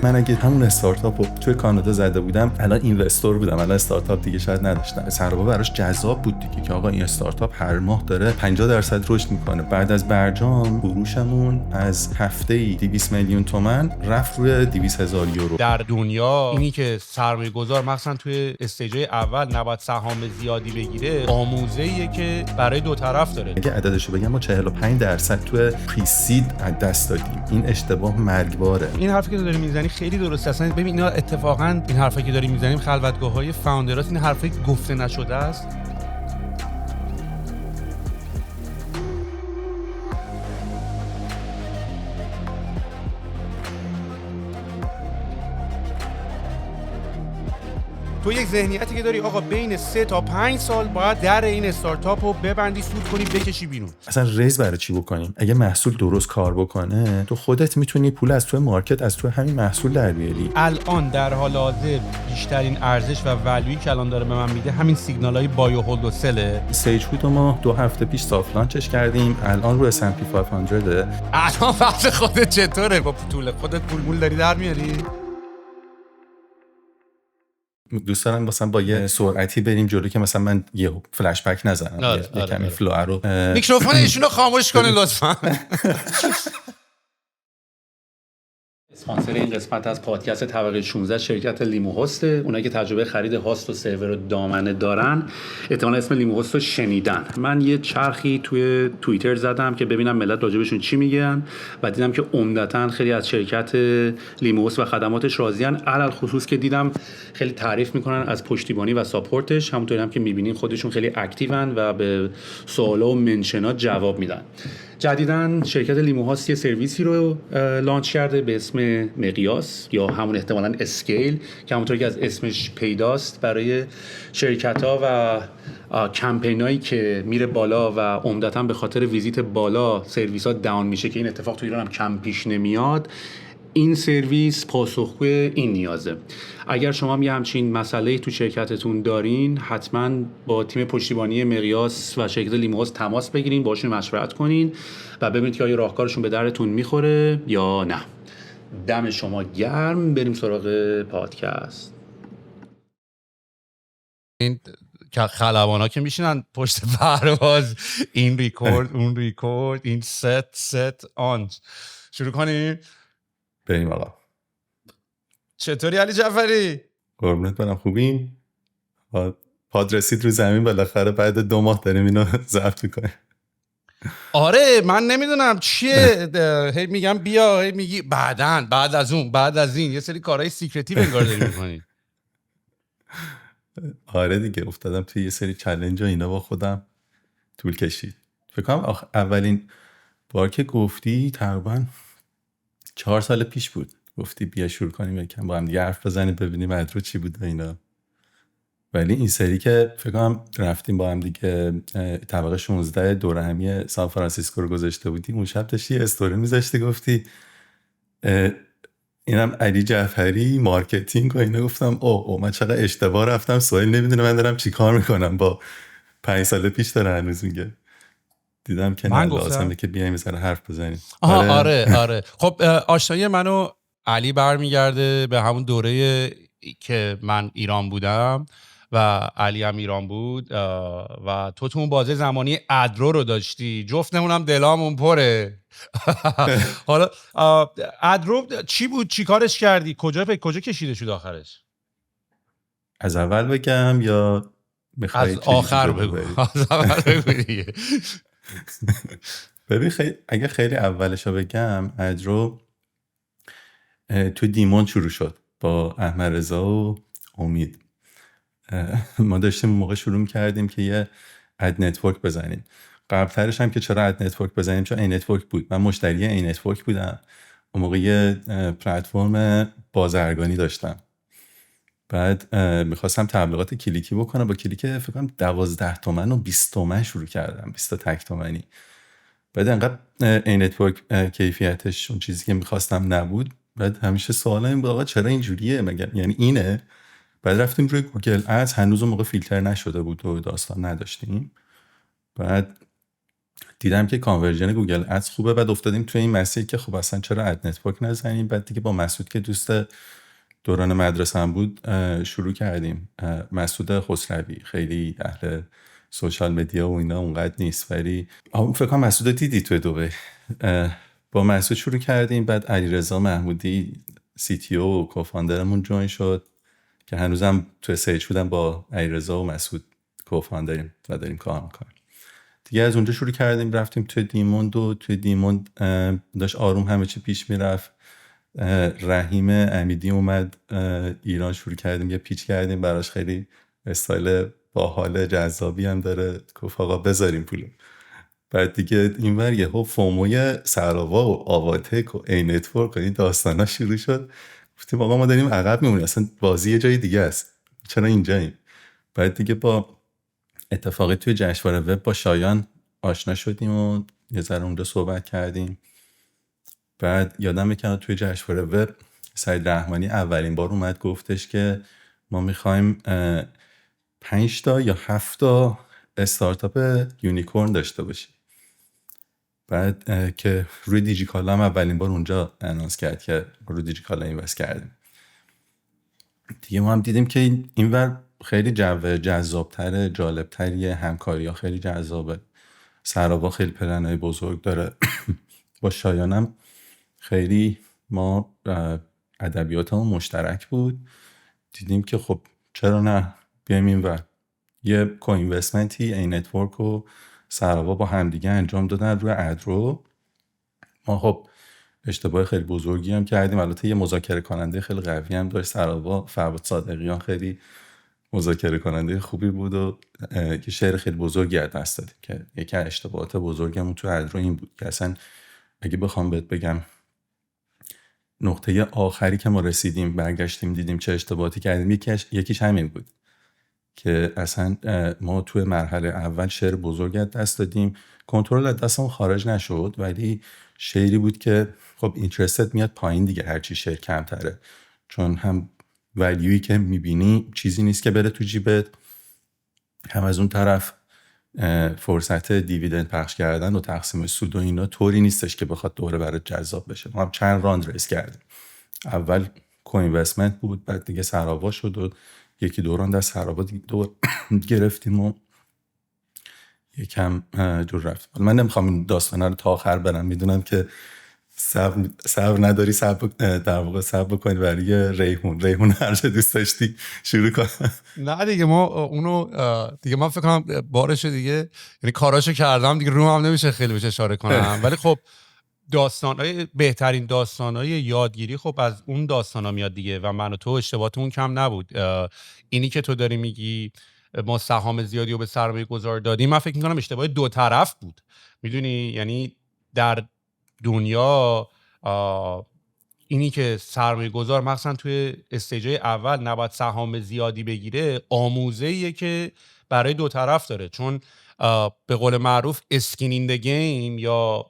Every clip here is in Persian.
من اگه همون استارتاپو توی کانادا زده بودم الان اینوستور بودم، الان استارتاپ دیگه شاید نداشتم. سرمایه براش جذاب بود دیگه که آقا این استارتاپ هر ماه داره 50% رشد میکنه. بعد از برجام فروشمون از هفته‌ای 200 میلیون تومان رفت روی 200,000 یورو. در دنیا اینی که سرمایه‌گذار مثلا توی استیج‌های اول نباید سهام زیادی بگیره، آموزه‌ایه که برای دو طرف داره. اگه عددشو بگم ما 45% توی پریسید از دست دادیم. این اشتباه مرگباره. این حرفی که داری میزنی خیلی درسته. اصلا ببین اینا اتفاقا این حرفی که داری میزنیم خلوتگاه‌های فاوندرات، این حرفی گفته نشده است. تو یک ذهنیتی که داری آقا بین 3 تا 5 سال باید در این استارتاپ رو ببندی، سود کنی، بکشی بیرون. اصلا ریز برای چی بکنیم؟ اگه محصول درست کار بکنه تو خودت میتونی پول از توی مارکت، از توی همین محصول در بیاری. الان در حال حاضر بیشترین ارزش و ولیوی که الان داره به من میده همین سیگنالای بای و هولد و سله. سیج فود ما 2 هفته پیش سافت لانچش کردیم، الان رو S&P 500. الان وقت خودت چطوره؟ با طول خودت پول داری در میاری؟ دوست دارم مثلا با یه سرعتی بریم جلو که مثلا من یه فلش بک نزنم. یه کمی فلو رو میکروفون ایشونو خاموش کنین لطفا. اسپانسر این قسمت از پادکست طبقه 16 شرکت لیمو هسته. اونایی که تجربه خرید هاست و سرور و دامنه دارن احتمالاً اسم لیمو هاست رو شنیدن. من یه چرخی توی توییتر زدم که ببینم ملت راجبشون چی میگن و دیدم که عمدتاً خیلی از شرکت لیمو هست و خدماتش راضیان. علل خصوص که دیدم خیلی تعریف میکنن از پشتیبانی و ساپورتش. همونطوری هم که میبینین خودشون خیلی اکتیون و به سوالا و منشنات جواب میدن. جدیداً شرکت لیمو هاست یه سرویسی رو لانچ کرده به اسم مقیاس یا همون احتمالاً اسکیل که همونطور که از اسمش پیداست برای شرکت‌ها و کمپینایی که میره بالا و عمدتاً به خاطر ویزیت بالا سرویس‌ها داون میشه که این اتفاق تو ایران هم کم پیش نمیاد. این سرویس پاسخگوی این نیازه. اگر شما هم یه همچین مسئله‌ای تو شرکتتون دارین حتما با تیم پشتیبانی مقیاس و شرکت لیمو هاست تماس بگیرین، باشون مشورت کنین و ببینید که آیا راهکارشون به درتون میخوره یا نه. دم شما گرم. بریم سراغ پادکست. این خلبانا که میشینن پشت پرواز، این ریکورد اون ریکورد، این ست آن. شروع کنیم. بریم آقا. چطوری علی جعفری؟ قربونت برم. خوبین؟ پاد رسید رو زمین بالاخره بعد 2 ماه داریم اینو ضبط میکنیم. آره من نمیدونم چیه. هی میگم بیا، هی میگی بعد از اون بعد از این یه سری کارهای سیکرتی انگار داری میکنی. آره دیگه افتادم توی یه سری چالش و اینا با خودم طول کشید. فکر کنم اولین بار که گفتی تقریبا 4 سال پیش بود، گفتی بیا شروع کنیم یکم با هم دیگه حرف بزنیم ببینیم ادرو چی بود اینا. ولی این سری که فکر کنم رفتیم با هم دیگه طبقه 16 دوره همی سان فرانسیسکو رو گذاشته بودیم، اون شب داشتی استوری میذاشتی گفتی اینم علی جعفری مارکتینگ و اینا. گفتم اوه من چقدر اشتباه رفتم، سوال نمیدونه من دارم چی کار میکنم. با 5 سال پیش داره هنوز میگه. دیدم که نه لازمه که بیایم مثلا حرف بزنیم. آره. خب آشنایی منو علی برمیگرده به همون دوره که من ایران بودم و علی هم ایران بود و تو اون بازه زمانی ادرو رو داشتی. جفتمونم دلامون پره. حالا ادرو چی بود؟ چی کارش کردی؟ کجا کشیده شد آخرش؟ از اول بگم یا میخوای از آخر بگو؟ از اول بگو دیگه. ببین اگه خیلی اولشو بگم، ادرو تو دیمون شروع شد با احمد رضا و امید. ما داشتیم موقع شروع کردیم که یه اد نتورک بزنیم. قبلترش هم که چرا اد نتورک بزنیم، چون این نتورک بود. من مشتری این نتورک بودم. اون موقع یه پلتفرم بازرگانی داشتم. بعد میخواستم تبلیغات کلیکی بکنم. با کلیک فکر کنم 12 تومن و 20 تومن شروع کردم، 20 تک تومنی. بعد انقدر این نتورک کیفیتش اون چیزی که میخواستم نبود. بعد همیشه سوال این بود آقا چرا اینجوریه، مگر یعنی اینه؟ بعد رفتیم روی گوگل ادز، هنوز اون موقع فیلتر نشده بود و داستان نداشتیم. بعد دیدم که کانورژن گوگل ادز خوبه، بعد افتادیم توی این مسیر که خب اصلا چرا اد نتورک نزنیم. بعد دیگه با مسعود که دوست دوران مدرسه هم بود شروع کردیم. مسعود خسروی خیلی اهل سوشال مدیا و اینا اونقدر نیست، ولی فکر کنم مسعود دیدی توی دبی. با مسعود شروع کردیم، بعد علیرضا محمودی سی تی او و کوفاندرمون جوین شد که هنوزم توی سیج بودم، با علیرضا و مسعود کوفاندریم و داریم کار میکنیم دیگه. از اونجا شروع کردیم رفتیم توی دیموند و توی دیموند داشت آروم همه چی پیش میرفت. رحیم امیدی اومد ایران، شروع کردیم یه پیچ کردیم براش، خیلی استایل باحال جذابی هم داره، گفت آقا بذاریم پولو. بعد دیگه اینور یهو فوموی سراوا و آواتک و ای نتورک و این داستانا شروع شد. گفتیم آقا ما داریم عقب میمونیم، اصلا بازی یه جای دیگه است، چرا اینجاییم؟ بعد دیگه با اتفاقی توی جشنواره وب با شایان آشنا شدیم و یه ذره اونجا صحبت کردیم. بعد یادم میاد توی جشنواره وب سعید رحمانی اولین بار اومد گفتش که ما میخوایم 5 تا یا 7 تا استارتاپ یونیکورن داشته باشیم. بعد که روی دیجیکالا هم اولین بار اونجا انانس کرد که روی دیجیکالا اینوست کردیم. دیگه ما هم دیدیم که اینور خیلی جو جذابتره، جالبتریه، همکاری ها خیلی جذابه، سراوا خیلی پلنهای بزرگ داره. با شایانم خیلی ما ادبیاتمون مشترک بود، دیدیم که خب چرا نه بیایم اینور. یه کوینوستمنتی ای نتورک و سراوا با همدیگه انجام دادن روی ادرو. ما خب اشتباه خیلی بزرگی هم کردیم، البته یه مذاکره کننده خیلی قوی هم داشت سراوا، فرباد صادقیان خیلی مذاکره کننده خوبی بود و که شعر خیلی بزرگی از دست دادیم. که یکی از اشتباهات بزرگمون تو ادرو این بود که اصلا اگه بخوام بهت بگم نقطه آخری که ما رسیدیم برگشتیم دیدیم چه اشتباهاتی کردیم، یکیش همین بود که اصلا ما توی مرحله اول شعر بزرگ از دست دادیم، کنترل از دستمون خارج نشد، ولی شعری بود که خب اینترستد میاد پایین دیگه هرچی شعر کمتره، چون هم ولیویی که میبینی چیزی نیست که بره تو جیبت، هم از اون طرف فرصت دیویدند پخش کردن و تقسیم سود و اینا طوری نیستش که بخواد دوره برات جذاب بشه. ما هم چند راند ریس کردیم، اول کوینوستمنت بود، بعد دیگه سراوا شد و یکی دو راند از سراوا دور گرفتیم و یکم جور رفتیم. من نمیخوام این داستانه رو تا آخر برم، میدونم که صبر نداری، در واقع صبر بکنی برای ریحون هر جا دوست داشتی شروع کن. نه دیگه ما اونو دیگه من فکر کنم بارش دیگه، یعنی کاراشو کردم دیگه، روم هم نمیشه خیلی بهش اشاره کنم. ولی خب بهترین داستانای یادگیری خب از اون داستانا میاد دیگه، و من و تو اشتباهاتمون کم نبود. اینی که تو داری میگی ما سهام زیادی رو به سرمایه گذار دادیم، من فکر میکنم اشتباه دو طرف بود، میدونی، یعنی در دنیا اینی که سرمایه گذار مخصوصا توی استیجای اول نباید سهام زیادی بگیره، آموزه‌ایه که برای دو طرف داره، چون به قول معروف اسکین این د گیم یا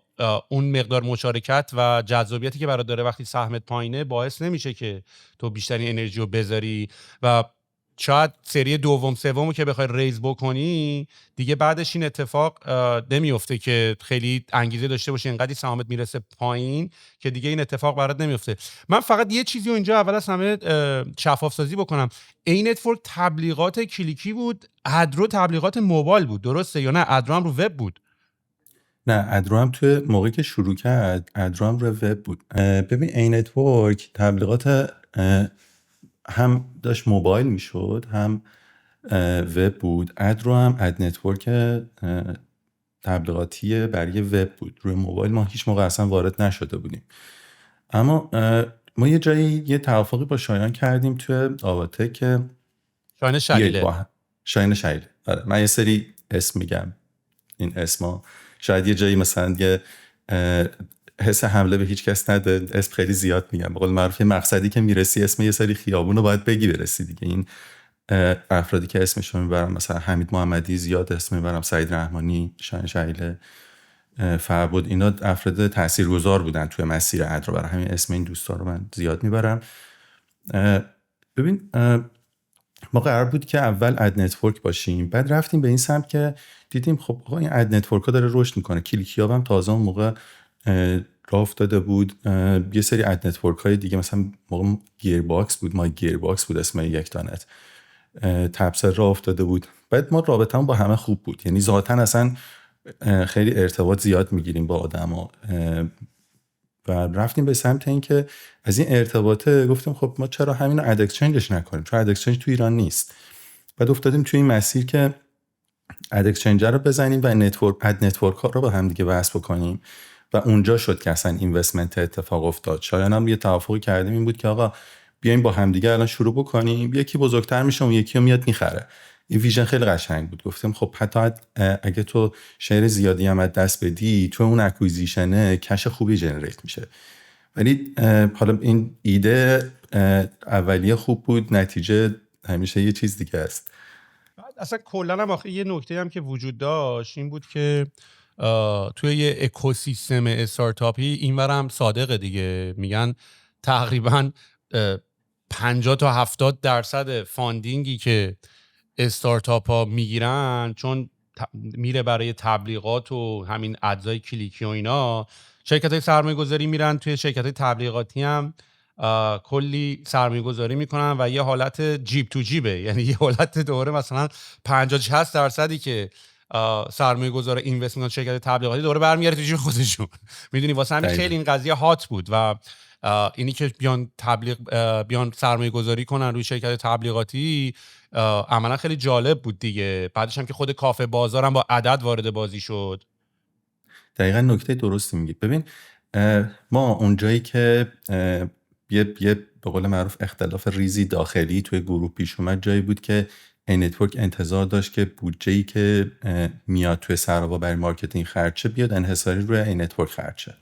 اون مقدار مشارکت و جذابیتی که برات داره وقتی سهمت پایینه باعث نمیشه که تو بیشترین انرژی رو بذاری و شاید سری دوم سومو که بخوای ریز بکنی دیگه بعدش این اتفاق نمیفته که خیلی انگیزه داشته باشی، انقدر سهامت میرسه پایین که دیگه این اتفاق برات نمیفته. من فقط یه چیزی رو اینجا اول از همه شفاف سازی بکنم، این نتورک تبلیغات کلیکی بود، ادرو تبلیغات موبایل بود، درسته یا نه؟ ادرو هم رو وب بود؟ نه، ادرو هم توی موقعی که شروع کرد ادرو هم رو وب بود. ببین این نتورک تبلیغات هم داشت موبایل میشد هم وب بود. ادرو هم اد نتورک تبلیغاتی برای وب بود، روی موبایل ما هیچ موقع اصلا وارد نشده بودیم. اما ما یه جایی یه توافقی با شایان کردیم توی آواتک که شایان شلیله. آره من یه سری اسم میگم، این اسما شاید یه جایی مثلا یه حس حمله به هیچ کس نده، اسم خیلی زیاد میگم، به قول معروف مقصدی که میرسی اسم یه سری خیابون رو باید بگی برسی دیگه. این افرادی که اسمشون میبرم مثلا حمید محمدی زیاد اسم میبرم، سعید رحمانی، شایان شلیله، فربود، اینا افراد تاثیرگذار بودن توی مسیر ادرو، برای همین اسم این دوستا رو من زیاد میبرم. ببین ما قرار بود که اول اد نتورک باشیم، بعد رفتیم به این سمت که دیدیم خب آقا این اد نتورک ها داره رشد میکنه. کلیکیاب هم تازه اون موقع راه افتاده بود. یه سری اد نتورک های دیگه مثلا موقع گیر باکس بود، ما گیر باکس بود اسم یک تانت، تبصر راه افتاده بود. بعد ما رابطمون با همه خوب بود، یعنی ذاتاً اصلا خیلی ارتباط زیاد میگیریم با آدما و رفتیم به سمت این که از این ارتباطه گفتیم خب ما چرا همین رو اد اکسچنجش نکنیم، چون اد اکسچنج تو ایران نیست. بعد افتادیم توی این مسیر که اد اکسچنج رو بزنیم و اد نتورک ها رو با هم دیگه وصل بکنیم و اونجا شد که اصلا اینوستمنت اتفاق افتاد. شایان هم یه توافقی کردیم این بود که آقا بیایم با هم دیگه الان شروع بکنیم، یکی بزرگتر میشه اون یکی رو میاد میخره. این ویژن خیلی قشنگ بود. گفتیم خب حتی اگه تو شیر زیادی هم از دست بدی، تو اون اکویزیشنه کش خوبی جنریت میشه. ولی حالا این ایده اولیه خوب بود، نتیجه همیشه یه چیز دیگه است. اصلا کلا هم آخه یه نکته هم که وجود داشت این بود که توی یه اکوسیستم استارتاپی اینورم صادقه دیگه، میگن تقریبا 50 تا 70% فاندینگی که استارتاپ ها میگیرن چون میره برای تبلیغات و همین ادزای کلیکی و اینا، شرکت های سرمایه گذاری میرن توی شرکت های تبلیغاتی هم کلی سرمایه گذاری میکنن و یه حالت جیب تو جیبه، یعنی یه حالت دوره مثلا 50-60% که سرمایه گذار اینوست میکنن شرکت تبلیغاتی دوره برمیگره تو جیب خودشون. میدونی واسه همین خیلی این قضیه هات بود و اینی که بیان سرمایه گذاری کنن روی شرکت تبلیغاتی عملا خیلی جالب بود دیگه. بعدش هم که خود کافه بازار هم با عدد وارد بازی شد. دقیقا نکته درستی میگی. ببین ما اونجایی که یه به قول معروف اختلاف ریزی داخلی توی گروه پیش اومد، جایی بود که این نتورک انتظار داشت که بودجه‌ای که میاد توی سراوا برای مارکتینگ خرچه بیاد انحصاری روی این نتورک خرچه.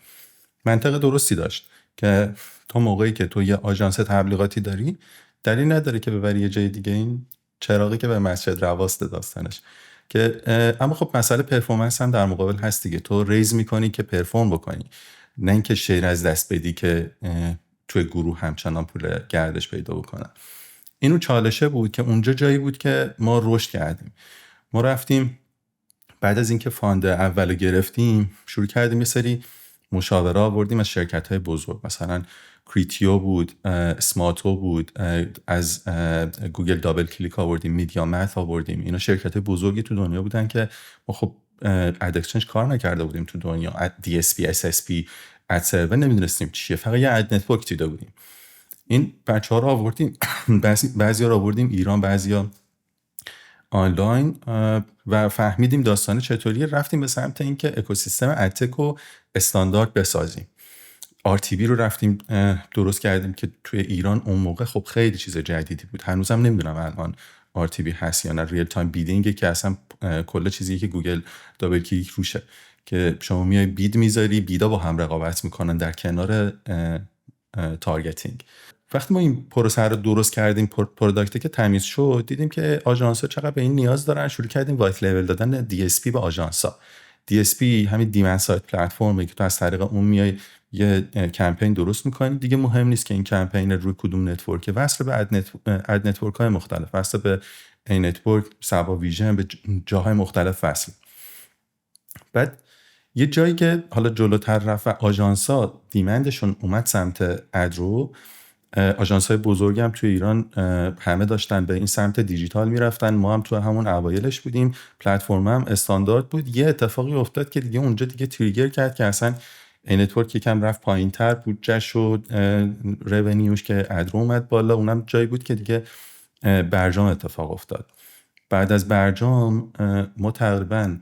منطق درستی داشت که تو موقعی که تو یه آژانس تبلیغاتی داری، دلیل نداره که ببری یه جای دیگه. این چراغی که به مسجد رواست داستانش که اما خب مسئله پرفورمنس هم در مقابل هست دیگه. تو ریز میکنی که پرفورم بکنی، نه اینکه شیر از دست بدی که توی گروه همچنان پول گردش پیدا بکنن. اینو چالشه بود که اونجا جایی بود که ما رشد کردیم. ما رفتیم بعد از اینکه فاند اولو گرفتیم شروع کردیم یه سری مشاوره آوردیم از شرکت‌های بزرگ، مثلا کریتیو بود، اسماتو بود، از گوگل دابل کلیک آوردیم، میدیا مت آوردیم. اینا شرکت‌های بزرگی تو دنیا بودن که ما خب اد اکسچنج کار نکرده بودیم تو دنیا. دی اس پی، اس اس پی، اد سرور نمیدونستیم چیه، فقط یه اد نتورک دیده بودیم. این بچه‌ها رو آوردیم، بعضی‌ها رو آوردیم ایران، بعضی‌ها آنلاین و فهمیدیم داستان چطوریه. رفتیم به سمت اینکه اکوسیستم ادتک رو استاندارد بسازیم. RTB رو رفتیم درست کردیم که توی ایران اون موقع خب خیلی چیز جدیدی بود. هنوزم نمیدونم الان RTB هست یا نه. ریل تایم بیدینگ که اصلا کل چیزی که گوگل دابل کلیک روشه، که شما میای بید میذاری، بیدا با هم رقابت میکنن در کنار تارگتینگ. وقتی ما این پروسه رو درست کردیم، پروداکت که تمیز شد، دیدیم که آژانس‌ها چقدر به این نیاز دارن. شروع کردیم وایت لول دادن DSP به آژانس‌ها. DSP همین دیمند سایت پلتفرمی که تو از طریق اون میای یه کمپین درست میکنی. دیگه مهم نیست که این کمپین روی کدوم نتورک، وصل به اد نتورک های مختلف، وصل به این نتورک، سبا ویژن، به جاهای مختلف وصل. بعد یه جایی که حالا جلوتر رفت و آژانس‌ها دیمندشون اومد سمت اد رو، آژانس‌های بزرگ هم توی ایران همه داشتن به این سمت دیجیتال میرفتن. ما هم تو همون اوایلش بودیم. پلتفرم هم استاندارد بود. یه اتفاقی افتاد که دیگه اونجا دیگه تریگر کرد که اصلا این نتورک یکم رفت پایین‌تر، بودجه شد، رونیوش که ادرو اومد بالا. اونم جایی بود که دیگه برجام اتفاق افتاد. بعد از برجام ما تقریبا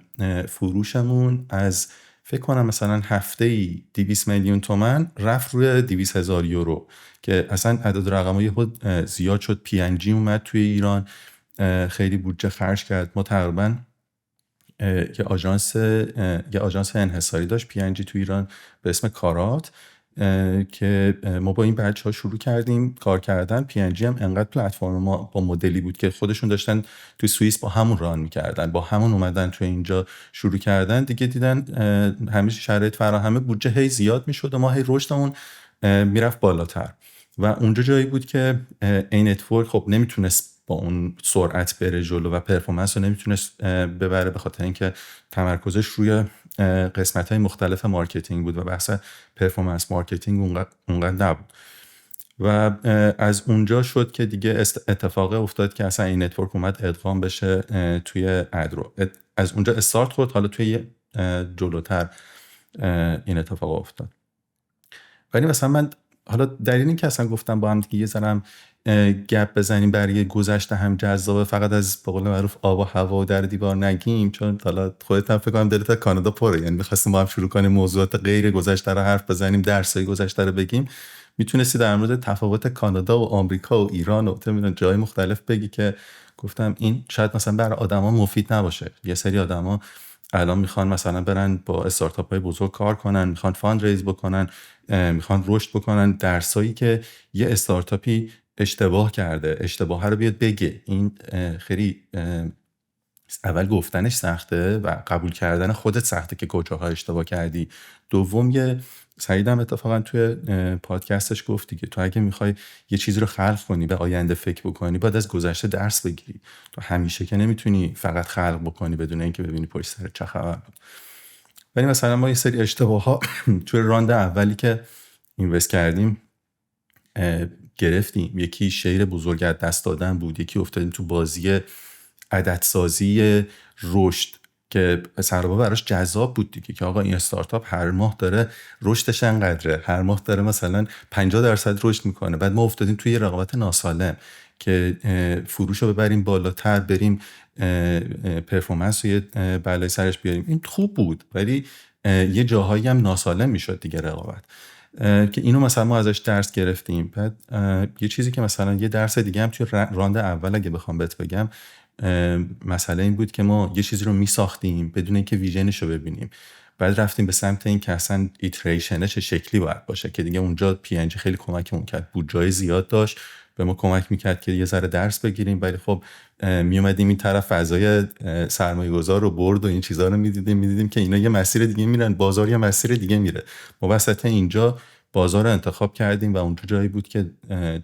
فروشمون از فکر کنم مثلا هفته‌ای 200 میلیون تومان رفت روی 200,000 یورو که اصلا عدد رقمای زیاد شد. PNG اومد توی ایران، خیلی بودجه خرج کرد. ما تقریبا یه آژانس انحصاری داشت PNG تو ایران به اسم کارات که ما با این بچه‌ها شروع کردیم کار کردن. PNG هم انقدر پلتفرم ما با مدلی بود که خودشون داشتن توی سوئیس با همون ران می‌کردن، با همون اومدن توی اینجا شروع کردن. دیگه دیدن همیشه شرایط فراهمه، بودجه هی زیاد میشد و ما هی رشدمون میرفت بالاتر و اونجا جایی بود که این نتورک خب نمیتونست با اون سرعت بره جلو و پرفورمنس رو نمیتونست ببره، به خاطر اینکه تمرکزش روی قسمت‌های مختلف مارکتینگ بود و بحث پرفورمنس مارکتینگ اونقدر نبود. و از اونجا شد که دیگه اتفاق افتاد که اصلا این نتورک اومد ادغام بشه توی ادرو. از اونجا استارت خورد، حالا توی جلوتر این اتفاق افتاد. ولی مثلا من حالا دلیل این که اصلا گفتم با هم دیگه یه ذرم گپ بزنیم برای گذشته هم جذابه، فقط از به قول معروف آب و هوا و در دیوار نگیم، چون حالا خودت هم فکر کنم دلت کانادا پره، یعنی می‌خواستیم با هم شروع کنیم موضوعات غیر گذشته رو حرف بزنیم، درسای گذشته رو بگیم. میتونستی در مورد تفاوت کانادا و آمریکا و ایران و جای مختلف بگی که گفتم این شاید مثلا برای آدما مفید نباشه. یه سری آدما الان میخوان مثلا برن با استارتاپ های بزرگ کار کنن، میخوان فاند ریز بکنن، میخوان رشد بکنن، درسایی که یه استارتاپی اشتباه کرده، اشتباه رو بیاد بگه. این خیلی اول گفتنش سخته و قبول کردن خودت سخته که کجاها اشتباه کردی. دوم یه سعیدم اتفاقا توی پادکستش گفتی که تو اگه میخوای یه چیزی رو خلق کنی، به آینده فکر بکنی، باید از گذشته درس بگیری. تو همیشه که نمیتونی فقط خلق بکنی بدون اینکه ببینی پشت سر چه خبر بود. ولی مثلا ما یه سری اشتباه ها توی راند اولی که اینوست کردیم گرفتیم. یکی شیر بزرگ از دست دادن بود، یکی افتادیم تو بازی عددسازی رشد که سرابا براش جذاب بود دیگه، که آقا این استارتاپ هر ماه داره رشدش انقدره، هر ماه داره مثلا 50% رشد میکنه. بعد ما افتادیم توی رقابت ناسالم که فروش رو ببریم بالاتر، بریم پرفورمنس رو یه بلای سرش بیاریم. این خوب بود ولی یه جاهایی هم ناسالم میشد دیگه رقابت، که اینو مثلا ما ازش درس گرفتیم. بعد یه چیزی که مثلا یه درس دیگه هم توی راند اول اگه بخوام بهت بگم، مسئله این بود که ما یه چیزی رو میساختیم بدون اینکه ویژنش رو ببینیم. بعد رفتیم به سمت این که اصلا ایتریشن چه شکلی باید باشه، که دیگه اونجا پی ان جی خیلی کمکمون کرد، بودجه زیاد داشت، به ما کمک میکرد که یه ذره درس بگیریم. ولی خب میومدیم این طرف فضای سرمایه‌گذار رو برد و این چیزا رو میدیدیم که اینا یه مسیر دیگه میرن، بازار یه مسیر دیگه میره. ما وسط اینجا بازار رو انتخاب کردیم و اونجا جایی بود که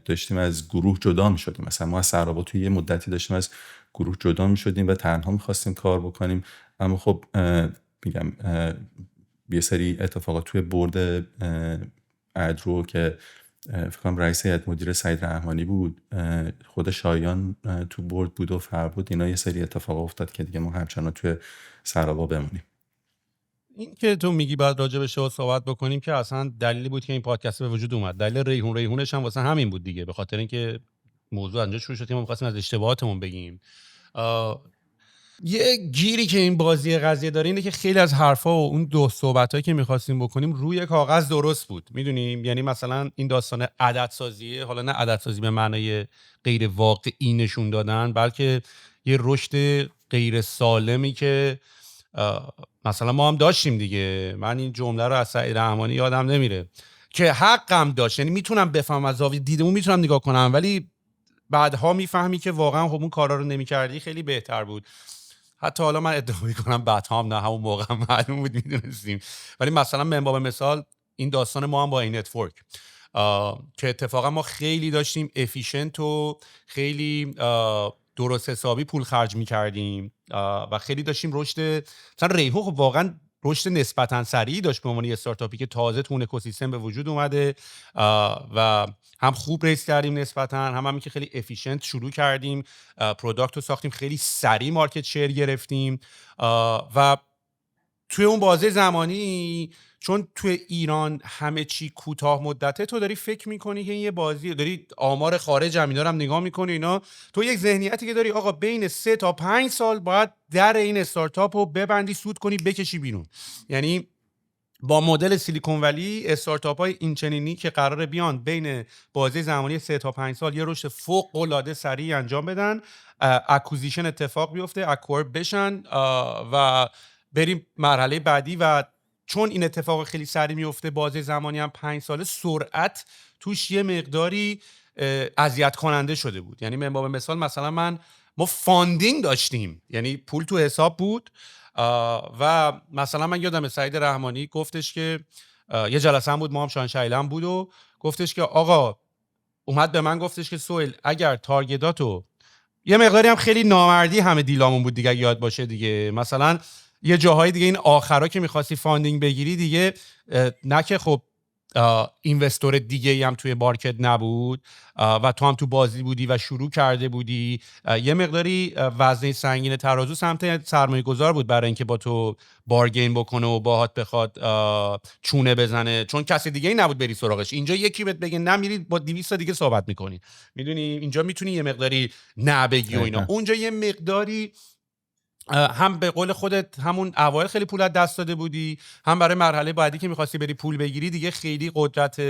داشتیم از گروه جدا میشدیم. مثلا ما از سرابا توی یه مدتی داشتیم از گروه جدا میشدیم و تنها میخواستیم کار بکنیم. اما خب میگم یه سری اتفاقات توی برد ادرو که فکر کنم رئیس هیئت مدیره سعید رحمانی بود، خود شایان تو برد بود و فربود، اینا یه سری اتفاق افتاد که دیگه ما همچنان توی سرابا بمونیم. این که تو میگی بعد راجع بهش صحبت بکنیم که اصلا دلیلی بود که این پادکست به وجود اومد. دلیل ریحونش هم واسه همین بود دیگه، به خاطر اینکه موضوع اونجا شروع شد که ما می‌خواستیم از اشتباهاتمون بگیم. یه گیری که این بازی قضیه داره اینه که خیلی از حرفا و اون دو صحبتایی که می‌خواستیم بکنیم روی کاغذ درست بود، میدونیم. یعنی مثلا این داستان عددسازی، حالا نه عددسازی به معنای غیر واقعی نشون دادن، بلکه یه رشد غیر سالمی که مثلا ما هم داشتیم دیگه. من این جمله رو از سعید رحمانی یادم نمیره که حقم داشت، یعنی میتونم بفهم از زاویه دیدمون میتونم نگاه کنم، ولی بعدها میفهمی که واقعا خب اون کارا رو نمی‌کردی خیلی بهتر بود. حتی حالا من ادعا میکنم بعدها هم نه، همون موقع هم معلوم بود میدونستیم. ولی مثلا من باب مثال این داستان ما هم با این نتورک که اتفاقا ما خیلی داشتیم افیشنت و خیلی درست حسابی پول خرج میکردیم و خیلی داشتیم رشد. مثلا ریحو خب واقعا رشد نسبتا سریعی داشت به عنوان یه استارتاپی که تازه تو اون اکوسیستم به وجود اومده و هم خوب ریس کردیم نسبتا، همین که خیلی افیشنت شروع کردیم، پروداکت رو ساختیم، خیلی سریع مارکت شیر گرفتیم. و توی اون بازه زمانی چون توی ایران همه چی کوتاه مدته، تو داری فکر میکنی که این یه بازی، داری آمار خارج هم اینا رو هم نگاه میکنی اینا، تو یک ذهنیتی که داری آقا بین 3 تا 5 سال باید در این استارتاپ رو ببندی، سود کنی، بکشی بیرون. یعنی با مدل سیلیکون ولی استارتاپ های اینچنینی که قراره بیان بین بازه زمانی 3 تا 5 سال یه رشد فوق العاده سریع انجام بدن، اکوزیشن اتفاق بیفته، اکوار بشن و بریم مرحله بعدی. و چون این اتفاق خیلی سریع میفته، بازه زمانی هم 5 ساله، سرعت توش یه مقداری اذیت کننده شده بود. یعنی من با مثال مثلا ما فاندینگ داشتیم، یعنی پول تو حساب بود و مثلا من یادم سعید رحمانی گفتش که یه جلسه هم بود، ما هم شاهین شایلم بود و گفتش که آقا اومد به من گفتش که سهیل اگر تارگتاتو یه مقداری هم خیلی نامردی همه دیلامون بود دیگه، یاد باشه دیگه. مثلا یه جاهای دیگه این آخرا که می‌خواستی فاندینگ بگیری دیگه، نه که خب اینوستور دیگه‌ای هم توی مارکت نبود و تو هم تو بازی بودی و شروع کرده بودی، یه مقداری وزنه سنگین ترازو سمت سرمایه گذار بود برای اینکه با تو بارگین بکنه و باهات بخواد چونه بزنه، چون کسی دیگه ای نبود بری سراغش. اینجا یکی بهت بگه نمیری، با 200 تا دیگه صحبت میکنی. میدونی اینجا میتونی یه مقداری نبگی و اینا. اونجا یه مقداری هم به قول خودت همون اوایل خیلی پول از دست داده بودی، هم برای مرحله بعدی که می‌خواستی بری پول بگیری دیگه خیلی قدرت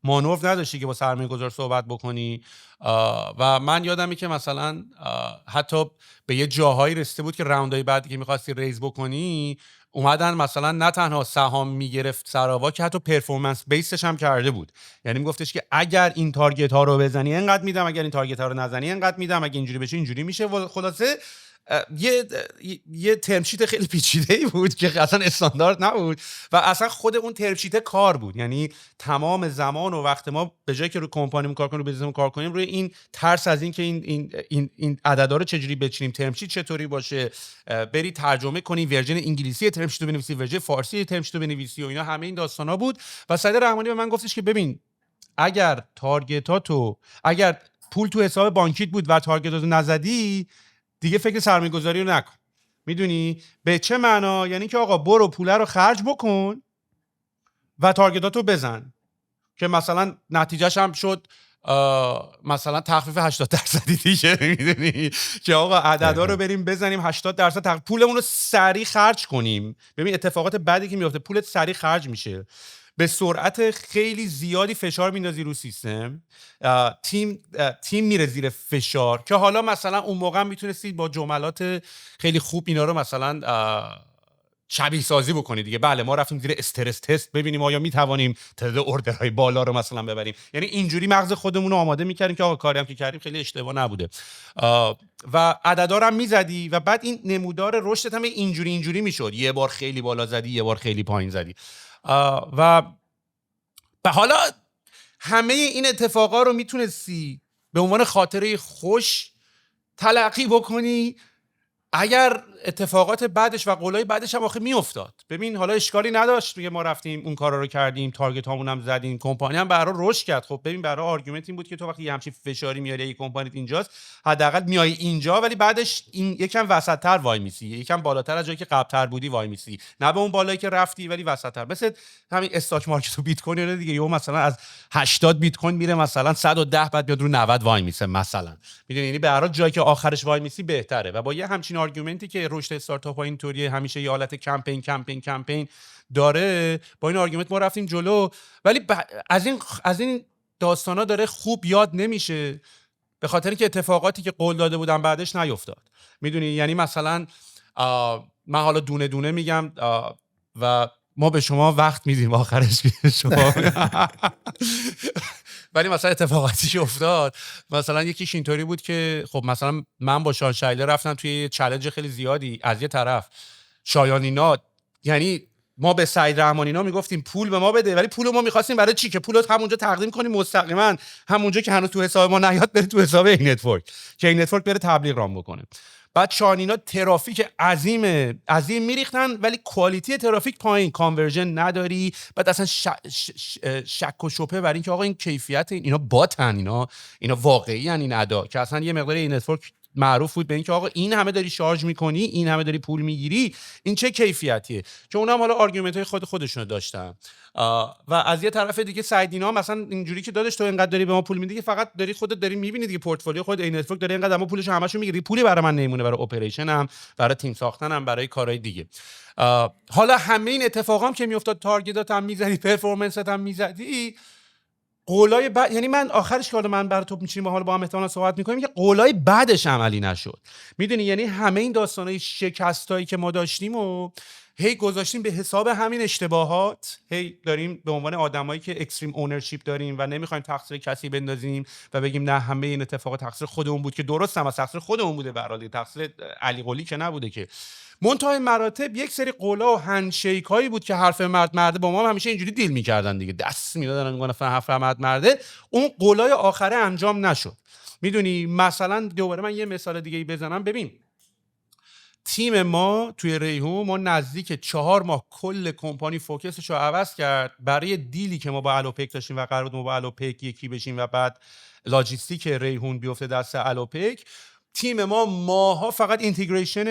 مانور نداشتی که با سرمایه‌گذار صحبت بکنی. و من یادمه که مثلا حتی به یه جاهایی رسیده بود که راوندهای بعدی که می‌خواستی ریز بکنی اومدن مثلا نه تنها سهام میگرفت سراوا، که حتی پرفورمنس بیسش هم کرده بود. یعنی میگفتش که اگر این تارگت ها رو بزنی انقدر میدم، اگر این تارگت ها رو نزنی انقدر میدم، اگه اینجوری بشه اینجوری میشه. و خلاصه یه ترم شیت خیلی پیچیده‌ای بود که اصلا استاندارد نبود و اصلا خود اون ترم شیت کار بود. یعنی تمام زمان و وقت ما به جای که رو کمپانیمون کار کنیم، رو بیزنسمون کار کنیم، روی این ترس از این که این عددا رو چجوری بچینیم، ترم شیت چطوری باشه، بری ترجمه کنی، ورژن انگلیسی ترم شیت رو بنویسی، ورژن فارسی ترم شیت رو بنویسی و اینا، همه این داستانا بود. و سعید رحمانی به من گفتش که ببین، اگر تارگتاتو، اگر پول تو حساب بانکیت بود و تارگتاتو نزدی، دیگه فکر سرمایه‌گذاری رو نکن. میدونی به چه معنا؟ یعنی که آقا برو پوله رو خرج بکن و تارگتاتو بزن، که مثلا نتیجهش هم شد مثلا تخفیف 80% دیگه. میدونی که آقا عددا رو بریم بزنیم 80% پولمون رو سریع خرج کنیم. ببین اتفاقات بعدی که میفته، پولت سریع خرج میشه، به سرعت خیلی زیادی فشار میندازی رو سیستم، تیم میره زیر فشار. که حالا مثلا اون موقع میتونستی با جملات خیلی خوب اینا رو مثلا شبیه سازی بکنی دیگه. بله ما رفتیم زیر استرس تست ببینیم آیا میتوانیم تعداد اوردرهای بالا رو مثلا ببریم. یعنی اینجوری مغز خودمون رو آماده میکردیم که آقا کاری هم که کردیم خیلی اشتباه نبوده و عددا رو هم میزدی و بعد این نمودار رشدت هم اینجوری میشد. یه بار خیلی بالا زدی، یه بار خیلی پایین زدی و حالا همه این اتفاقا رو میتونستی به عنوان خاطره خوش تلقی بکنی اگر اتفاقات بعدش و قولای بعدش هم آخه میافتاد. ببین حالا اشکالی نداشت میگه ما رفتیم اون کارا رو کردیم، تارگت هامون هم زدیم، کمپانی هم برای رشد کرد. خب ببین برای آرگومنت این بود که تو وقتی یه همچین فشاری میاری یک کمپانیت اینجاست، حداقل میای اینجا ولی بعدش این یکم وسط‌تر وای میسی، یکم بالاتر از جایی که قبل‌تر بودی وای میسی، نه به اون بالایی که رفتی ولی وسط‌تر. مثل همین استاک مارکت و بیت کوین دیگه، یهو مثلا از 80 بیت کوین میره مثلا 110 بعد بیاد رو 90 وای میسه مثلا. میدونی یعنی به هر حال جایی که آخرش وای میسی بهتره. و با یه همچین آرگومنتی که رشد استارتاپ ها اینطوریه، همیشه یه حالت کمپین داره، با این آرگومنت ما رفتیم جلو. ولی از این داستانا داره خوب یاد نمیشه، به خاطر اینکه اتفاقاتی که قول داده بودن بعدش نیفتاد. میدونی یعنی مثلا من حالا دونه دونه میگم و ما به شما وقت میدیم آخرش که شما ولی مثلا اتفاقاتی که افتاد، مثلا یکیش اینطوری بود که خب مثلا من با شان شایله رفتم توی چالش خیلی زیادی. از یه طرف شایانینا، یعنی ما به سعید رحمانینا میگفتیم پول به ما بده، ولی پول ما می‌خواستیم برای چی؟ که پولت همونجا تقدیم کنیم مستقیما، همونجا که هنوز تو حساب ما نیاد بره تو حساب این نتورک، که این نتورک بره تبلیغ رام بکنه. بعد شانینا ترافیک عظیم میریختن ولی کوالیتی ترافیک پایین، کانورژن نداری. بعد اصلا شک و شبهه برای اینکه آقا این کیفیت اینا باتن، اینا واقعی ان این ادا، که اصلا یه مقدار این نتورک معروف بود به اینکه آقا این همه داری شارژ میکنی، این همه داری پول میگیری، این چه کیفیتیه؟ که اونها هم حالا آرگومنت های خودشونو داشتن. و از یه طرف دیگه سعیدینا مثلا اینجوری که دادش تو اینقدر داری به ما پول میدی که فقط داری خودت داری میبینی دیگه، پورتفولیو خود این نتورک داره اینقدر، اما پولش همشو میگیری، پولی برای من نمیمونه، برای اپریشنم، برای تیم ساختنم، برای کارهای دیگه. حالا همه این اتفاقام که میافتاد، تارگتات هم میزدی، پرفورمنست هم میزدی، قولای بعد، یعنی من آخرش که من برای تو میچینیم حالا با هم احتمالاً صحبت میکنیم که قولای بعدش عملی نشد. میدونی یعنی همه این داستانای شکستایی که ما داشتیم و هی گذاشتیم به حساب همین اشتباهات، هی داریم به عنوان آدمایی که اکستریم اونرشیپ داریم و نمیخوایم تقصیر کسی بندازیم و بگیم نه همه این اتفاقات تقصیر خودمون بود، که درست هم تقصیر خودمون بوده، به هر حال تقصیر علی قلی که نبوده. که منتهای مراتب یک سری قولا و هندشیک هایی بود که حرف مرده با ما همیشه اینجوری دیل میکردن دیگه، دست میدادن میگفتن حرف مرده، اون قولای آخره انجام نشد. میدونی مثلا دوباره من یه مثال دیگه بزنم. ببین تیم ما توی ریحون ما نزدیک 4 ماه کل کمپانی فوکسش رو عوض کرد برای دیلی که ما با الوپک داشتیم و قرار بود ما با الوپک یکی بشیم و بعد لاجیستیک ریحون بیفته دست الوپک. تیم ما ماها فقط اینتگریشن،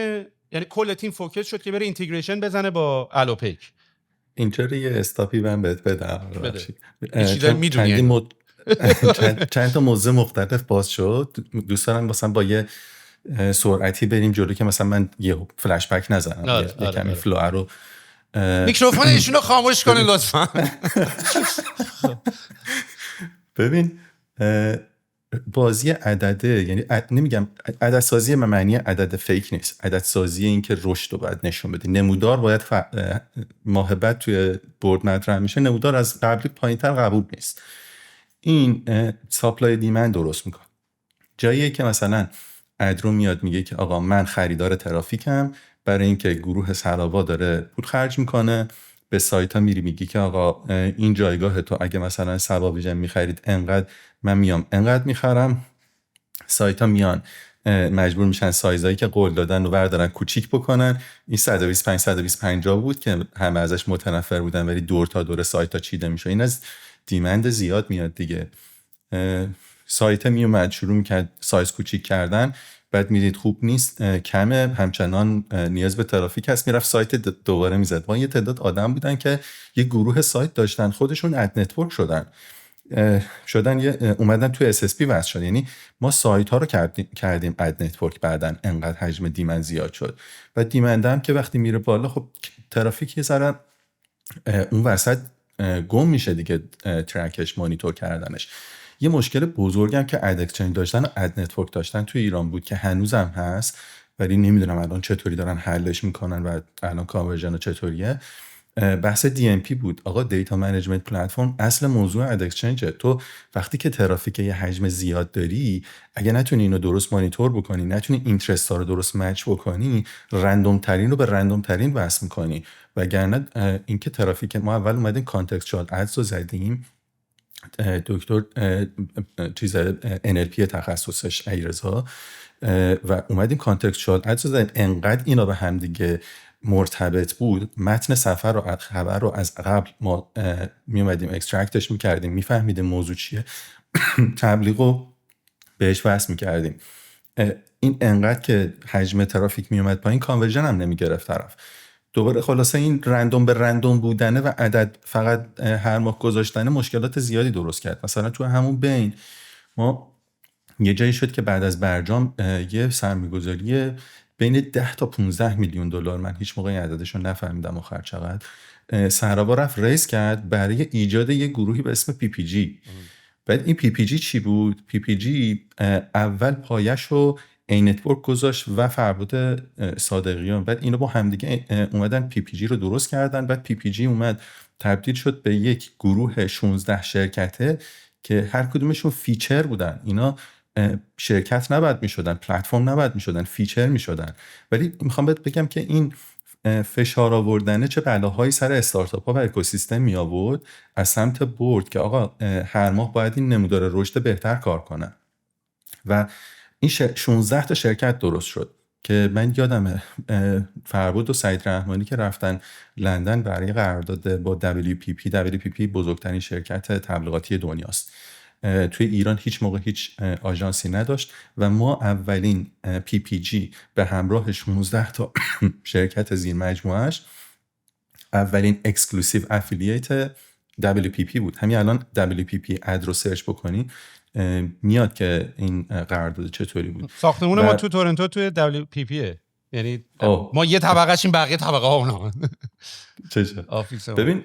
یعنی کل تیم فوکس شد که بره اینتگریشن بزنه با الوپک. اینطوری یه استاپی من بهت بدم. یه چیزایی میدونی چند تا موضوع مختلف باز شد. دوست دارم مثلا با یه سرعتی بریم جلو که مثلا من یه فلش بک نزنم، یه کمی فلو رو. میکروفون ایشونو خاموش کنین لطفا. ببین بازی عدده، یعنی نمیگم عدد سازی معنی عدد فیک نیست، عدد سازی این که رشد رو باید نشون بدی. نمودار باید ماه بعد توی بورد مطرح میشه، نمودار از قبلی پایینتر قبول نیست. این ساپلای دیمند درست میکنه. جاییه که مثلا ادرو میاد میگه که آقا من خریدار ترافیکم، برای اینکه گروه سراوا داره پول خرج میکنه، به سایت ها میری میگی که آقا این جایگاه تو اگه مثلا سبابیجن میخرید انقدر، من میام انقدر میخرم. سایت ها میان مجبور میشن سایزایی که قول دادن رو بردارن کوچیک بکنن. این 125 بود که همه ازش متنفر بودن، ولی دور تا دور سایت ها چیده میشه. این از دیمند زیاد میاد دیگه. سایت میومد شروع میکرد سایز کوچیک کردن، بعد میدید خوب نیست، کمه، همچنان نیاز به ترافیک هست، میرفت سایت دوباره میزد. ما یه تعداد آدم بودن که یه گروه سایت داشتن، خودشون اد نتورک شدن اومدن تو SSP وصل شد. یعنی ما سایت ها رو کردیم اد نتورک، بعدن انقدر حجم دیمند زیاد شد و دیمند هم که وقتی میره بالا خب ترافیک یه ذره اون وسط گم میشه دیگه، ترکش مانیتور کردنش. یه مشکل بزرگم که اد اکسچنج داشتن و اد نتورک داشتن توی ایران بود که هنوزم هست، ولی نمیدونم الان چطوری دارن حلش میکنن و الان کانورژن چطوریه. بحث DMP بود. آقا دیتا منیجمنت پلتفرم اصل موضوع اد اکسچنجه. تو وقتی که ترافیک یه حجم زیاد داری، اگه نتونی اینو درست مانیتور بکنی، نتونی اینترست ها رو درست مچ بکنی، رندوم ترین رو به رندوم ترین وصل میکنی. وگرنه اینکه ترافیک ما اول اومدیم کانتکستوال ادز رو زدیم، دکتر NLP تخصصش ایرزا، و اومدیم کانتکستوال ادز رو زدیم، انقدر اینا به هم دیگه مرتبط بود، متن سفر رو خبر رو از قبل ما می اومدیم اکسترکتش میکردیم، میفهمیدیم موضوع چیه، تبلیغ رو بهش وصل میکردیم. این انقدر که حجم ترافیک می اومد پایین، کانورژن هم نمی گرفت طرف. دوباره خلاصه این رندوم به رندوم بودنه و عدد فقط هر ماه گذاشتنه مشکلات زیادی درست کرد. مثلا تو همون بین ما یه جایی شد که بعد از برجام یه سرمایه‌گذاری بین 10 تا 15 میلیون دلار، من هیچ موقع این عددش رو نفهمیدم آخر چقدر، سراوا رفت ریز کرد برای ایجاد یه گروهی به اسم PPG. بعد این PPG چی بود؟ PPG اول پایش رو این نتورک گذاشت و فربود صادقیان، بعد اینو با همدیگه اومدن PPG رو درست کردن. بعد PPG اومد تبدیل شد به یک گروه 16 شرکته که هر کدومشون فیچر بودن. اینا شرکت نباید میشدن، پلتفرم نباید میشدن، فیچر میشدن. ولی میخوام بهت بگم که این فشار آوردنه چه بلاهایی سر استارتاپ ها و اکوسیستم می آورد از سمت بورد که آقا هر ماه باید این نمودار رشد بهتر کار کنن. و این 16 تا شرکت درست شد که من یادمه فربود و سعید رحمانی که رفتن لندن برای قرارداد با WPP بزرگترین شرکت تبلیغاتی دنیاست. توی ایران هیچ موقع هیچ آژانسی نداشت و ما اولین PPG به همراه 16 تا شرکت زیر مجموعش، اولین اکسکلوسیو افیلیت WPP بود. همین الان WPP اد رو سرچ بکنی میاد که این قرارداد چطوری بود. ساختمون ما تو تورنتو توی WPPه، یعنی ما یه طبقه‌ش این، بقیه طبقه ها اونا. ببین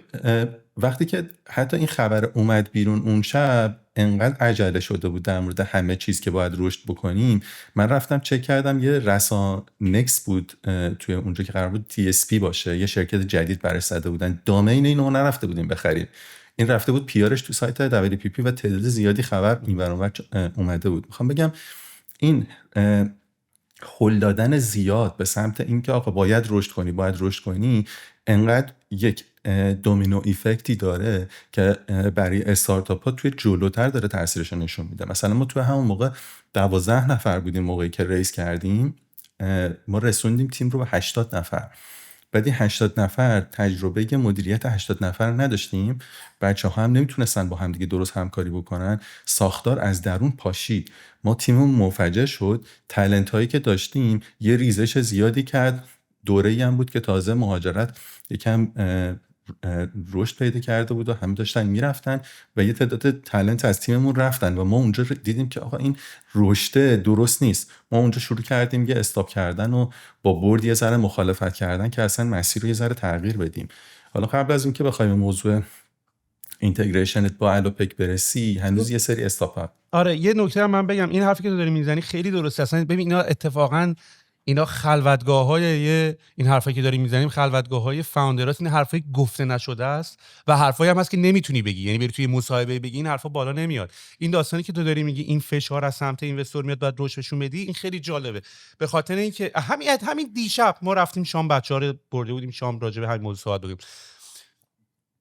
وقتی که حتی این خبر اومد بیرون اون شب، انقدر عجله شده بود در مورد همه چیز که باید رشد بکنیم. من رفتم چک کردم، یه رسانکس بود توی اونجا که قرار بود TSP باشه، یه شرکت جدید برش زده بودن، دامین اینو نرفته بودیم بخریم، این رفته بود پیارش تو سایت WPP و تعداد زیادی خبر این ور اون اومده بود. میخوام بگم این هل دادن زیاد به سمت اینکه آقا باید رشد کنی انقدر یک دومینو ایفکتی داره که برای استارتاپ ها توی جلوتر داره تاثیرش رو نشون میده. مثلا ما توی همون موقع 12 نفر بودیم موقعی که ریس کردیم، ما رسوندیم تیم رو به 80 نفر. بعد این 80 نفر تجربه مدیریت 80 نفر نداشتیم، بچه‌ها هم نمیتونستن با هم دیگه درست همکاری بکنن، ساختار از درون پاشید، ما تیممون منفجر شد، تالنت هایی که داشتیم یه ریزش زیادی کرد، دوره‌ای هم بود که تازه مهاجرت یکم رشد پیدا کرده بود و همه داشتن میرفتن و یه تعداد تالنت از تیممون رفتن و ما اونجا دیدیم که آقا این رشد درست نیست. ما اونجا شروع کردیم یه استاپ کردن و با بورد یه ذره مخالفت کردن که اصلا مسیر رو یه ذره تغییر بدیم. حالا قبل از اینکه بخوایم موضوع اینتگریشنت با الوپک برسی، هنوز یه سری استاپ. آره یه نکته هم من بگم، این حرفی که تو داری میزنی خیلی درسته. اصلا ببین اینا اتفاقا اینا خلوتگاه‌های این حرفایی که داریم میزنیم خلوتگاه‌های فاوندراست، این حرفای گفته نشده است و حرفایی هم هست که نمیتونی بگی، یعنی بری توی مصاحبه بگی این حرفا بالا نمیاد. این داستانی که تو داری میگی این فشار از سمت اینوستور میاد بعد رشدشون بدی، این خیلی جالبه. به خاطر اینکه همین دیشب ما رفتیم شام، بچه‌ها رو برده بودیم شام، راجع به همین موضوع صحبت بکنیم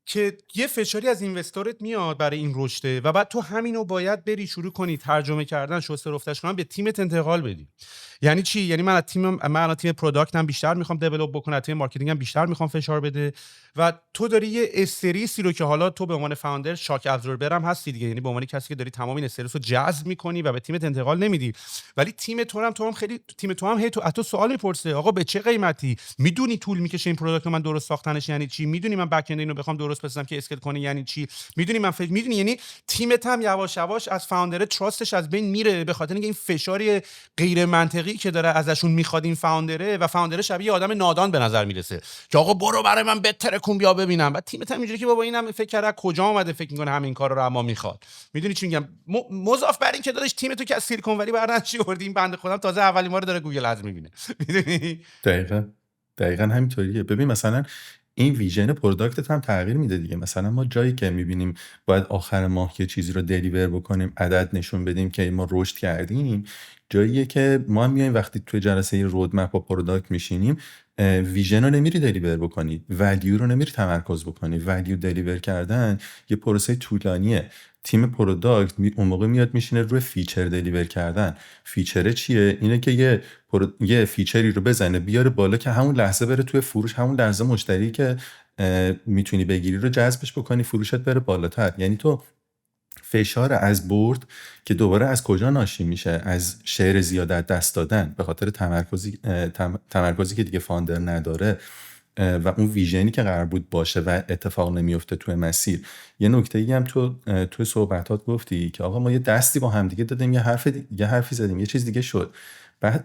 که یه فشاری از اینوستورت میاد برای این رشده و بعد تو همینو باید بری شروع کنی ترجمه کردن، شسته رفتش کردن، به تیمت انتقال بدی. یعنی چی؟ یعنی من از تیم پروداکتم بیشتر میخوام دیولپ بکنم، تیم مارکتینگم بیشتر میخوام فشار بده و تو داری یه استرسی رو که حالا تو به عنوان فاوندر شاک ابزوربر هم هستی دیگه، یعنی به عنوان کسی که داری تمام این استرس رو جذب میکنی و به تیمت انتقال نمیدی، ولی تیم تو هم هی تو سوال میپرسه آقا به چه قیمتی؟ میدونی طول میکشه این پروداکت رو من درست ساختنش یعنی چی؟ میدونی من بک اند اینو بخوام درست بسازم که اسکیل کنه یعنی چی؟ میدونی یعنی تیمت هم یواش یواش از فاوندر تراستش از بین میره به خاطر اینکه این فشاری غیر منطقی که داره ازشون میخواد این فاوندره و فاوندر شبیه آدم نادان به نظر میرسه که آقا برو برای من بهتره کن بیا ببینم. بعد تیمت هم اینجوری که بابا اینم فکر کرده کجا اومده فکر میکنه همین کارا رو اما میخواد. میدونی چی میگم؟ مضاف بر این که داداش تیم تو که از سیلیکون ولی بردن چی آوردی، این بنده خودم تازه اولین بار داره گوگل ادز میبینه. میدونی دقیقاً همینطوریه. ببین مثلا این ویژن پروداکتت هم تغییر میده دیگه. مثلا ما جایی که میبینیم باید آخر ماه یه چیزی رو دلیور بکنیم، عدد نشون بدیم که ما رشد کردیم، جاییه که ما هم میایم وقتی توی جلسه رودمپ با پروداکت میشینیم ویژن رو نمیری دلیور بکنی، ولیو رو نمیری تمرکز بکنی. ولیو دلیور کردن یه پروسه طولانیه. تیم پروداکت اون موقع میاد میشینه روی فیچر دلیور کردن. فیچر چیه؟ اینه که یه فیچری رو بزنه بیاره بالا که همون لحظه بره توی فروش، همون لحظه مشتری که میتونی بگیری رو جذبش بکنی، فروشت بره بالاتر. یعنی تو فشار از بورد که دوباره از کجا ناشی میشه؟ از شیر زیادت دست دادن به خاطر تمرکزی که دیگه فاندر نداره و اون ویژنی که قرار بود باشه و اتفاق نمیفته توی مسیر. یه نکته‌ای هم توی صحبتات گفتی که آقا ما یه دستی با هم دیگه دادیم، یه حرفی زدیم، یه چیز دیگه شد.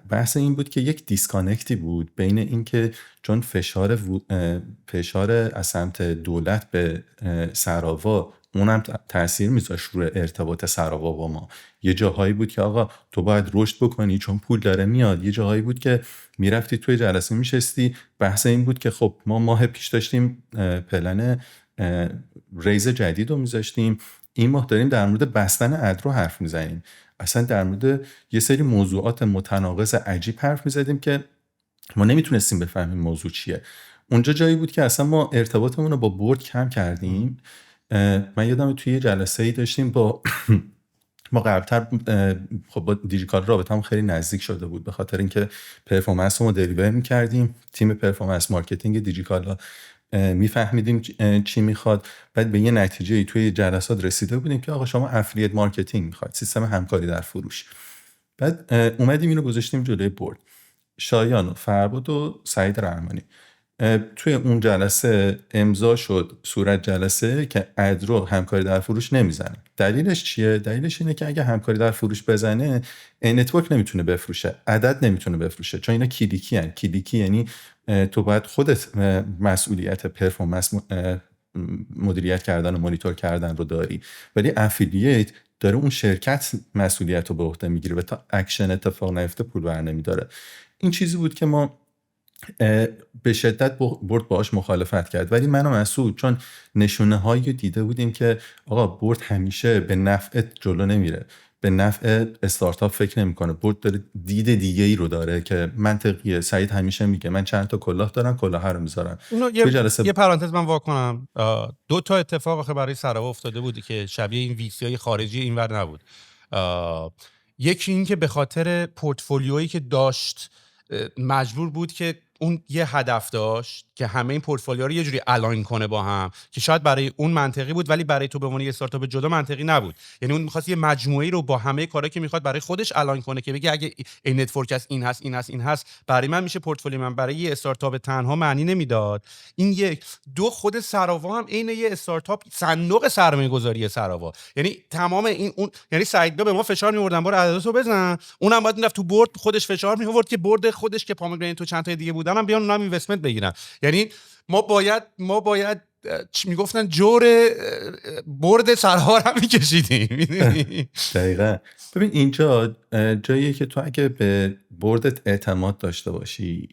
بحث این بود که یک دیسکانکتی بود بین این که چون فشار از سمت دولت به سراوا اونم تأثیر میذاشت روی ارتباط سراوا با ما. یه جاهایی بود که آقا تو باید رشد بکنی چون پول داره میاد. یه جاهایی بود که میرفتی توی جلسه میشستی، بحث این بود که خب ما ماه پیش داشتیم پلن ریز جدید رو میذاشتیم، این ماه داریم در مورد بستن اد رو حرف میزنیم، اصلا در مورد یه سری موضوعات متناقض عجیب حرف میزدیم که ما نمیتونستیم بفهمیم موضوع چیه. اونجا جایی بود که اصلا ما ارتباطمون رو با بورد کم کردیم. من یادم توی جلسه‌ای داشتیم با ما قبلتر خب با دیجیکال رابطه‌مون خیلی نزدیک شده بود به خاطر اینکه پرفورمنس رو دلیور می‌کردیم. تیم پرفورمنس مارکتینگ دیجیکالا میفهمیدیم چی میخواد. بعد به یه نتیجه توی جلسات رسیده بودیم که آقا شما افلیت مارکتینگ میخواد، سیستم همکاری در فروش. بعد اومدیم اینو گذاشتیم جلوی بورد، شایان و فرباد و سعید رحمانی. توی اون جلسه امضا شد صورت جلسه که اد رو همکاری در فروش نمیزنه. دلیلش چیه؟ دلیلش اینه که اگه همکاری در فروش بزنه نتورک نمیتونه بفروشه، عدد نمیتونه بفروشه، چون اینا کلیکی هن. کلیکی یعنی تو باید خودت مسئولیت پرفورمنس مدیریت کردن و مانیتور کردن رو داری، ولی افیلیت داره اون شرکت مسئولیت رو به عهده میگیره و تا اکشن اتفاق نیفته پول بر نمیداره. این چیزی بود که ما به شدت برد باهاش مخالفت کرد. ولی من و مسعود چون نشونه هایی دیده بودیم که آقا برد همیشه به نفع جلو نمیره، به نفع استارتاپ فکر نمیکنه، برد داره دید دیگه ای رو داره که منطقیه. سعید همیشه میگه من چند تا کلاه دارم، کلاه رو میذارم. اینو تو جلسه یه پرانتز من وا کنم. 2 تا اتفاق آخه برای سراوا افتاده بودی که شبیه این ویسی خارجی اینور نبود. یکی این که به خاطر پورتفولیویی که داشت مجبور بود که اون یه هدف داشت که همه این پورتفولیو رو یه جوری الاین کنه با هم که شاید برای اون منطقی بود ولی برای تو به عنوان یه استارتاپ جدا منطقی نبود. یعنی اون می‌خواست یه مجموعه‌ای رو با همه کارهایی که می‌خواد برای خودش الاین کنه که بگه اگه این نتورک هست، این هست، این هست، این هست، برای من میشه پورتفولیو من. برای یه استارتاپ تنها معنی نمیداد. این یک. دو، خود سراوا هم عین یه استارتاپ صندوق سرمایه‌گذاری سراوا. یعنی تمام این اون، یعنی سعید به ما فشار می‌آوردن برو عدداتو بزن، اونم بعد میرفت تو بورد خودش فشار می‌آورد که بورد خودش که پامگرینیت تو چند تا دیگه بودن هم بیان اونم اینوستمنت بگیرن. یعنی ما باید چی میگفتن جور برد سرها رو میکشیدیم. دقیقا. ببین اینجا جاییه که تو اگه به بردت اعتماد داشته باشی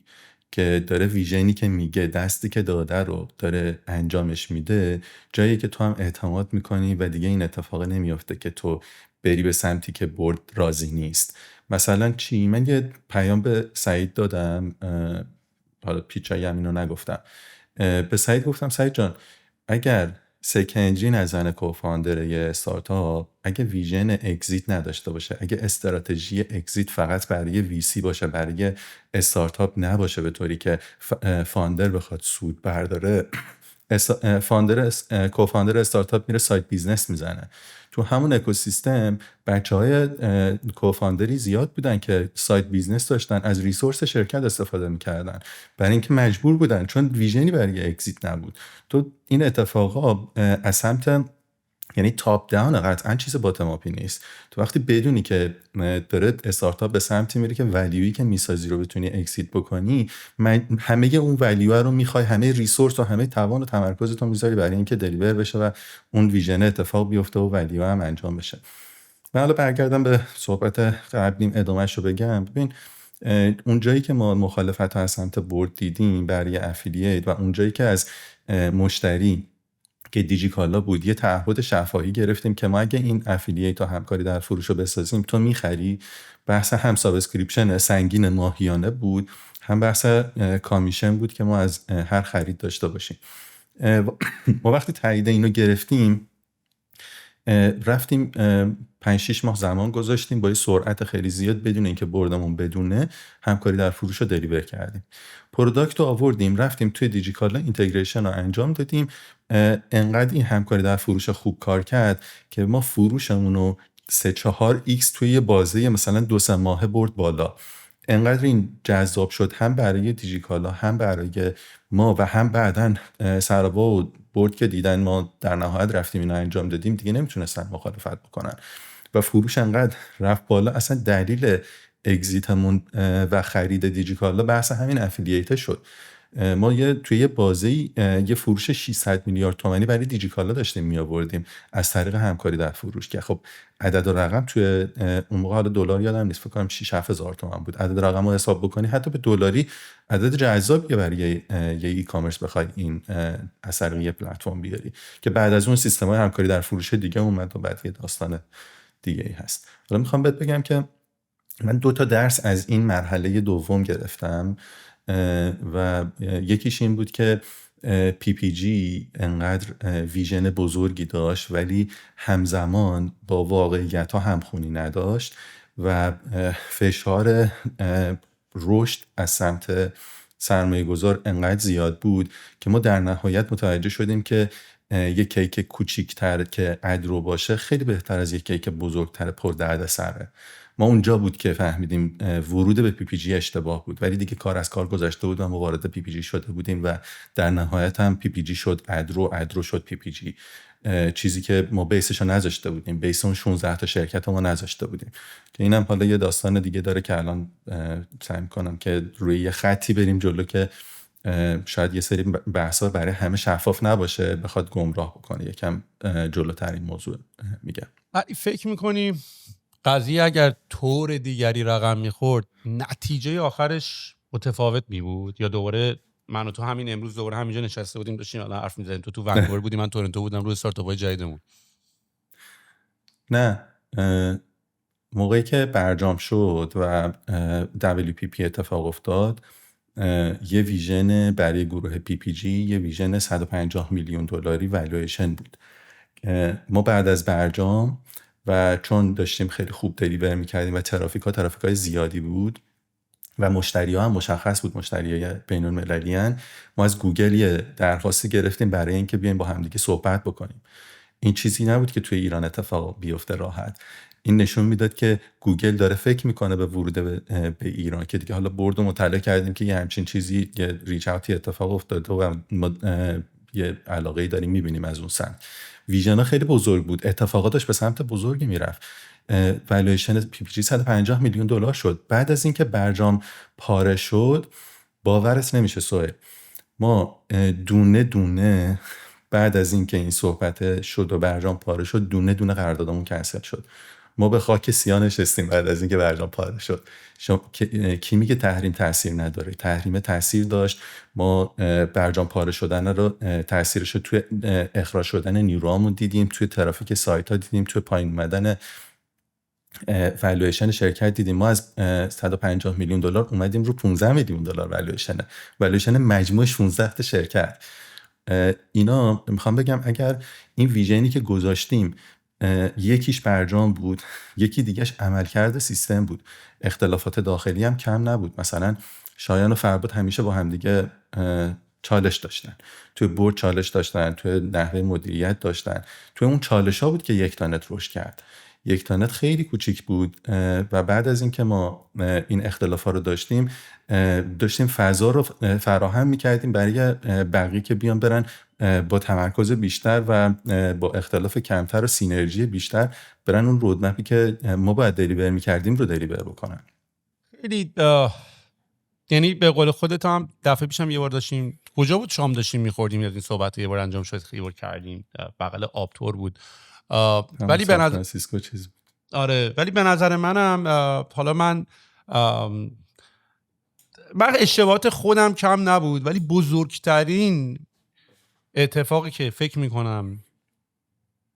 که داره ویژنی که میگه، دستی که داده رو داره انجامش میده، جاییه که تو هم اعتماد میکنی و دیگه این اتفاق نمیافته که تو بری به سمتی که برد راضی نیست. مثلا چی؟ من یه پیام به سعید دادم، حالا پیچایی هم اینو نگفتم، به سعید گفتم سعید جان اگر سک انجین از زن کوفاندر یه استارتاپ اگه ویژن اگزیت نداشته باشه، اگه استراتژی اگزیت فقط برای ویسی باشه، برای استارتاپ نباشه به طوری که فاندر بخواد سود برداره، کوفاندر استارتاپ میره سایت بیزنس میزنه. تو همون اکوسیستم بچهای کوفاندری زیاد بودن که سایت بیزنس داشتن، از ریسورس شرکت استفاده میکردن برای اینکه مجبور بودن، چون ویژنی برای اگزیت نبود. تو این اتفاقا از سمت یعنی تاپ داون قطعا چیز باتم اپی نیست. تو وقتی بدونی که داره استارتاپ به سمتی میره که ولیویی که میسازی رو بتونی اکسیت بکنی، همه اون ولیو رو میخوای، همه ریسورس و همه توان و تمرکزت رو میذاری برای اینکه دلیور بشه و اون ویژن اتفاق بیفته و ولیو هم انجام بشه. من حالا برگردم به صحبت قبلیم ادامهش رو بگم. ببین اون جایی که ما مخالفت ها از سمت برد دیدیم برای افیلیت و اون جایی که از مشتری که دیجیکالا بود یه تعهد شفاهی گرفتیم که ما اگه این افیلیت و همکاری در فروش رو بسازیم تو میخری، بحث هم سابسکریپشن سنگین ماهیانه بود، هم بحث کامیشن بود که ما از هر خرید داشته باشیم. ما وقتی تایید اینو گرفتیم رفتیم 5-6 ماه زمان گذاشتیم با یه سرعت خیلی زیاد بدون اینکه بردمون بدونه همکاری در فروش رو دلیور کردیم، پروداکت رو آوردیم، رفتیم توی دیجیکالا اینتگریشن رو انجام دادیم. انقدر این همکاری در فروش خوب کار کرد که ما فروشمون رو 3-4x توی یه بازه مثلا 2-3 ماه برد بالا. انقدر این جذاب شد هم برای دیجیکالا هم برای ما و هم بعدن سراوا و برد که دیدن ما در نهایت رفتیم اینو انجام دادیم دیگه نمیتونستن مخالفت بکنن و فروش انقدر رفت بالا. اصلا دلیل اگزیتمون و خرید دیجیکالا بحث همین افیلیت شد. ما توی یه بازه یه فروش 600 میلیارد تومانی برای دیجیکالا داشتیم می آوردیم از طریق همکاری در فروش که خب عدد و رقم توی اون موقع حالا دلار یادم نیست، فکر کنم 6-7 هزار تومان بود. عدد رقم رو حساب بکنی حتی به دلاری عدد جذابیه برای یه ای کامرس بخوای این از طریق یه پلتفرم بیاری که بعد از اون سیستم‌های همکاری در فروش دیگه اومد و بعد یه داستان دیگه ای هست. حالا میخوام بهت بگم که من 2 تا درس از این مرحله دوم گرفتم و یکیش این بود که PPG انقدر ویژن بزرگی داشت ولی همزمان با واقعیت ها همخونی نداشت و فشار رشد از سمت سرمایه گذار انقدر زیاد بود که ما در نهایت متوجه شدیم که یک کیک کوچیک‌تر که ادرو باشه خیلی بهتر از یک کیک بزرگتر پر دردسره. ما اونجا بود که فهمیدیم ورود به PPG اشتباه بود، ولی دیگه کار از کار گذشته بود و ما وارد PPG شده بودیم و در نهایت هم PPG شد ادرو شد PPG، چیزی که ما بیسش رو نذاشته بودیم، بیس اون 16 تا شرکت ما نذاشته بودیم که اینم حالا یه داستان دیگه داره که الان سعی می‌کنم که روی یه خطی بریم جلو که شاید یه سری بحثا برای همه شفاف نباشه بخواد گمراه بکنه. یکم جلوتر این موضوع میگم. فکر می‌کنی قضیه اگر طور دیگری رقم میخورد نتیجه آخرش متفاوت می بود یا دوباره من و تو همین امروز دوباره همینجا نشسته بودیم داشتیم الان حرف می‌زدیم، تو ونکوور بودی من تورنتو بودم روی استارتاپ‌های جدیدمون؟ نه، موقعی که برجام شد و WPP اتفاق افتاد، یه ویژن برای گروه PPG، یه ویژن 150 میلیون دلاری والویشن بود. ما بعد از برجام و چون داشتیم خیلی خوب دلیور میکردیم و ترافیک‌های زیادی بود و مشتری‌ها هم مشخص بود مشتریای بین‌المللی هستند، ما از گوگل یه درخواستی گرفتیم برای اینکه بیایم با همدیگه صحبت بکنیم. این چیزی نبود که توی ایران اتفاق بیفته راحت. این نشون میداد که گوگل داره فکر میکنه به ورود به ایران، که دیگه حالا برد و مطالعه کردیم که یه همچین چیزی، یه ریچ اوتی اتفاق افتاده و ما یه علاقه‌ای داریم میبینیم از اون سمت. ویژن خیلی بزرگ بود، اتفاقاتش به سمت بزرگی میرفت. والویشن PPG 150 میلیون دلار شد. بعد از اینکه برجام پاره شد، باورت نمیشه سوهل، ما دونه دونه بعد از اینکه این صحبت شد و برجام پاره شد، دونه دونه قراردادمون کنسل شد. ما به خاک سیاه نشستیم بعد از اینکه برجام پاره شد. کی میگه تحریم تاثیر نداره؟ تحریم تاثیر داشت. ما برجام پاره شدن رو تاثیرش رو توی اخراج شدن نیروهامون دیدیم، توی ترافیک سایت ها دیدیم، توی پایین اومدن والویشن شرکت دیدیم. ما از 150 میلیون دلار اومدیم رو 15 میلیون دلار والویشن مجموع 16 تا شرکت. اینا میخوام بگم اگر این ویژنی که گذاشتیم یکیش برجام بود، یکی دیگهش عملکرد سیستم بود. اختلافات داخلی هم کم نبود. مثلا شایان و فرباد همیشه با هم دیگه چالش داشتن، توی بورد چالش داشتن، توی نحوه مدیریت داشتن. توی اون چالش ها بود که یک تانت رشد کرد. یک تانت خیلی کوچیک بود و بعد از اینکه ما این اختلافا رو داشتیم فضا رو فراهم میکردیم برای بقیه که بیان برن با تمرکز بیشتر و با اختلاف کمتر و سینرژی بیشتر برن اون رودمپی که ما باید دلیور میکردیم رو دلیور بکنن. خیلی یعنی به قول خودت هم دفعه پیشم یه بار داشتیم، کجا بود، شام داشتیم میخوردیم، یاد این صحبت یه بار انجام شد، خیلی بار کردیم، بغل آبتور بود. ولی به نظر فرانسیسکو چیز بود. آره، ولی به نظر منم حالا من اشتباهات خودم کم نبود، ولی بزرگترین اتفاقی که فکر میکنم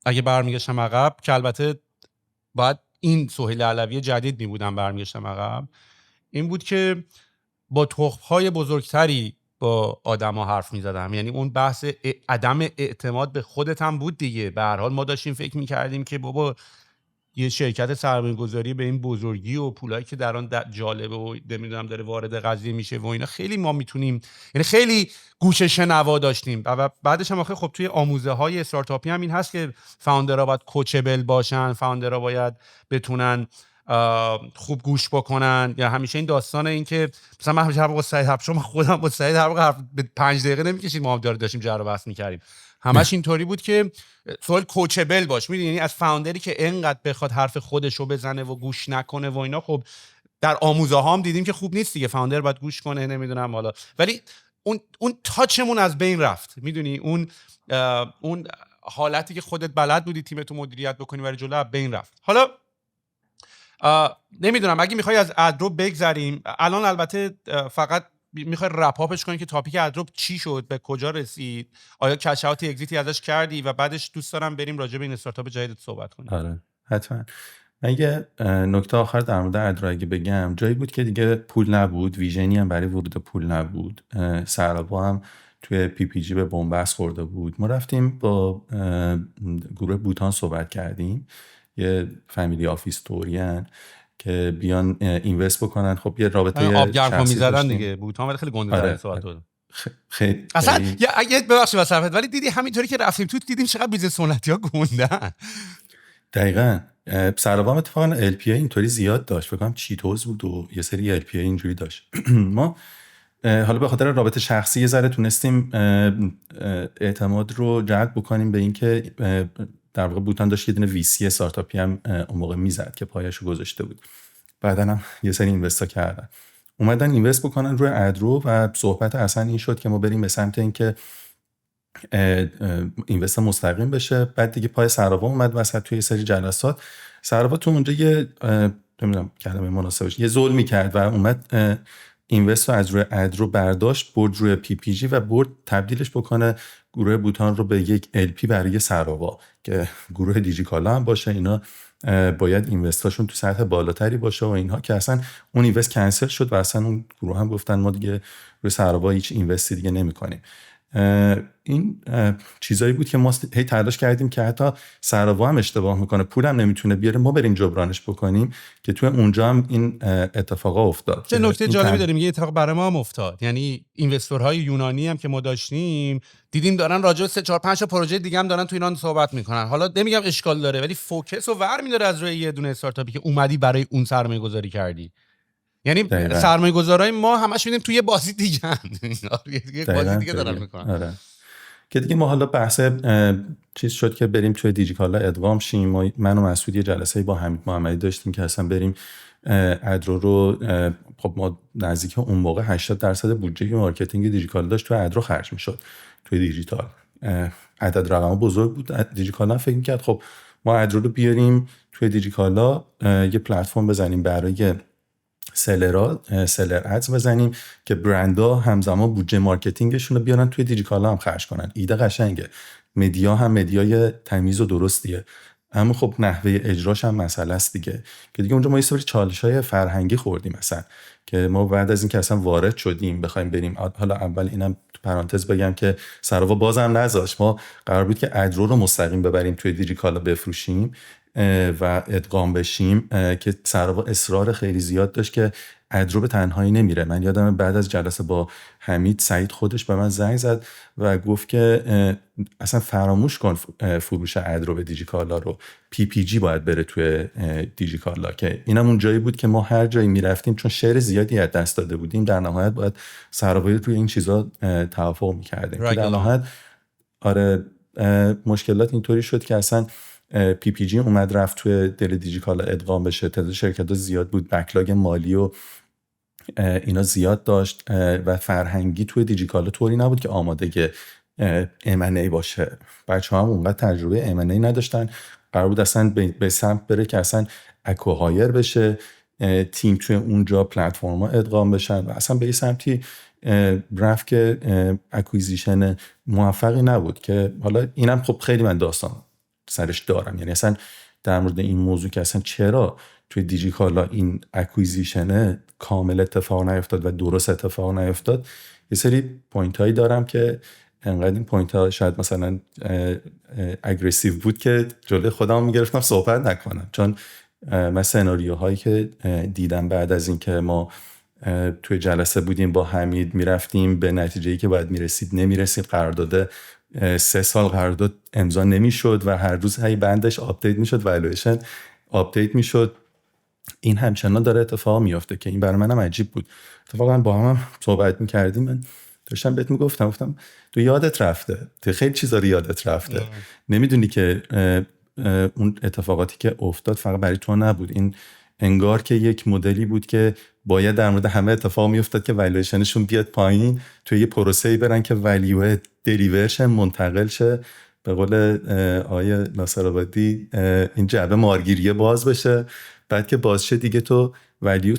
اگه برمیگشتم عقب، که البته باید این سهیل علوی جدید میبودم برمیگشتم عقب، این بود که با تخم‌های بزرگتری با آدما حرف میزدم. یعنی اون بحث عدم اعتماد به خودت هم بود دیگه. به هر حال ما داشتیم فکر میکردیم که بابا یه شرکت سرمایه‌گذاری به این بزرگی و پولایی که در آن جالبه و نمیدونم داره وارد قضیه میشه و اینا، خیلی ما میتونیم، یعنی خیلی گوش شنوا داشتیم. و بعدش هم آخه خب توی آموزه های استارتاپی هم این هست که فاوندرها باید کوچبل باشن، فاوندرها باید بتونن خوب گوش بکنن. یا همیشه این داستان این که مثلا من همیشه با سعید حرف، شما خودم با سعید حرف به 5 دقیقه نمیکشید، ما هم داشتیم جر و بحث میکردیم، همش اینطوری بود که سوال کوچبل باش، میدونی، یعنی از فاوندری که اینقدر بخواد حرف خودش رو بزنه و گوش نکنه و اینا. خب در آموزه ها هم دیدیم که خوب نیست دیگه، فاوندر باید گوش کنه، نمیدونم حالا، ولی اون تاچمون از بین رفت، میدونی، اون حالتی که خودت بلد بودی تیمتو مدیریت بکنی برای جلو از بین رفت. حالا نمیدونم اگه میخوای از ادروب بگذریم الان، البته فقط میخوای رپاپش کنی که تاپیک ادروب چی شد، به کجا رسید، آیا کش اوت اگزیتی ازش کردی، و بعدش دوست دارم بریم راجع به این استارتاپ جدیدت صحبت کنیم. آره حتما. اگه نکته آخر در مورد ادرو اگه بگم، جایی بود که دیگه پول نبود، ویژنی هم برای ورود پول نبود، سرابا هم توی PPG به بنبست خورده بود. ما رفتیم با گروه بوتان صحبت کردیم، یه فامیلی آفیس طورین که بیان اینوست بکنن. خب یه رابطه آبگرم می‌زدن دیگه، بوتان ولی خیلی گنده در صحبت بود. خیلی اصلا یه ببخشید واسه، ولی دیدی همینطوری که رفتیم تو دیدیم چقدر بیزنس سنتی‌ها گندن. دقیقاً. سرابام اتفاقا LPA اینطوری زیاد داشت، فکر کنم چیتوز بود و یه سری LPA اینجوری داشت. ما حالا به خاطر رابطه شخصی یه ذره تونستیم اعتماد رو جلب بکنیم به این که در واقع بوتان داشت یه دونه VC استارتاپی هم اون موقع میزد که پایه‌شو گذاشته بود. بعدن هم یه سری اینوستا کردن، اومدن اینوست بکنن روی ادرو و صحبت اصلا این شد که ما بریم به سمت این که اینوست مستقیم بشه. بعد دیگه پای سراوا اومد وسط توی یه سری جلسات. سراوا تو اونجا یه نمیدونم کلمه مناسبش، یه ظلمی کرد و اومد اینوست رو از روی ادرو برداشت برد روی پی پی جی و برد تبدیلش بکنه گروه بوتان رو به یک LP برای سراوا که گروه دیجیکالا هم باشه. اینا باید اینوستاشون تو سطح بالاتری باشه و اینها که اصلا اون اینوست کنسل شد و اصلا اون گروه هم گفتن ما دیگه روی سراوا هیچ اینوستی دیگه نمی‌کنیم. این چیزایی بود که ما هی تلاش کردیم که حتی سراوا هم اشتباه میکنه، پولم نمیتونه بیاره، ما بریم جبرانش بکنیم که توی اونجا هم این اتفاقا افتاد. چه نکته جالبی داریم، یه اتفاق برای ما هم افتاد. یعنی اینوستورهای یونانی هم که ما داشتیم دیدیم دارن راجع به 3 4 5 پروژه دیگه هم دارن تو ایران صحبت میکنن. حالا نمیگم اشکال داره، ولی فوکس رو ور میداره از روی یه دونه استارتاپی که اومدی برای اون سرمایه گذاری کردی. یعنی سرمایه گذارای ما همش میدیم توی بازی دیگه یه بازی دیگه دارن میکنن. آره. که دیگه ما حالا بحث چیز شد که بریم توی دیجیکالا ادغام شیم. من و مسعود یه جلسه با حمید محمدی داشتیم که اصلا بریم ادرو رو، خب ما نزدیک اون موقع 80% بودجه مارکتینگ دیجیکالا داشت توی ادرو خرج میشد توی دیجیتال. عدد رقم بزرگ بود. دیجیکالا فکر می‌کرد خب ما ادرو رو بیاریم توی دیجیکالا، یه پلتفرم بزنیم برای سلر ادز بزنیم که برندها همزمان بودجه مارکتینگشون رو بیارن توی دیجیکالا هم خرج کنن. ایده قشنگه، مدیا هم مدیای تمیز و درستیه، اما خب نحوه اجراش هم مسئله است دیگه. که دیگه اونجا ما یه سری چالش‌های فرهنگی خوردیم مثلا، که ما بعد از این که اصلا وارد شدیم بخوایم بریم. حالا اول اینم تو پرانتز بگم که سراوا بازم نذاشت، ما قرار بود که ادرو رو مستقیم ببریم توی دیجیکالا بفروشیم و ادغام بشیم، که سراوا اصرار خیلی زیاد داشت که ادرو به تنهایی نمیره. من یادم بعد از جلسه با حمید، سعید خودش به من زنگ زد و گفت که اصلا فراموش کن فروش ادرو به دیجیکالا رو، پی پی جی باید بره توی دیجیکالا. که اینم اون جایی بود که ما هر جایی میرفتیم چون شیر زیادی از دست داده بودیم، در نهایت باید سراوا روی این چیزا توافق میکردیم. که در نهایت آره مشکلات اینطوری شد که اصلا پی پی جی اومد رفت توی دل دیجیکالا ادغام بشه. تعداد شرکت‌ها زیاد بود، بکلاگ مالی و اینا زیاد داشت و فرهنگی توی دیجیکالا طوری نبود که آماده M&A باشه. بچه‌ها هم اونقدر تجربه M&A نداشتن. قرار بود اصلا به سمت بره که اصلا اکوهایر بشه، تیم توی اونجا پلتفرم‌ها ادغام بشن و اصلا به سمتی رفت که اکویزیشن موفقی نبود. که حالا اینم خب خیلی من داستان سرش دارم، یعنی اصلا در مورد این موضوع که اصلا چرا توی دیجیکالا این اکویزیشن کامل اتفاق نیفتاد و درست اتفاق نیفتاد، یه سری پوینت هایی دارم که انقدر این پوینت ها شاید مثلا اگریسیو بود که جلوی خودم میگرفتم صحبت نکنم. چون من سناریوهایی که دیدم بعد از این که ما توی جلسه بودیم با حمید، میرفتیم به نتیجه‌ای که باید نمیرسید، قرارداد 3 سال قرارداد امضا نمیشد و هر روز هی بندش آپدیت میشد، والویشن آپدیت میشد. این همچنان داره اتفاق میفته که این برای منم عجیب بود. اتفاقا با هم صحبت میکردیم، من داشتم بهت میگفتم تو یادت رفته، تو خیلی چیزا رو یادت رفته. نمیدونی که اون اتفاقاتی که افتاد فقط برای تو نبود. این انگار که یک مدلی بود که باید در مورد همه اتفاق میافتاد که والویشنشون بیاد پایین، توی یه پروسه‌ای برن که ولیو دلیورشن منتقل شه. به قول آقای ناصرآبادی این جعبه مارگیریه باز بشه. بعد که باز شه دیگه تو ولیو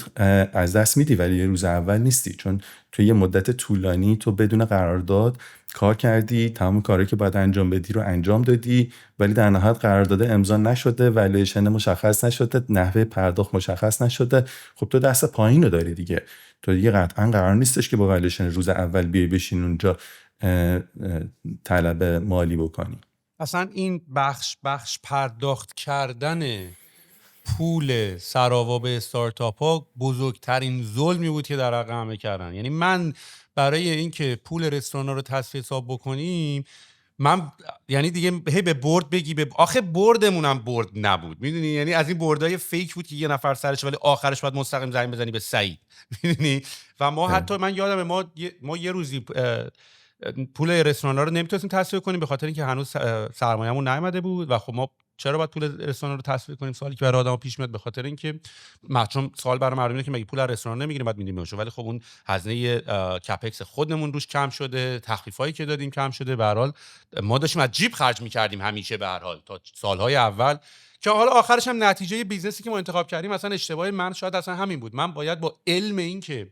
از دست میدی، ولی یه روز اول نیستی، چون توی یه مدت طولانی تو بدون قرارداد کار کردی، تمام کاری که باید انجام بدی رو انجام دادی، ولی در نهایت قرارداد امضا نشده، والویشن مشخص نشده، نحوه پرداخت مشخص نشده. خب تو دست پایین رو داری دیگه، تو دیگه قطعا قرار نیستش که با والویشن روز اول بیای بشین اونجا طلب مالی بکنی. اصلا این بخش پرداخت کردن پول سراوا به استارتاپ ها بزرگترین ظلمی بود که در حق همه کردن. یعنی من برای اینکه پول رستوران رو تصفیه حساب بکنیم، من یعنی دیگه هی به برد بگی آخه بردمونم برد نبود، میدونی، یعنی از این بردای فیک بود که یه نفر سرش ولی آخرش باید مستقیم زنگ بزنی به سعید، میدونی. و ما حتی من یادم ما یه روزی پول رستوران رو نمیتونستیم تصفیه کنیم به خاطر اینکه هنوز سرمایه‌مون نیامده بود. و خب ما چرا باید پول رستوران رو تصفیه کنیم؟ سوالی که برای آدم‌ها پیش میاد، به خاطر اینکه چون سوال برای مردم اینه که مگه پول از رستوران نمیگیریم بعد میدیم بهشون؟ ولی خب اون هزینه کپکس خودمون روش کم شده، تخفیفایی که دادیم کم شده، به هر حال ما داشتیم از جیب خرج می‌کردیم همیشه به هر حال تا سال‌های اول. که حالا آخرش هم نتیجه بیزنسی که ما انتخاب کردیم اصلا اشتباه من شاید اصلا همین بود. من باید با علم این که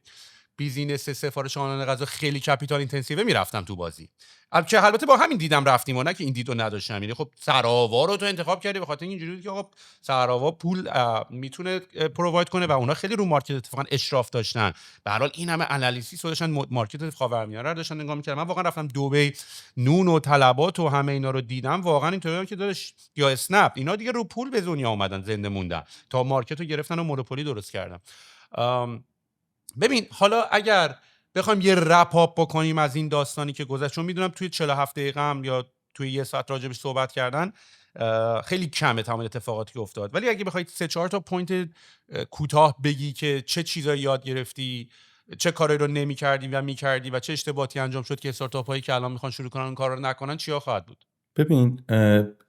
بیزینس سفارش آنلاین غذا خیلی کپیتال اینتنسیو میرفتم تو بازی. البته با همین دیدم رفتیم و نه که این دیدو نداشتم. یعنی خب سراوا رو تو انتخاب کردی به خاطر اینجوری بود که آقا سراوا پول میتونه پروواید کنه و اونا خیلی رو مارکت اتفاقا اشراف داشتن. به هر حال این همه انالیسیس داشتن، مارکت خاورمیانه رو داشتن نگاه می‌کردن. من واقعا رفتم دبی، نون و طلبات و همه اینا رو دیدم. واقعا اینطوریه که داداش یا اسنپ اینا دیگه رو پول به دنیا اومدن، زنده موندن تا مارکت رو گرفتن و مونوپولی درست کردن. ببین حالا اگر بخوایم یه رپ آپ بکنیم از این داستانی که گذشت، چون میدونم توی 47 دقیقه هم یا توی یه ساعت راجبش صحبت کردن خیلی کمه تمام اتفاقاتی که افتاد، ولی اگه بخواید 3-4 تا پوینت کوتاه بگی که چه چیزایی یاد گرفتی، چه کاری رو نمی‌کردی و می‌کردی و چه اشتباهاتی انجام شد که استارتاپ‌هایی که الان میخوان شروع کنن اون کارا رو نکنن، چیا خواهد بود؟ ببین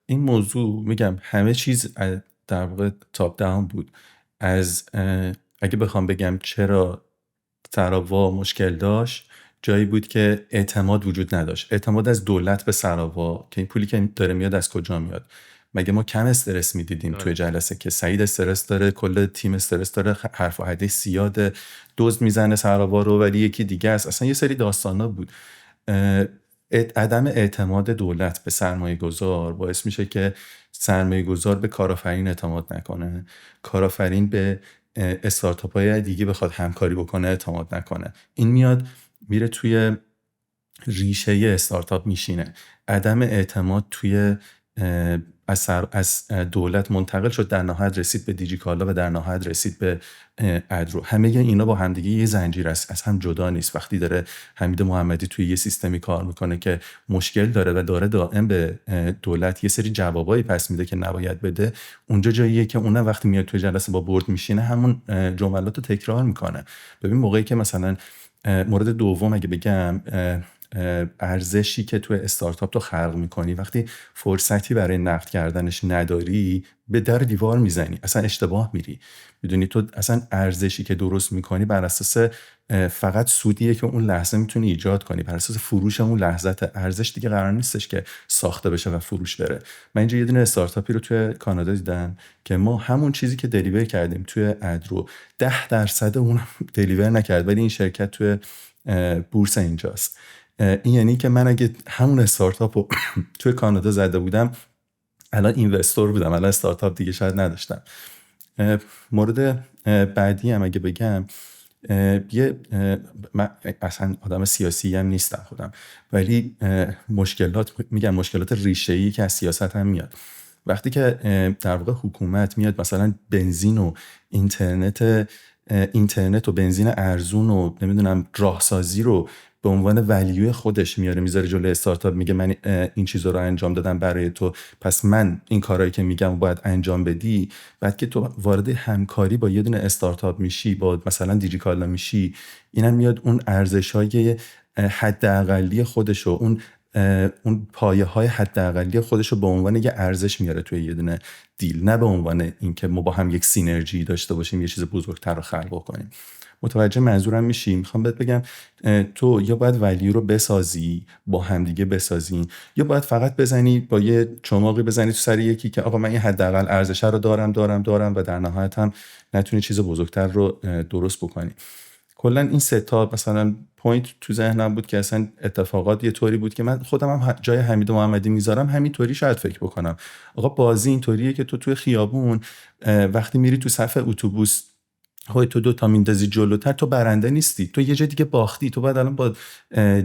این موضوع میگم همه چیز در واقع تاپ داون بود. از اگه بخوام بگم چرا سراوا مشکل داشت، جایی بود که اعتماد وجود نداشت. اعتماد از دولت به سراوا که این پولی که داره میاد از کجا میاد. مگه ما کم استرس میدیدیم توی جلسه که سعید استرس داره، کل تیم استرس داره، حرف و حدیث زیاده، دزد میزنه سراوا رو ولی یکی دیگه است. اصلا یه سری داستانا بود. عدم اعتماد دولت به سرمایه گذار باعث میشه که سرمایه گذار به کارآفرین اعتماد نکنه، کارآفرین به استارتاپ های دیگه بخواد همکاری بکنه اعتماد نکنه. این میاد میره توی ریشه استارتاپ میشینه. عدم اعتماد توی از دولت منتقل شد، در نهایت رسید به دیجیکالا و در نهایت رسید به ادرو. همه اینا با همدیگه یه زنجیر است، از هم جدا نیست. وقتی داره حمید محمدی توی یه سیستمی کار میکنه که مشکل داره و داره دائم به دولت یه سری جوابایی پس میده که نباید بده، اونجا جاییه که اون وقتی میاد توی جلسه با بورد میشینه همون جملات رو تکرار میکنه. ببین موقعی که مثلا مورد دوم اگه بگم، ارزشی که توی استارتاپ تو خلق میکنی، وقتی فرصتی برای نقد کردنش نداری به در دیوار میزنی، اصلا اشتباه میری. میدونی تو اصلا ارزشی که درست میکنی بر اساس فقط سودیه که اون لحظه میتونی ایجاد کنی، بر اساس فروش اون لحظت. ارزش دیگه قرار نیستش که ساخته بشه و فروش بره. من اینجا یه دونه استارتاپی رو توی کانادا دیدم که ما همون چیزی که دلیور کردیم توی ادرو 10% اون دلیور نکرد، ولی این شرکت توی بورس اینجاست. این یعنی که من اگه همون استارتاپ رو توی کانادا زده بودم الان اینوستور بودم، الان استارتاپ دیگه شاید نداشتم. مورد بعدی هم اگه بگم، من اصلا آدم سیاسی هم نیستم خودم، ولی مشکلات ریشه‌ای که از سیاست هم میاد. وقتی که در واقع حکومت میاد مثلا بنزین و اینترنت و بنزین ارزون و نمیدونم راهسازی رو به عنوان ولیو خودش میاره میذاره جلوی استارتاپ، میگه من این چیزا رو انجام دادم برای تو، پس من این کارهایی که میگم باید انجام بدی. بعد که تو وارد همکاری با یه دونه استارتاپ میشی، با مثلا دیجیکالا میشی، اینم میاد اون ارزش‌های حداقلی خودش و اون پایه‌های حداقلی خودش رو به عنوان یه ارزش میاره توی یه دونه دیل، نه به عنوان اینکه ما با هم یک سینرژی داشته باشیم، یه چیز بزرگتر رو خلق کنیم. متوجه منظورم میشی؟ میخوام بهت بگم تو یا باید ولیو رو بسازی، با همدیگه بسازین، یا باید فقط بزنی با یه چماقی بزنی تو سر یکی که آقا من این حداقل ارزش رو دارم و در نهایت هم نتونی چیز بزرگتر رو درست بکنی. کلا این سه تا مثلا پوینت تو ذهنم بود که اصلا اتفاقات یه طوری بود که من خودم هم جای حمید محمدی میذارم همینطوری شاید فکر بکنم. آقا بازی اینطوریه که تو توی خیابون وقتی میری تو صف اتوبوس تو 2 تا میندازی جلوتر، تو برنده نیستی، تو یه جای دیگه باختی. تو باید الان با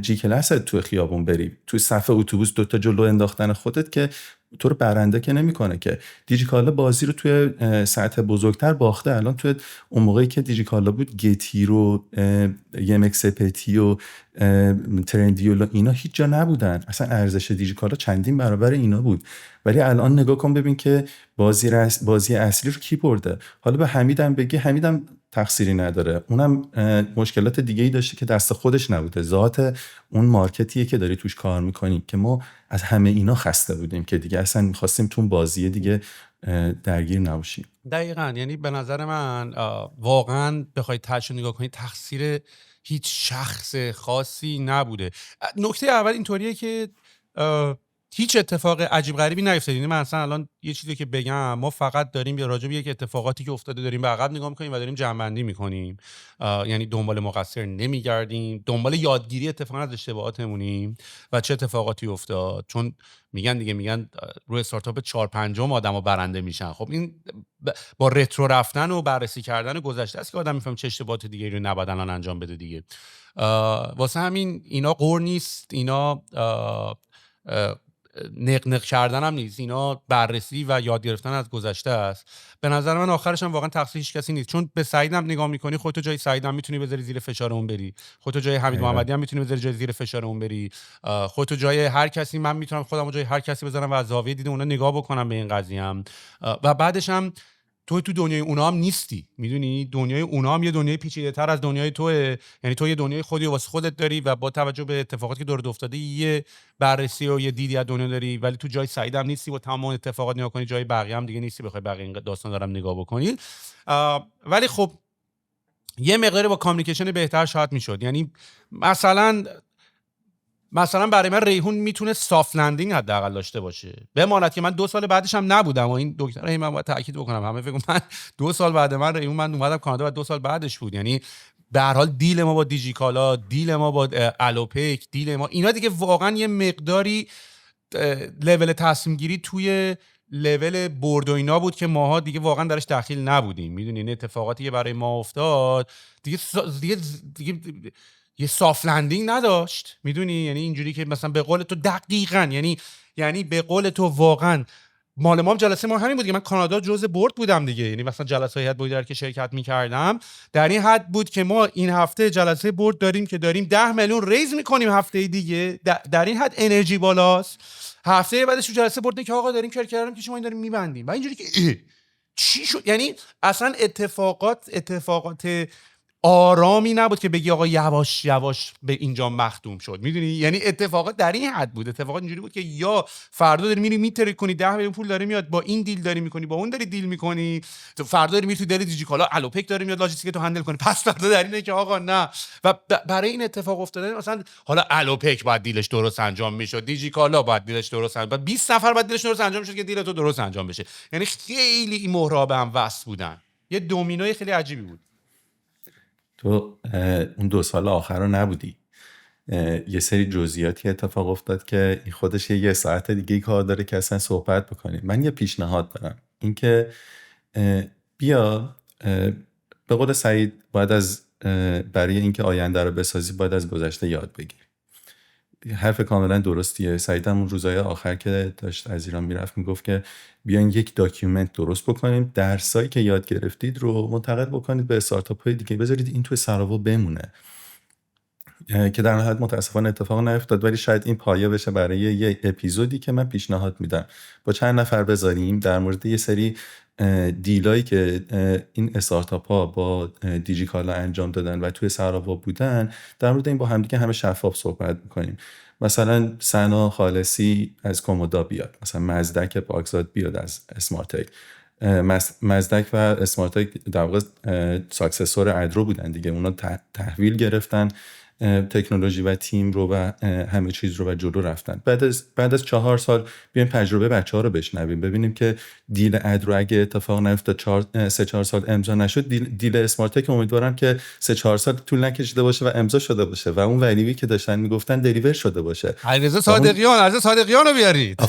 جی کلاس تو خیابون بری، تو صف اتوبوس 2 تا جلو انداختن خودت که تو رو برنده که نمیکنه. که دیجیکالا بازی رو توی سطح بزرگتر باخته. الان توی اون موقعی که دیجیکالا بود، گتی رو یمکسپتی و ترندیول اینا هیچ جا نبودن، اصلا ارزش دیجیکالا چندین برابر اینا بود. ولی الان نگاه کن ببین که بازی اصلی رو کی برده. حالا به حمیدم بگی، حمیدم تقصیری نداره، اونم مشکلات دیگه ای داشته که دست خودش نبوده، ذات اون مارکتیه که داری توش کار میکنی. که ما از همه اینا خسته بودیم که دیگه اصلا میخواستیم تو بازی دیگه درگیر نباشیم. دقیقاً. یعنی به نظر من واقعاً بخوای تاش نگاه کنی تقصیر هیچ شخص خاصی نبوده. نکته اول اینطوریه که هیچ اتفاق عجیب غریبی نیفتاد. یعنی من اصلا الان یه چیزی که بگم، ما فقط داریم یا راجع به یک اتفاقاتی که افتاده داریم به عقب نگاه می‌کنیم و داریم جمع‌بندی می‌کنیم. یعنی دنبال مقصر نمی‌گردیم، دنبال یادگیری اتفاقا از اشتباهاتمونیم و چه اتفاقاتی افتاد. چون میگن روی استارتاپ 4/5 آدم‌ها برنده میشن. خب این با رترو رفتن و بررسی کردن گذشته است که آدم میفهمه چه اشتباهات دیگه رو نباید الان انجام بده دیگه. واسه همین اینا قور نیست، اینا نق کردن هم نیست، اینا بررسی و یاد گرفتن از گذشته است. به نظر من آخرش هم واقعا تقصیر هیچ کسی نیست، چون به سعید هم نگاه میکنی، خودت جای سعید هم میتونی بذاری زیر فشار اون بری، خودت جای حمید محمدی هم میتونی بذاری زیر فشار اون بری، خودت جای هر کسی، من میتونم خودم جای هر کسی بذارم و از زاویه دید اونا نگاه بکنم به این قضیه هم. و بعدش هم تو دنیای اونا هم نیستی، میدونی دنیای اونا هم یه دنیای پیچیده‌تر از دنیای توئه. یعنی تو یه دنیای خودی واسه خودت داری و با توجه به اتفاقاتی که دور افتاده یه بررسی و یه دیدی از دنیا داری، ولی تو جای سعید هم نیستی با تمام اتفاقات نگاه کنی، جای بقیه هم دیگه نیستی بخوای بقیه این داستان دارم نگاه بکنی. ولی خب یه مقداری با کامیونیکیشن بهتر شاید میشد. یعنی مثلا برای من ریحون میتونه سافت لندینگ حداقل داشته باشه، بماند که من 2 سال بعدش هم نبودم و این دکتر من باید تاکید بکنم، همه فکر من 2 سال بعد من ریحون من اومدم کانادا و 2 سال بعدش بود. یعنی به هر حال دیل ما با دیجیکالا، دیل ما با الوپک، دیل ما اینا دیگه واقعا یه مقداری لول تصمیم گیری توی لول برد و اینا بود که ماها دیگه واقعا درش دخیل نبودیم. میدونی این اتفاقاتی که برای ما افتاد دیگه یه سافت لندینگ نداشت، میدونی، یعنی اینجوری که مثلا به قول تو دقیقاً یعنی به قول تو واقعا مال ما هم جلسه ما همین بود که من کانادا جزء بورد بودم دیگه. یعنی مثلا جلسه هیئت بودی که شرکت می‌کردم در این حد بود که ما این هفته جلسه بورد داریم که داریم 10 میلیون ریز می‌کنیم، هفته دیگه در این حد انرژی بالاست. هفته بعدش جلسه بورد که آقا داریم کرکرم که شما این داریم می‌بندیم و اینجوری که چی شد. یعنی اصلا اتفاقات آرامی نبود که بگی آقا یواش یواش به اینجا مختوم شد، میدونی، یعنی اتفاقات در این حد بود. اتفاقات اینجوری بود که یا فردا داری میری میتری کنی 10 میلیون پول داره میاد، با این دیل داری میکنی، با اون داری دیل میکنی، تو فردا داری میری تو دل دیجیکالا الوپک داره میاد لاجستیک تو هندل کنی، پس فردا در اینه که آقا نه. و برای این اتفاق افتاده مثلا حالا الوپک باید دیلش درست انجام میشد، دیجیکالا باید دیلش درست انجام، بعد 20 نفر باید دیلش درست انجام میشد که دیل تو درست انجام بشه. یعنی خیلی این مهرها به هم وصل بودن، یه دومینوی خیلی عجیبی بود. تو اون 2 سال آخر رو نبودی، یه سری جزئیاتی اتفاق افتاد که این خودش یه ساعت دیگه کار داره که اصلا صحبت بکنیم. من یه پیشنهاد دارم، اینکه بیا به قول سعید باید برای اینکه آینده رو بسازی باید از گذشته یاد بگیر. حرف کاملا درستیه. سعید هم اون روزهای آخر که داشت از ایران میرفت میگفت که بیاین یک داکیومنت درست بکنیم، درسایی که یاد گرفتید رو منتقل بکنید به استارتاپ‌های دیگه، بذارید این توی سراوا بمونه، که در نهایت متاسفانه اتفاق نیفتاد، ولی شاید این پایه بشه برای یه اپیزودی که من پیشنهاد میدم با چند نفر بذاریم در مورد یه سری دیلایی که این استارتاپ ها با دیجیکالا انجام دادن و توی سراوا بودن، در مورد این با همدیگه همه شفاف صحبت میکنیم. مثلا سنا خالصی از کومودا بیاد، مثلا مزدک پاکزاد بیاد از اسمارتک. مزدک و اسمارتک در واقع ساکسسور ادرو بودن دیگه، اونا تحویل گرفتن تکنولوژی و تیم رو و همه چیز رو و جلو رفتن. بعد از 4 سال بیایم تجربه بچه‌ها رو بشنویم، ببینیم که دیل ادرو اگه اتفاق نیفتاد 3-4 سال امضا نشد، دیل اسمارتک امیدوارم که 3-4 سال طول نکشیده باشه و امضا شده باشه و اون ولیوی که داشتن میگفتن دلیور شده باشه. علیرضا صادقیان رو بیارید.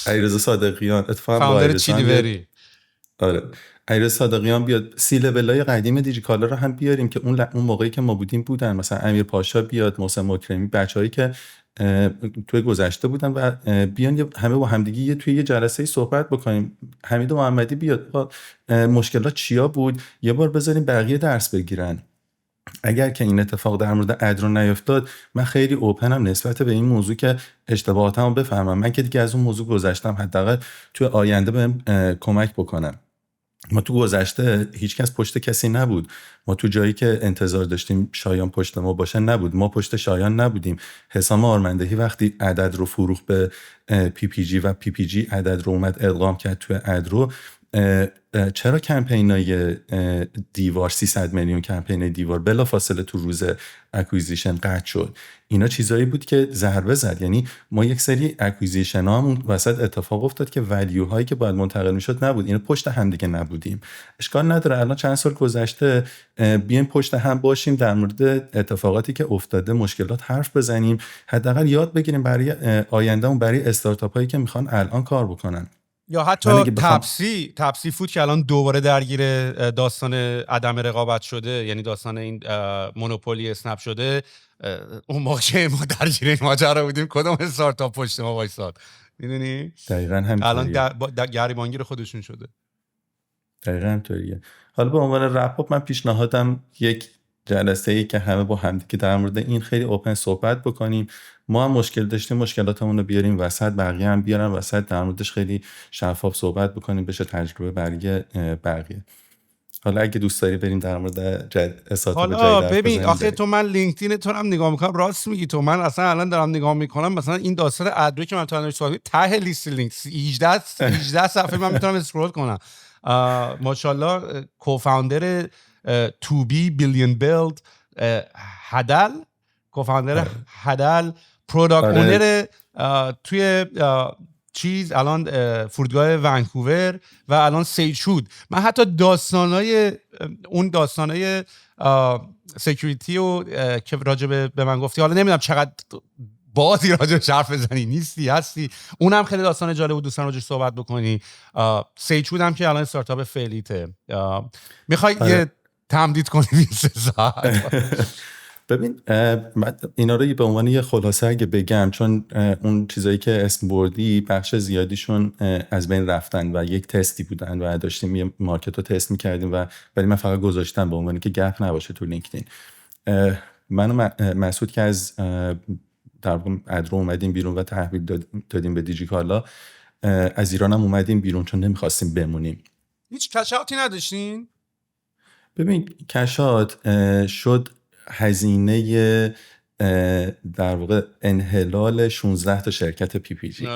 علیرضا صادقیان اتفاقا فاوندر چیلیوری. آره، علیرضا صادقیان بیاد. سی لولای قدیم دیجیکالا رو هم بیاریم که اون موقعی که ما بودیم بودن، مثلا امیر پاشا بیاد، محسن مکرمی، بچه‌هایی که توی گذشته بودن و بیان همه با همدیگه توی یه جلسه صحبت بکنیم. حمید محمدی بیاد، مشکلات چیا بود، یه بار بذاریم بقیه درس بگیرن. اگر که این اتفاق در مورد ادرو نیفتاد، من خیلی اوپنم نسبت به این موضوع که اشتباهاتمو بفهمم. من که دیگه از اون موضوع گذشتم، حداقل توی آینده بهم کمک بکنم. ما تو گذشته هیچ کس پشت کسی نبود، ما تو جایی که انتظار داشتیم شایان پشت ما باشه نبود، ما پشت شایان نبودیم. حسام آرمندهی وقتی عدد رو فروخت به پی پی جی و پی پی جی عدد رو اومد ادغام کرد توی ادرو، چرا کمپینای دیوار 300 میلیون کمپین دیوار بلافاصله تو روز اکویزیشن قطع شد؟ اینا چیزایی بود که ضربه زد. یعنی ما یک سری اکویزیشن ها همون وسط اتفاق افتاد که ولیو هایی که باید منتقل میشد نبود. اینا پشت هم دیگه نبودیم. اشکال نداره الان چند سال گذشته بیایم پشت هم باشیم، در مورد اتفاقاتی که افتاده مشکلات حرف بزنیم، حداقل یاد بگیریم برای آیندهمون، برای استارتاپ هایی که میخوان الان کار بکنن. یا حتی تپسی فود که الان دوباره درگیر داستان عدم رقابت شده، یعنی داستان این مونوپولی اسنپ شده. اون موقع که ما درگیر این ماجرا بودیم کدوم استارتاپ پشت ما وایساد؟ میدونی دقیقاً همینطوریه. الان گریبانگیر خودشون شده. دقیقاً همینطوریه. حالا به عنوان رپ من پیشنهادم یک جلسه‌ای که همه با همدیگه در مورد این خیلی اوپن صحبت بکنیم. ما هم مشکل داشتیم، مشکلاتمون رو بیاریم وسط، بقیه هم بیارن وسط، در موردش خیلی شفاف صحبت بکنیم، بشه تجربه برای بقیه. حالا اگه دوست داری بریم در مورد استارتاپ جدید حالا ببین آخه تو من لینکدین تو هم نگاه میکنم، راست میگی تو. من اصلا الان دارم نگاه میکنم مثلا این داستان ادرو که من تو الان صحبت ته لیست لینک 18 صفحه من میتونم اسکرول کنم. ماشاءالله کوفاندر تو بی بیلیون بیلد هدل، کوفاندر هدل، پروداکت اونر توی چیز الان فرودگاه ونکوور و الان سیچود. من حتی داستانای سکیوریتی و که راجع به من گفتی، حالا نمیدونم چقدر بازی راجع حرف بزنی، نیستی هستی، اونم خیلی داستان جالب بود، دوستان راجعش صحبت بکنی. سیچود هم که الان استارتاپ فعلیته. میخوای یه تمدید کنی 20 ساعت؟ ببین من اینا رو به عنوان یه خلاصه اگه بگم، چون اون چیزایی که اسم بردی بخش زیادیشون از بین رفتن و یک تستی بودن و داشتیم یه مارکت رو تست میکردیم و ولی من فقط گذاشتم به عنوان که گپ نباشه تو لینکدین. من و مسعود که از در واقع ادرو اومدیم بیرون و تحویل دادیم به دیجیکالا، از ایران هم اومدیم بیرون چون نمیخواستیم بمونیم. هیچ کشاتی نداشتین؟ ببین کشات شد هزینه در واقع انحلال 16 تا شرکت پی پی جی.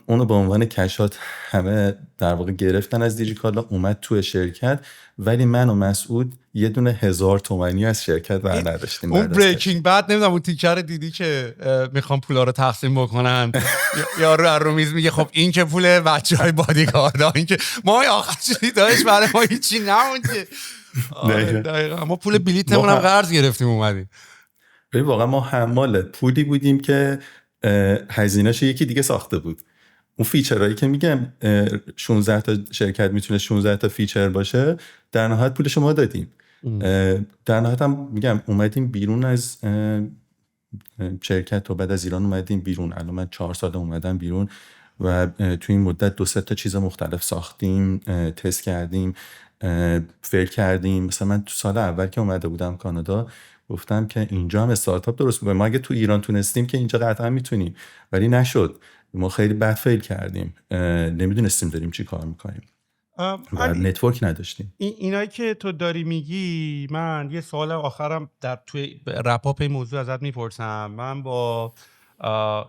اونو به عنوان کشات همه در واقع گرفتن از دیجیکالا، اومد توی شرکت، ولی من و مسعود یه دونه 1000 تومانی از شرکت بر نداشتیم. اون بریکینگ بد نمیدونم اون تیکر دیدی که میخوام پولا رو تقسیم بکنن، یارو رو میز میگه خب این که پول بچهای بادیگاردا، این که ما آخرش داشت برای ما هیچی نموند که دقیقاً ما پول بلیطمون هم قرض گرفتیم اومدیم. ببین واقعا ما حمال پولی بودیم که هزینه‌اش یکی دیگه ساخته بود. اون فیچرهایی که میگم 16 تا شرکت میتونه 16 تا فیچر باشه، در نهایت پولش ما دادیم. در نهایت هم میگم اومدیم بیرون از شرکت و بعد از ایران اومدیم بیرون. الان من 4 سال اومدم بیرون و توی این مدت 2-3 تا چیز مختلف ساختیم، تست کردیم، فیل کردیم. مثلا من تو سال اول که اومده بودم کانادا گفتم که اینجا هم استارتاپ درست می‌کنیم. ما اگه تو ایران تونستیم که اینجا قطعا میتونیم، ولی نشد. ما خیلی بد فیل کردیم، نمیدونستیم داریم چی کار میکنیم و نتورک نداشتیم. اینایی که تو داری میگی، من یه سوال آخرم در توی رپاپ این موضوع ازت میپرسم. من با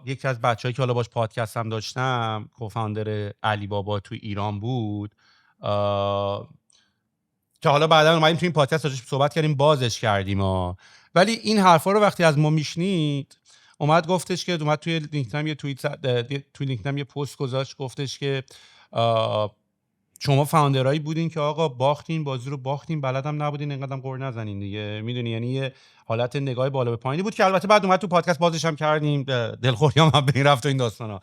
یکی از بچه‌هایی که حالا باش پادکست هم داشتم، کوفاندر علی بابا تو ایران بود، که حالا بعدا اومدیم تو این پادکست راجعش صحبت کردیم، بازش کردیم ولی این حرفا رو وقتی از ما میشنید اومد گفتش که اومد توی لینکدین یه توی لینکدین یه پست گذاشت، گفتش که شما فاوندرایی بودین که آقا باختین، بازی رو باختین، بلدم نبودین، اینقدرم قور نزنین دیگه، میدونی، یعنی یه حالت نگاه بالا به پایینی بود که البته بعد اومد تو پادکست بازش هم کردیم، دلخوری هم به این رفت و این داستانا.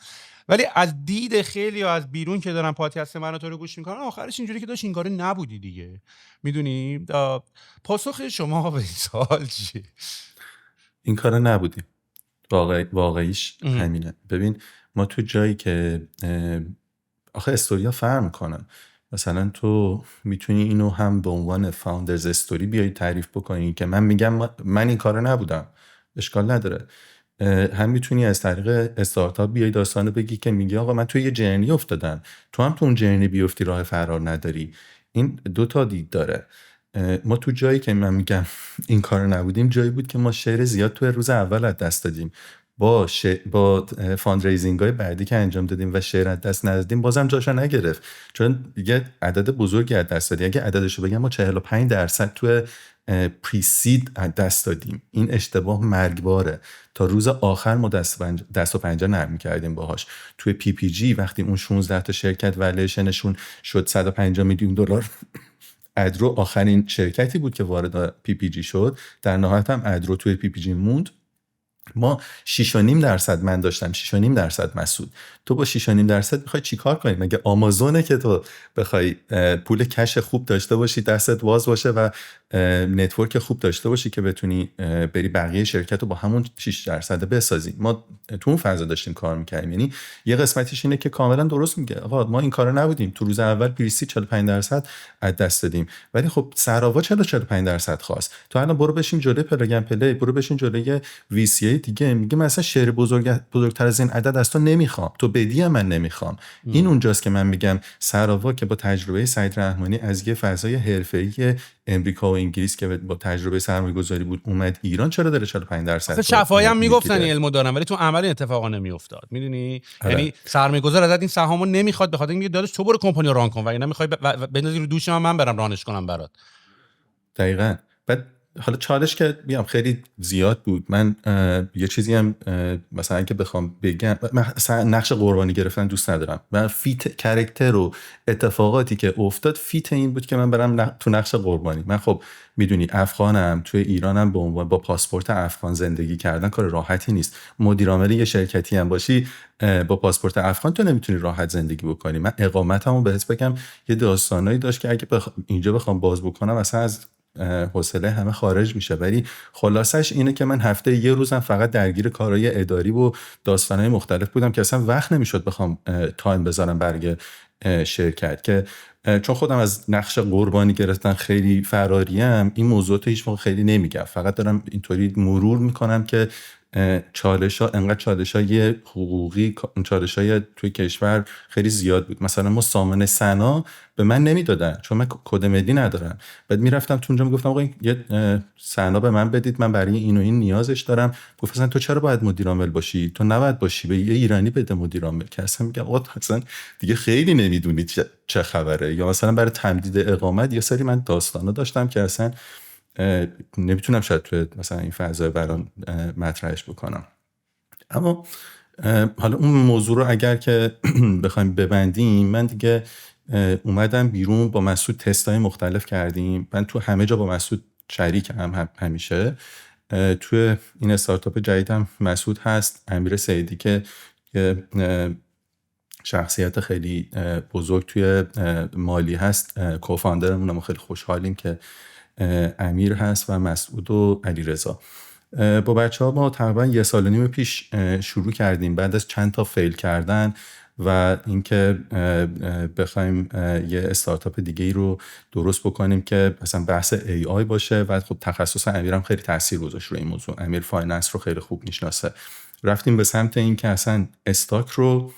ولی از دید خیلی و از بیرون که دارن پادکست من تو رو گوش میکنن، آخرش اینجوری که داشت این کارو نبودی دیگه، میدونی. پاسخ شما به این سوال چیه؟ این کارو نبودیم، واقعیش همینه. ببین ما تو جایی که آخه استوریا فرق میکنه، مثلا تو میتونی اینو هم به عنوان فاوندرز استوری بیای تعریف بکنی که من میگم من این کارو نبودم، اشکال نداره. هم میتونی از طریق استارتاپ بیای داستانو بگی که میگی آقا من توی یه جرنی افتادم، تو هم تو اون جرنی بیفتی راه فرار نداری. این 2 تا دید داره. ما تو جایی که من میگم این کارو نبودیم، جایی بود که ما شیر زیاد تو روز اول از دست دادیم. با فاندریزینگ های بعدی که انجام دادیم و شیر از دست ندادیم بازم جاشو نگرفت، چون دیگه عدد بزرگی از دست دادیم. اگه عددشو بگم ما 45% تو پریسید از دست دادیم. این اشتباه مرگباره. تا روز آخر ما دست و پنجه نرم کردیم باهاش. توی پی پی جی وقتی اون 16 تا شرکت والویشنشون شد 150 میلیون دلار، ادرو آخرین شرکتی بود که وارد پی پی جی شد. در نهایت هم ادرو توی پی پی جی موند. ما 6.5% من داشتم، 6.5% مسعود. تو با 6.5% میخوای چی کار کنی؟ مگه آمازونه که تو بخوای پول کش خوب داشته باشی، دستت باز باشه و نتورک خوب داشته باشی که بتونی بری بقیه شرکت رو با همون 6% بسازی. ما تو اون فضا داشتیم کار میکردیم. یعنی یه قسمتش اینه که کاملا درست میگه آقا ما این کارا نبودیم. تو روز اول پریسی 45% از دست دادیم، ولی خب سراوا 45% خواست. تو الان برو بشین جلوی پلاگن پلی، برو بشین جلوی وی سی دیگه، میگه من اصلا شیر بزرگتر از این عدد از تو نمیخوام، تو بدی من نمیخوام. این اونجاست که من میگم سراوا که با تجربه سعید رحمانی از یه فضای حرفه‌ای امریکا و انگلیس که با تجربه سرمایه‌گذاری بود اومد ایران، چرا داره 45% شفاهی هم میگفتن علمو دارن ولی تو عمل این اتفاقا نمیافتاد. میدونی یعنی سرمایه‌گذار ازت این سهامو نمیخواد، به خاطر اینکه داداش تو برو کمپانی ران کن و اینا میخوای بندازی رو دوش من برم رانش کنم برات. دقیقاً. بعد حالا چالش که بیام خیلی زیاد بود. من یه چیزی هم مثلا اگه بخوام بگم، مثلا نقش قربانی گرفتن دوست ندارم. من فیت کاراکتر و اتفاقاتی که افتاد فیت این بود که من برم تو نقش قربانی. من خب میدونی افغانم، توی ایرانم به عنوان با پاسپورت افغان زندگی کردن کار راحتی نیست. مدیر عامل یه شرکتی هم باشی با پاسپورت افغان تو نمیتونی راحت زندگی بکنی. من اقامتمو بهت بگم یه داستانایی داشت که اگه اینجا بخوام باز بکنم اصلا از حوصله همه خارج میشه. ولی خلاصش اینه که من هفته یه روزم فقط درگیر کارهای اداری و داستانهای مختلف بودم که اصلا وقت نمیشد بخوام تایم بذارم برای شرکت. که چون خودم از نقش قربانی گرفتن خیلی فراریم، این موضوعات هیچ موقع خیلی نمیگم، فقط دارم اینطوری مرور میکنم که انقدر چالش‌های حقوقی، چالش‌های توی کشور خیلی زیاد بود. مثلا ما سامانه سنا به من نمیدادن چون من کد ملی ندارم. بعد میرفتم تو اونجا میگفتم آقا یه سنا به من بدید، من برای این و این نیازش دارم. گفتن تو چرا باید مدیر عامل باشی؟ تو نباید باشی، به یه ایرانی بده مدیر عامل. که اصلا میگم آقا اصلا دیگه خیلی نمیدونید چه خبره. یا مثلا برای تمدید اقامت یه سری من داستانا داشتم که اصلا نمیتونم شاید توی مثلا این فضای برام مطرحش بکنم. اما حالا اون موضوع رو اگر که بخوایم ببندیم، من دیگه اومدم بیرون، با مسعود تستای مختلف کردیم. من تو همه جا با مسعود شریکم همیشه. توی این استارتاپ جدیدم مسعود هست، امیر سعیدی که شخصیت خیلی بزرگ توی مالی هست، کوفاندرمون. ما خیلی خوشحالیم که امیر هست و مسعود و علیرضا. با بچه‌ها ما تقریبا 1.5 سال پیش شروع کردیم بعد از چند تا فیل کردن و اینکه بخوایم یه استارتاپ دیگه ای رو درست بکنیم که مثلا بحث AI باشه. و خب تخصص امیرم خیلی تاثیر گذاشت روی این موضوع. امیر فایننس رو خیلی خوب میشناسه. رفتیم به سمت این که اصلا استاک رو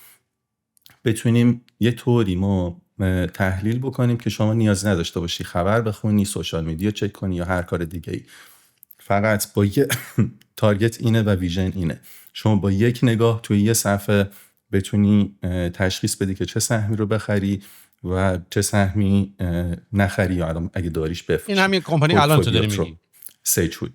بتونیم یه طوری ما تحلیل بکنیم که شما نیاز نداشته باشی خبر بخونی، سوشال میدیا چک کنی یا هر کار دیگه ای. فقط با یه تارگت اینه و ویژن اینه. شما با یک نگاه توی یه صفحه بتونی تشخیص بدی که چه سهمی رو بخری و چه سهمی نخری یا اگه داریش بفروشی. این همین کمپانی الان تو داری میگی سیجود.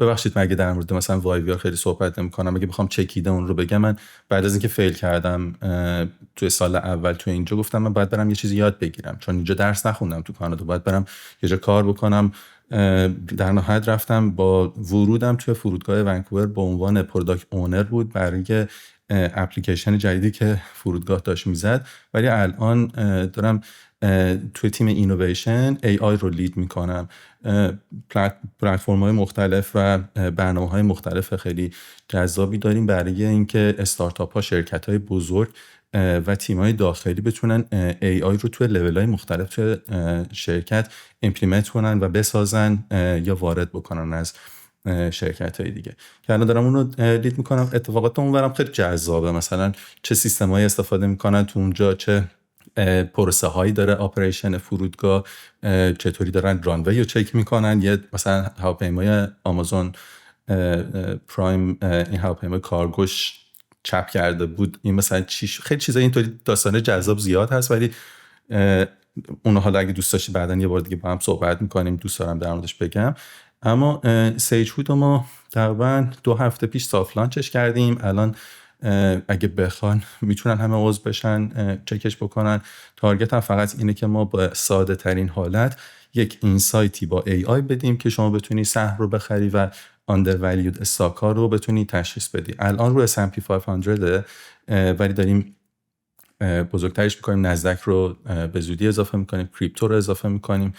ببخشید من اگه در مورد مثلا وایویار خیلی صحبت نمی‌کنم. اگه بخوام چکیده اون رو بگم، من بعد از اینکه فیل کردم توی سال اول توی اینجا گفتم من باید برم یه چیزی یاد بگیرم، چون اینجا درس نخوندم تو کانادا، باید برم یه جا کار بکنم. در نهایت رفتم با ورودم توی فرودگاه ونکوور به عنوان پروداکت اونر بود برای اپلیکیشن جدیدی که فرودگاه داشت میزد. ولی الان دارم توی تیم اینویشن AI رو لید میکنم. پلتفرم‌های مختلف و برنامه‌های مختلف خیلی جذابی داریم برای اینکه استارتاپ‌ها، شرکت‌های بزرگ و تیم‌های داخلی بتونن AI رو توی لول‌های مختلف توی شرکت ایمپلیمنت کنن و بسازن یا وارد بکنن از شرکت‌های دیگه. که الان دارم اون رو لید میکنم. اتفاقات اونورم خیلی جذابه. مثلا چه سیستم‌هایی استفاده میکنن تو اونجا، چه پروسه هایی داره آپریشن فرودگاه، چطوری دارن رانوی رو چک میکنن. یه مثلا هواپیمای آمازون پرایم این هواپیما کارگوش چپ کرده بود، این مثلا خیلی چیزا اینطوری داستان جذاب زیاد هست، ولی اون حالا اگه دوست داشتی بعدن یه بار دیگه با هم صحبت میکنیم، دوست دارم در موردش بگم. اما سیجهود رو ما تقریبا 2 هفته پیش سافت لانچش کردیم. الان اگه بخوان میتونن همه عضو بشن، چکش بکنن. تارگت هم فقط اینه که ما با ساده ترین حالت یک اینسایتی با AI بدیم که شما بتونی سهم رو بخری و undervalued استاک ها رو بتونی تشخیص بدی. الان رو S&P 500 ولی داریم بزرگترش میکنیم، نزدک رو به زودی اضافه میکنیم، کریپتو رو اضافه میکنیم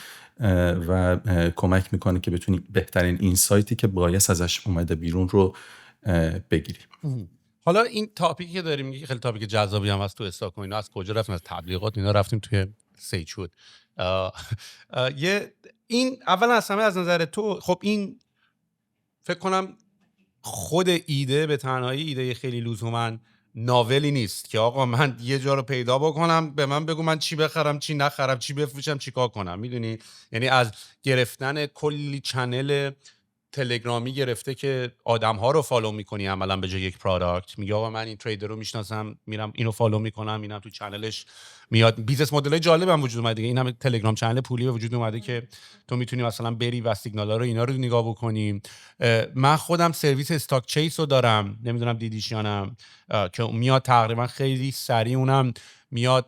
و کمک میکنه که بتونی بهترین اینسایتی که بایس ازش اومده بیرون رو بگیری. حالا این تاپیکی که داریم میگه خیلی تاپیک جذابی هم هست تو استاک و اینا. از کجا رفتیم؟ از تبلیغات اینا رفتیم توی سیجهود. این اولا از همه از نظر تو، خب این فکر کنم خود ایده به تنهایی ایده خیلی لزوما ناولی نیست که آقا من یه جا رو پیدا بکنم به من بگو من چی بخرم چی نخرم چی بفروشم چی کار کنم، میدونی؟ یعنی از گرفتن کلی چنل تلگرامی گرفته که آدم‌ها رو فالو می‌کنی عملاً به جای یک پروداکت، میگه آقا من این تریدر رو میشناسم میرم اینو فالو می‌کنم، اینم تو چنلش میاد. بیزنس مدل‌های جالب هم وجود اومده دیگه. این همه تلگرام چنل پولی به وجود اومده که تو میتونی مثلا بری و سیگنالا رو اینا رو نگاه بکنی. من خودم سرویس استاک چیس رو دارم، نمیدونم دیدیش یا نه، که میاد تقریبا خیلی سریع اونم میاد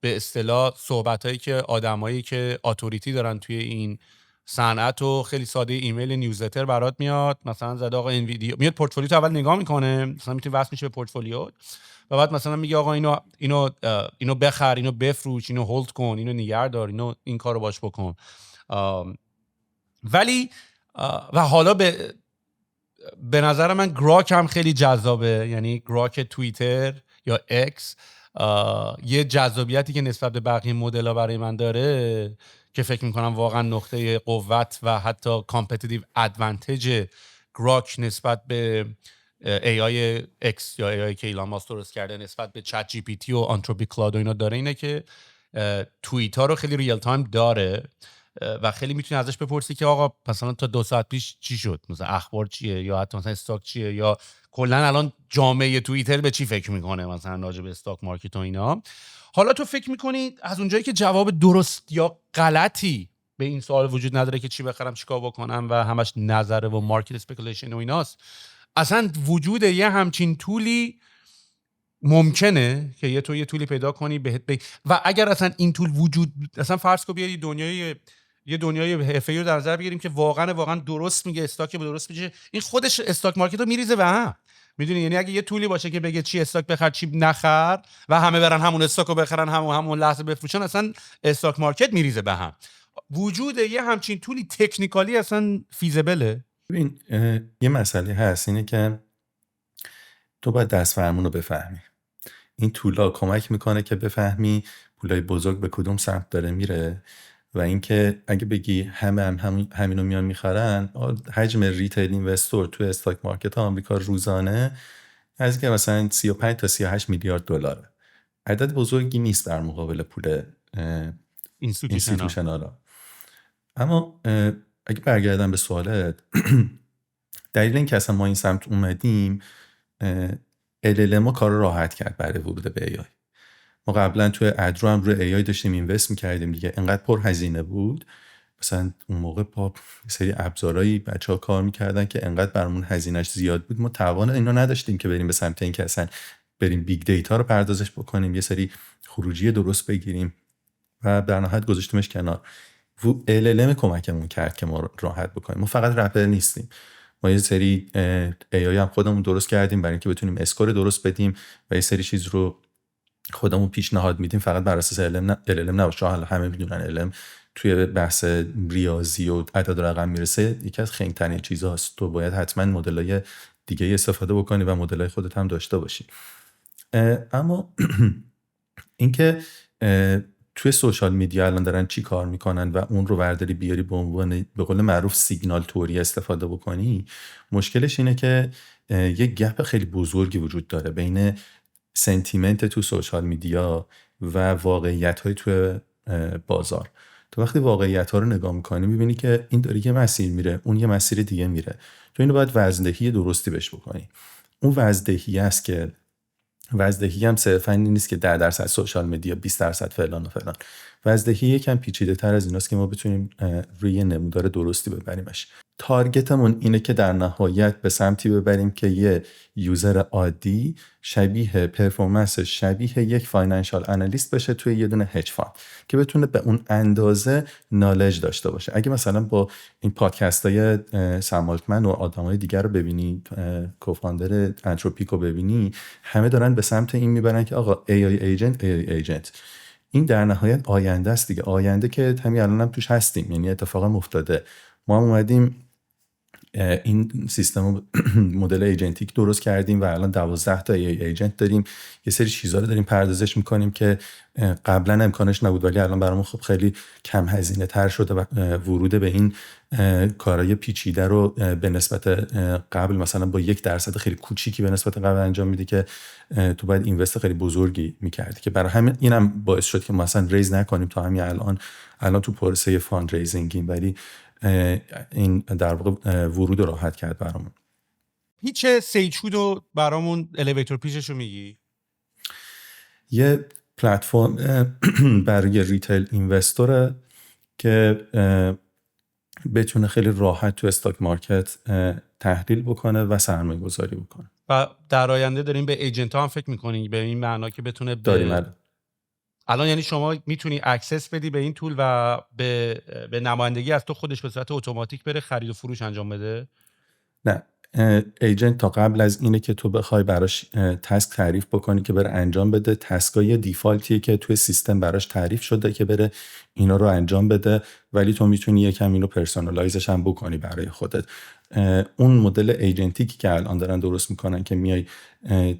به اصطلاح صحبتایی که آدمایی که اتوریتی دارن توی این صنعت و خیلی ساده ایمیل نیوزلتر برات میاد، مثلا زده آقا انویدیا، میاد پورتفولیو تو اول نگاه میکنه، مثلا میتونی وصل میشه به پورتفولیو و بعد مثلا میگه آقا اینو بخر، اینو بفروش، اینو هولد کن، اینو نگه دار، اینو این کارو باش بکن. ولی و حالا به نظر من گراک هم خیلی جذابه، یعنی گراک توییتر یا اکس یه جذابیتی که نسبت به بقیه مدل‌ها برای من داره که فکر میکنم واقعا نقطه قوت و حتی کامپتیتیو ادوانتیج گراک نسبت به AI X یا AI که ایلان ماسک درست کرده نسبت به چت جی پی تی و آنتروپیک کلاود و اینا داره اینه که توییت ها رو خیلی ریل تایم داره و خیلی میتونی ازش بپرسی که آقا مثلا تا 2 ساعت پیش چی شد، مثلا اخبار چیه، یا حتی مثلا استاک چیه، یا کلا الان جامعه توییتر به چی فکر میکنه مثلا راجع به استاک مارکت و اینا. حالا تو فکر میکنی از اونجایی که جواب درست یا غلطی به این سوال وجود نداره که چی بخرم چیکار بکنم و همش نظره و مارکت اسپیکولیشن و ایناست، اصلا وجود یه همچین طولی ممکنه که یه طولی پیدا کنی و اگر اصلا این طول وجود، اصلا فرض کن بیاری یه دنیای حرفه‌ای رو در نظر بگیریم که واقعا درست میگه، استاک درست میگه، این خودش استاک مارکت رو میریزه به هم، میدونی؟ یعنی اگه یه طولی باشه که بگه چی استاک بخر چی نخر و همه برن همون استاک رو بخرن همون لحظه بفروشن، اصلا استاک مارکت میریزه به هم. وجود یه همچین طولی تکنیکالی اصلا فیزیبله؟ ببین یه مسئله هست، اینه که تو باید دست فرمون رو بفهمی. این طولا کمک میکنه که بفهمی پولای بزرگ به کدوم سمت داره میره و اینکه اگه بگی همینو میان میخرن، حجم ریتیل اینوستور توی استاک مارکت آمریکا روزانه از که مثلا 35 تا 38 میلیارد دلاره. عدد بزرگی نیست در مقابل پول اینستیتوشنالا. اما اگه برگردم به سوالت، دلیل این که اصلا ما این سمت اومدیم، LLM کار راحت کرد برای ورود به AI. ما قبلا توی ادرو هم روی AI داشتیم اینوست میکردیم دیگه، انقدر پر هزینه بود، مثلا اون موقع با سری ابزارهایی بچه‌ها کار میکردن که انقدر برامون هزینه‌اش زیاد بود، ما توان اینو نداشتیم که بریم به سمت این که اصلا بریم بیگ دیتا رو پردازش بکنیم، یه سری خروجی درست بگیریم و در نهایت گذاشتیمش کنار. LLM کمکمون کرد که ما راحت بکنیم. ما فقط رپر نیستیم، ما یه سری AI هم خودمون درست کردیم برای اینکه بتونیم اسکور درست بدیم و یه سری چیز رو خودمون پیشنهاد میدیم فقط بر اساس LLM نباشه. حالا همه میدونن LLM توی بحث ریاضی و عدد و رقم میرسه یکی از خنگ‌ترین چیزاست. تو باید حتما مدل‌های دیگه استفاده بکنی و مدل‌های خودت هم داشته باشی. اما اینکه توی سوشال میدیا الان دارن چی کار میکنن و اون رو برداری بیاری به عنوان به قول معروف سیگنال توری استفاده بکنی، مشکلش اینه که یه گپ خیلی بزرگی وجود داره بین سنتیمنت تو سوشال میدیا و واقعیت های توی بازار. تو وقتی واقعیت‌ها رو نگاه می‌کنی می‌بینی که این داره یه مسیر میره، اون یه مسیر دیگه میره. تو اینو باید وزن‌دهی درستی بهش بکنی. اون وزن‌دهی است که وزن‌دهی هم صرفاً این نیست که 10% سوشال مدیا، 20% فلان و فلان. وزن‌دهی یکم پیچیده‌تر از ایناست که ما بتونیم روی یه نمودار درستی ببریمش. تارگتمون اینه که در نهایت به سمتی ببریم که یه یوزر عادی شبیه پرفورمنس شبیه یک فاینانشال آنالیست بشه توی یه دونه هج فاند که بتونه به اون اندازه نالج داشته باشه. اگه مثلا با این پادکست‌های سم آلتمن و آدمای دیگر رو ببینی، کوفاندر انتروپیک رو ببینی، همه دارن به سمت این میبرن که آقا AI agent این در نهایت آینده است دیگه. آینده که همین الان هم توش هستیم، یعنی اتفاقا افتاده. ما هم اومدیم این سیستم مدل ایجنتیک درست کردیم و الان 12 تا ایجنت داریم. یه سری چیزا رو داریم پردازش میکنیم که قبلا امکانش نبود، ولی الان برامون خب خیلی کم هزینه تر شده و ورود به این کارهای پیچیده رو به نسبت قبل مثلا با 1% خیلی کوچیکی به نسبت قبل انجام میدی که تو باید اینوست خیلی بزرگی میکردی، که برای همین اینم باعث شد که ما اصلا ریز نکنیم تا همین الان تو پروسه فاند ریزینگیم، ولی این در واقع ورود رو راحت کرد برامون. هیچ سیچود رو برامون الیویتور پیچش رو میگی؟ یه پلتفرم برای ریتیل اینوستوره که بتونه خیلی راحت تو استاک مارکت تحلیل بکنه و سرمایه گذاری بکنه. و در آینده داریم به ایجنت ها هم فکر میکنیم به این معنا که بتونه داریم الان یعنی شما میتونی اکسس بدی به این تول و به نمایندگی از تو خودش به صورت اتوماتیک بره خرید و فروش انجام بده؟ نه، ایجنت تا قبل از اینه که تو بخوای براش تسک تعریف بکنی که بره انجام بده، تسکای دیفالتیه که توی سیستم براش تعریف شده که بره اینا رو انجام بده، ولی تو میتونی یکم اینو پرسونالایزش هم بکنی برای خودت. اون مدل ایجنتیکی که الان دارن درست میکنن که میای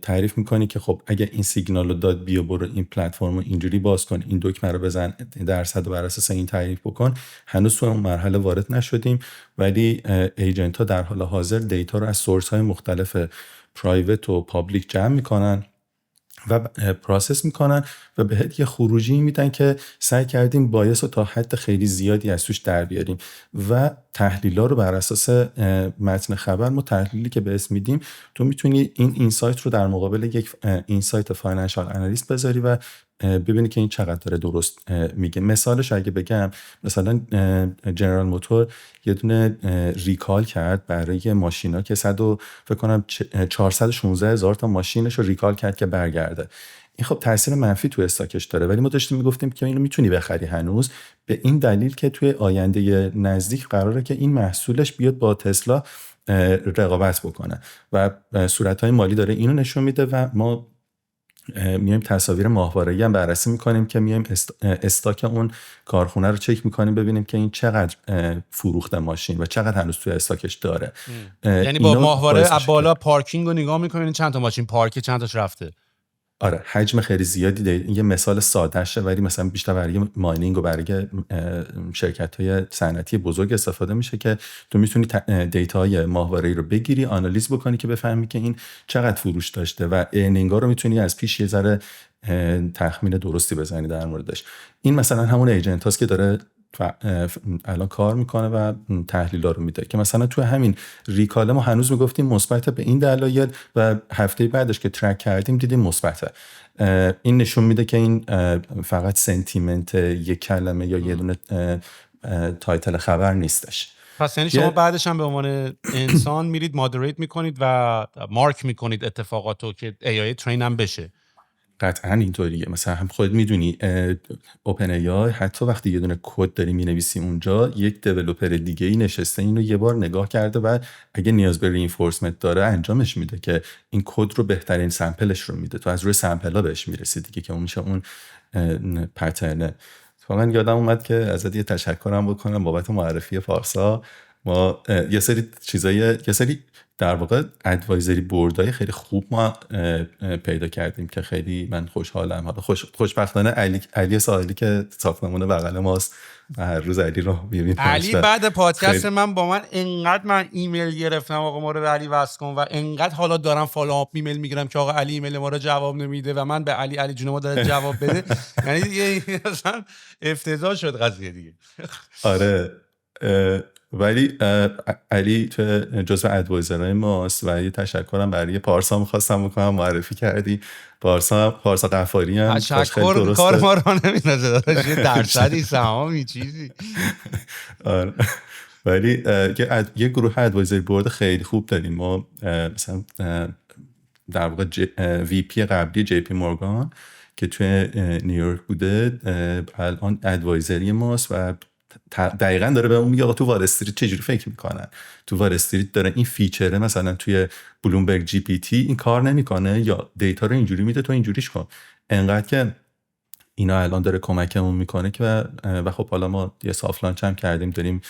تعریف میکنی که خب اگه این سیگنال رو داد بیا برو این پلتفرم رو اینجوری باز کن، این دکمه رو بزن، درصد بر اساس این تعریف بکن. هنوز تو اون مرحله وارد نشدیم، ولی ایجنت ها در حال حاضر دیتا رو از سورس های مختلف پرایوت و پابلیک جمع میکنن و پروسس میکنن و بهت یه خروجی میدن که سعی کردیم بایس رو تا حد خیلی زیادی از توش در بیاریم و تحلیلا رو بر اساس متن خبر ما تحلیلی که به اسم میدیم تو میتونی این اینسایت رو در مقابل یک اینسایت فاینانشال آنالیست بذاری و ببینی که این چقدر داره درست میگه. مثالش اگه بگم، مثلا جنرال موتور یه دونه ریکال کرد برای ماشینا که فکر کنم 416,000 تا ماشینش رو ریکال کرد که برگرده. این خب تاثیر منفی تو استاکش داره، ولی ما داشتیم میگفتیم که اینو میتونی بخری هنوز، به این دلیل که توی آینده نزدیک قراره که این محصولش بیاد با تسلا رقابت بکنه و صورت‌های مالی داره اینو نشون میده و ما میایم تصاویر ماهواره‌ای هم بررسی میکنیم که میایم استاک اون کارخونه رو چک میکنیم ببینیم که این چقدر فروخته ماشین و چقدر هنوز توی استاکش داره. یعنی با ماهواره بالا پارکینگ رو نگاه میکنین چند تا ماشین پارکه چند تاش رفته. آره، حجم خیلی زیادی داره. یه مثال سادهشه ولی مثلا بیشتر برای ماینینگ و برای شرکت‌های صنعتی بزرگ استفاده میشه که تو میتونی دیتاهای ماهواره‌ای رو بگیری، آنالیز بکنی که بفهمی که این چقدر فروش داشته و ارنینگا رو میتونی از پیش یه ذره تخمین درستی بزنی در موردش. این مثلا همون ایجنت هاست که داره الان کار میکنه و تحلیل رو میده که مثلا تو همین ریکال ما هنوز میگفتیم مثبت به این دلایل و هفته بعدش که ترک کردیم دیدیم مثبته. این نشون میده که این فقط سنتیمنت یک کلمه یا یه دونه تایتل خبر نیستش. پس یعنی شما بعدش هم به عنوان انسان میرید مادریت میکنید و مارک میکنید اتفاقاتو که AI ترین هم بشه. قطعا اینطوریه. مثلا هم خودت میدونی اوپن ای آی حتی وقتی یه دونه کد داری مینویسی اونجا، یک دیولپر دیگه ای نشسته اینو یه بار نگاه کرده و اگه نیاز به رینفورسمنت داره انجامش میده که این کد رو بهترین سمپلش رو میده. تو از روی سمپل‌ها بهش میرسی دیگه که اون میشه اون پترن. واقعا یادم اومد که ازت یه تشکرم بکنم بابت معرفی پارسا. ما یه سری در واقع ادوایزری بوردهای خیلی خوب ما پیدا کردیم که خیلی من خوشحالم. حالا خوشبختانه علی ساحلی که ساختمون بغل ماست و هر روز علی رو می‌بینیم. علی بعد پادکست من انقدر من ایمیل گرفتم آقا ما رو به علی وصل کن و انقدر حالا دارم فالوآپ ایمیل میگیرم که آقا علی ایمیل ما رو جواب نمیده و من به علی جون ما داره جواب بده. یعنی دیگه اصلا افتضاح شد قضیه دیگه. آره ولی علی تو جزو ادوایزرهای ماست و یه تشکرم برای پارسا می‌خواستم بکنم، معرفی کردی. پارسا قفاری هم تشکر کار ما رو نمی‌ندازه داداش، یه درصدی سهامی چیزی. آره ولی یه گروه ادوایزری بورد خیلی خوب داریم ما. مثلا در واقع وی پی قبلی جی پی مورگان که توی نیویورک بوده الان ادوایزری ماست و دقیقاً داره به اون میگه آقا تو وال استریت چجوری فکر میکنن، تو وال استریت داره این فیچره مثلا توی بلومبرگ جی پی تی این کار نمیکنه یا دیتا رو اینجوری میده تو اینجوریش کن. انقدر که اینا الان داره کمکمون میکنه که و خب حالا ما یه سافت لانچ هم کردیم، داریم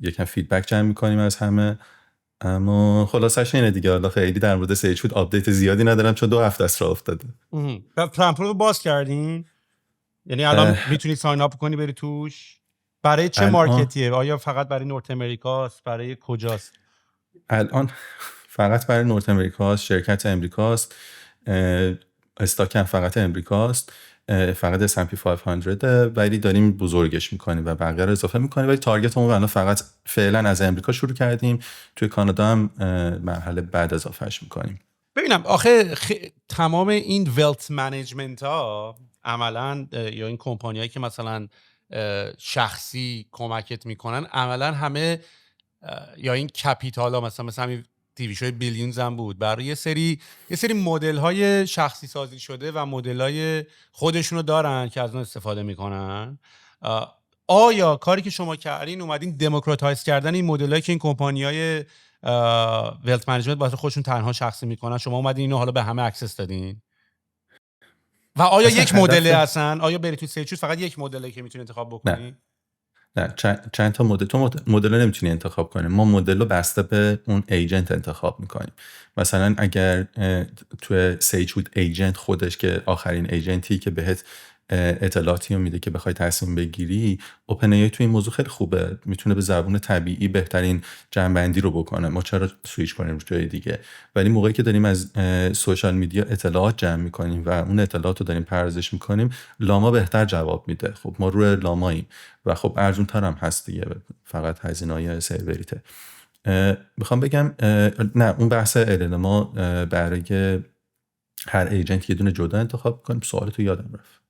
یکم فیدبک جمع میکنیم از همه. اما خلاصش اینه دیگه. حالا خیلی در مورد سیج فود آپدیت زیادی ندارم چون 2 هفته است راه افتاده. پلان پرو رو باز کردین؟ یعنی الان میتونی ساین اپ کنی بری توش؟ برای چه مارکتیه؟ آیا فقط برای نورت امریکاست؟ برای کجاست؟ الان فقط برای نورت امریکاست، شرکت امریکاست، استاک هم فقط امریکاست، فقط S&P 500 ولی داریم بزرگش میکنیم و بقیه رو اضافه میکنیم. ولی تارگتمون الان فقط فعلا از امریکا شروع کردیم، توی کانادا هم مرحله بعد اضافهش میکنیم. ببینم آخه تمام این ویلت منیجمنت ها عملاً یا این کمپانیایی که مثلا شخصی کمکت میکنن عملاً همه یا این کپیتال ها مثلا همین تیوی شوی بیلیونز هم بود برای یه سری مدل های شخصی سازی شده و مدل های خودشونو دارن که از اون استفاده میکنن. آیا کاری که شما کردین اومدین دموکراتایز کردن این مدل هایی که این کمپانی های ویلت منیجمنت واسه خودشون تنها شخصی میکنن، شما اومدین اینو حالا به همه اکسس دادین؟ و آیا یک مدل هستن؟ آیا بری تو سیچوس فقط یک مدله که میتونی انتخاب بکنی؟ نه چند تا مدل. تو مدل رو نمیتونی انتخاب کنی. ما مدل رو بسته به اون ایجنت انتخاب میکنیم. مثلا اگر تو سیجود ایجنت خودش که آخرین ایجنتی که بهت اطلاعاتی رو میده که بخوای تصمیم بگیری، اوپن ای تو این موضوع خیلی خوبه، میتونه به زبون طبیعی بهترین جنبندی رو بکنه. ما چرا سویچ کنیم جای دیگه؟ ولی موقعی که داریم از سوشال میدیا اطلاعات جمع میکنیم و اون اطلاعات رو داریم پردازش میکنیم، لاما بهتر جواب میده. خب ما روی لاماییم و خب ارزون تر هم هست دیگه، فقط هزینه‌های سروریته. میخوام بگم نه اون بحث ما برای هر ایجنت یه دونه جدا انتخاب کنیم. سوالتو یادم رفت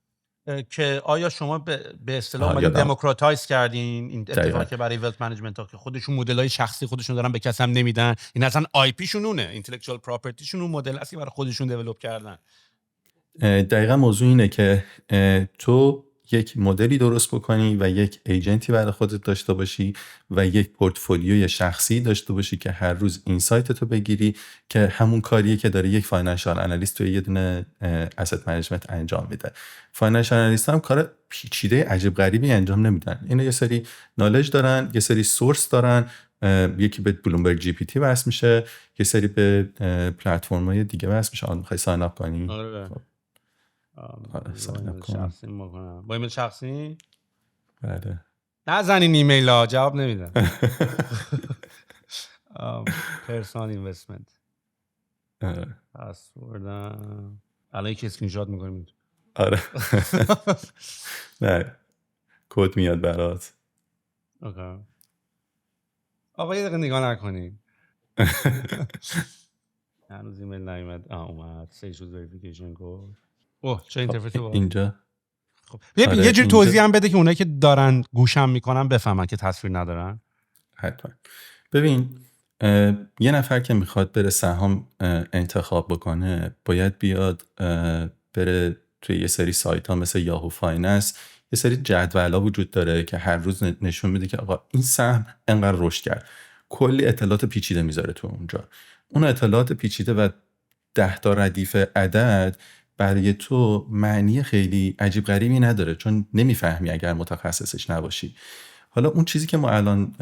که آیا شما به اصطلاح اومدین دموکراتایز کردین این اتفاقی که برای ویلت منیجمنت ها که خودشون مدل‌های شخصی خودشون دارن به کسی هم نمیدن، این اصلا آی پی شون اونه، اینتלקچوال پراپرتی شون اون مدل اصلی برای خودشون دیولپ کردن. دقیقاً موضوع اینه که تو یک مدلی درست بکنی و یک ایجنتی برای خودت داشته باشی و یک پورتفولیوی شخصی داشته باشی که هر روز اینسایت تو بگیری، که همون کاریه که داره یک فاینانشال آنالیست توی یه دونه asset management انجام میده. فاینانشال آنالیست هم کار پیچیده عجیب غریبی انجام نمیدن. اینا یه سری نالج دارن، یه سری سورس دارن، یکی به بلومبرگ جی پی تی وصل میشه، یه سری به پلتفرم‌های دیگه وصل میشه. آن می‌خوای ساین اپ کنی؟ شخصی میکنم با ایمیل شخصی؟ بله. نزنین ایمیل ها، جواب نمیدن. پرسونال اینوستمنت پسوردم الان یک اسکرین شات میکنیم. آره نه کد میاد برات. اوکی آقا یه دقیقه نگاه نکنیم. هنوز ایمیل نیومد. اومد. سیجوز وریفیکیشن کد. اوه چه اینترفیسی بود اینجا. خب یه جور توضیح هم بده که اونایی که دارن گوشم میکنن بفهمن که تصویر ندارن. حتما. ببین یه نفر که میخواد بره سهام انتخاب بکنه باید بیاد بره توی یه سری سایت ها مثل یاهو فایننس، یه سری جدولا وجود داره که هر روز نشون میده که آقا این سهم انقدر رشد کرد. کلی اطلاعات پیچیده میذاره تو اونجا. اون اطلاعات پیچیده و 10 تا ردیف عدد برای تو معنی خیلی عجیب غریبی نداره چون نمیفهمی اگر متخصصش نباشی. حالا اون چیزی که ما الان